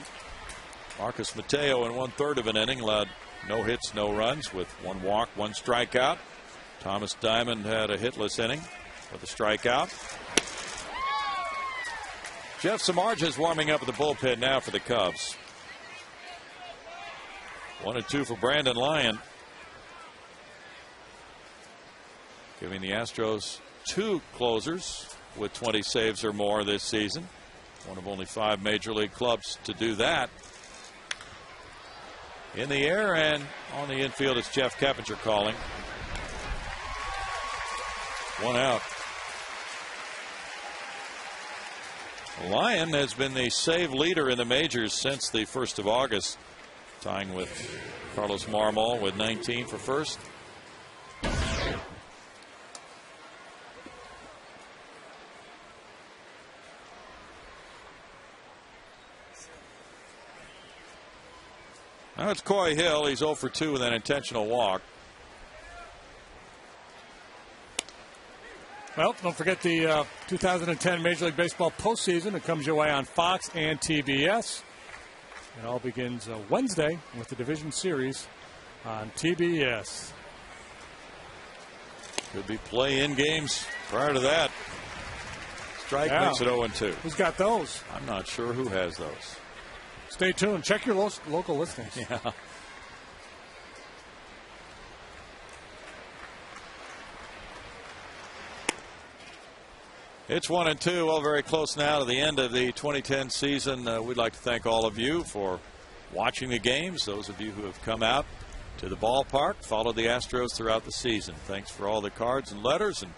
Marcus Mateo in 1/3 of an inning allowed no hits, no runs with 1 walk, 1 strikeout. Thomas Diamond had a hitless inning with a strikeout. Jeff Samardzija is warming up at the bullpen now for the Cubs. 1-2 for Brandon Lyon, giving the Astros 2 closers with 20 saves or more this season. One of only 5 major league clubs to do that. In the air and on the infield, it's Jeff Keppinger calling. 1 out. Lyon has been the save leader in the majors since the 1st of August, tying with Carlos Marmol with 19 for first. Now it's Coy Hill. He's 0 for 2 with an intentional walk. Well, don't forget the 2010 Major League Baseball postseason. It comes your way on Fox and TBS. It all begins Wednesday with the Division Series on TBS. Could be play-in games prior to that. Strike makes it 0-2. Who's got those? I'm not sure who has those. Stay tuned. Check your local listings. Yeah. It's 1-2. Well, very close now to the end of the 2010 season. We'd like to thank all of you for watching the games. Those of you who have come out to the ballpark, followed the Astros throughout the season. Thanks for all the cards and letters and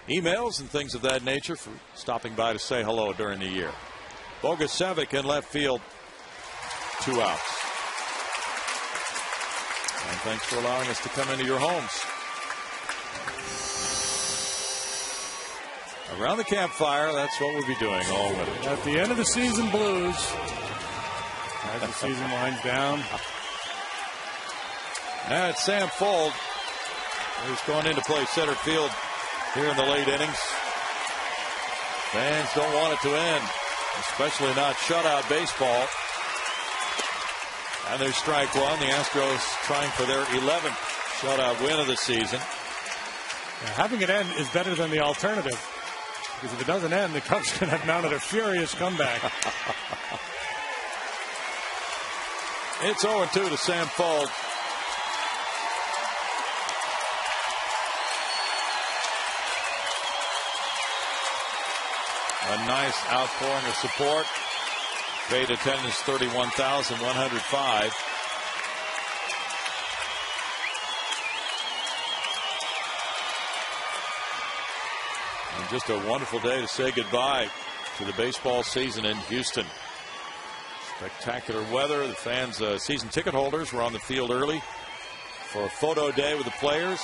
emails and things of that nature, for stopping by to say hello during the year. Bogusevic in left field, 2 outs. And thanks for allowing us to come into your homes. Around the campfire, that's what we'll be doing all winter. At the end of the season blues, as the season winds down. Now it's Sam Fuld, who's going in to play center field here in the late innings. Fans don't want it to end, especially not shutout baseball. And there's strike one. The Astros trying for their 11th shutout win of the season. Having it end is better than the alternative, because if it doesn't end, the Cubs can have mounted a furious comeback. It's 0-2 to Sam Fuld. A nice outpouring of support. Paid attendance 31,105. And just a wonderful day to say goodbye to the baseball season in Houston. Spectacular weather. The fans, season ticket holders, were on the field early for a photo day with the players.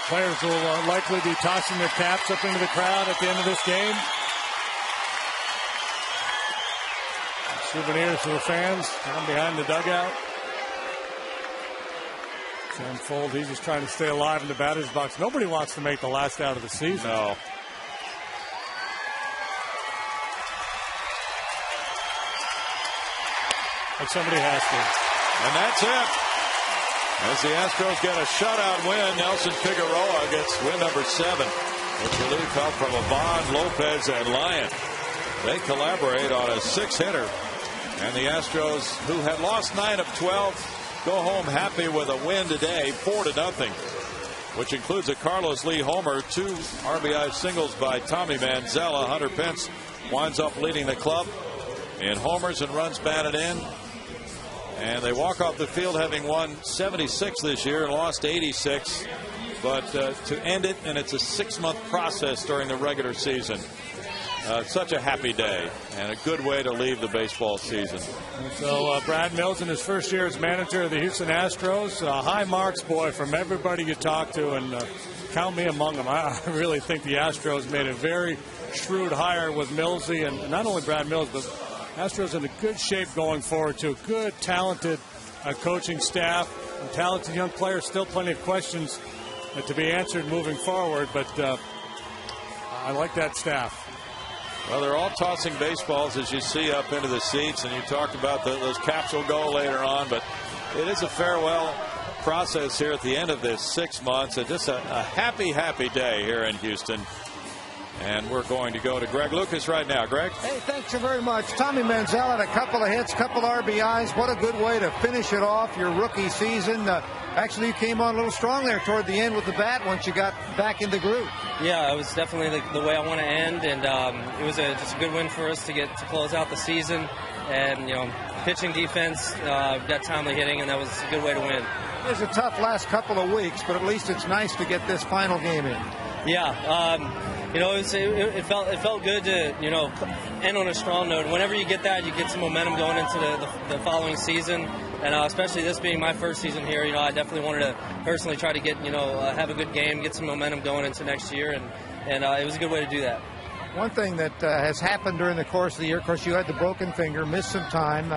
Players will likely be tossing their caps up into the crowd at the end of this game. Souvenirs for the fans down behind the dugout. Sam Fuld, he's just trying to stay alive in the batter's box. Nobody wants to make the last out of the season. No. Like somebody has to. And that's it. As the Astros get a shutout win, Nelson Figueroa gets win number 7. With relief help from Avon, Lopez, and Lyon. They collaborate on a 6-hitter. And the Astros, who had lost 9 of 12, go home happy with a win today, 4-0, which includes a Carlos Lee homer, 2 RBI singles by Tommy Manzella. Hunter Pence winds up leading the club in homers and runs batted in. And they walk off the field having won 76 this year and lost 86. But to end it, and it's a 6-month process during the regular season. Such a happy day and a good way to leave the baseball season. And so Brad Mills in his first year as manager of the Houston Astros, high marks, boy, from everybody you talk to, and count me among them. I really think the Astros made a very shrewd hire with Millsy, and not only Brad Mills, but Astros in a good shape going forward to a good, talented coaching staff, and talented young players. Still plenty of questions to be answered moving forward, but I like that staff. Well, they're all tossing baseballs, as you see, up into the seats, and you talked about those caps will go later on, but it is a farewell process here at the end of this 6 months, and just a happy, happy day here in Houston. And we're going to go to Greg Lucas right now. Greg? Hey, thanks so very much. Tommy Manziel had a couple of hits, couple RBIs. What a good way to finish it off your rookie season. Actually, you came on a little strong there toward the end with the bat once you got back in the groove. Yeah, it was definitely the way I want to end, and it was just a good win for us to get to close out the season. And, you know, pitching, defense, got timely hitting, and that was a good way to win. It was a tough last couple of weeks, but at least it's nice to get this final game in. Yeah, you know, it felt good to, you know, end on a strong note. Whenever you get that, you get some momentum going into the following season. And especially this being my first season here, you know, I definitely wanted to personally try to get, you know, have a good game, get some momentum going into next year, and it was a good way to do that. One thing that has happened during the course of the year, of course, you had the broken finger, missed some time,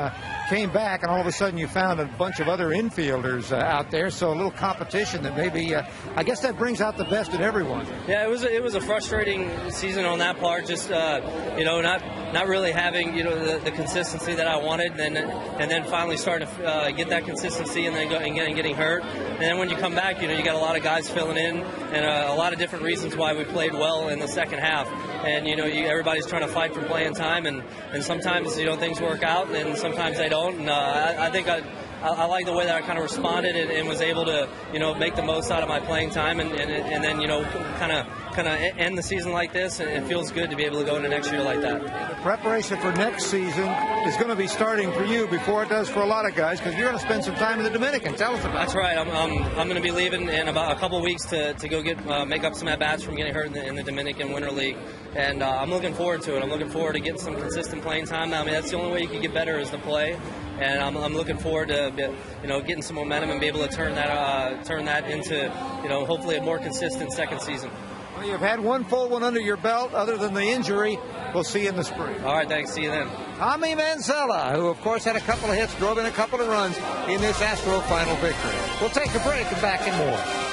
came back, and all of a sudden you found a bunch of other infielders out there. So a little competition that maybe, I guess that brings out the best in everyone. Yeah, it was a frustrating season on that part. Just you know, not really having, you know, the consistency that I wanted, and then finally starting to get that consistency, and then getting hurt. And then when you come back, you know, you got a lot of guys filling in, and a lot of different reasons why we played well in the second half. And you know, everybody's trying to fight for playing time, and sometimes, you know, things work out, and sometimes they don't. And I think I like the way that I kind of responded and was able to, you know, make the most out of my playing time, and then, you know, kind of end the season like this, and it feels good to be able to go into next year like that. The preparation for next season is going to be starting for you before it does for a lot of guys, because you're going to spend some time in the Dominican. Tell us about it. That's right. I'm going to be leaving in about a couple of weeks to go make up some at-bats from getting hurt in the Dominican Winter League, and I'm looking forward to it. I'm looking forward to getting some consistent playing time. I mean, that's the only way you can get better is to play. And I'm looking forward to, you know, getting some momentum and be able to turn that into, you know, hopefully a more consistent second season. Well, you've had one full one under your belt. Other than the injury, we'll see you in the spring. All right, thanks. See you then. Tommy Manzella, who of course had a couple of hits, drove in a couple of runs in this Astro final victory. We'll take a break and back in more.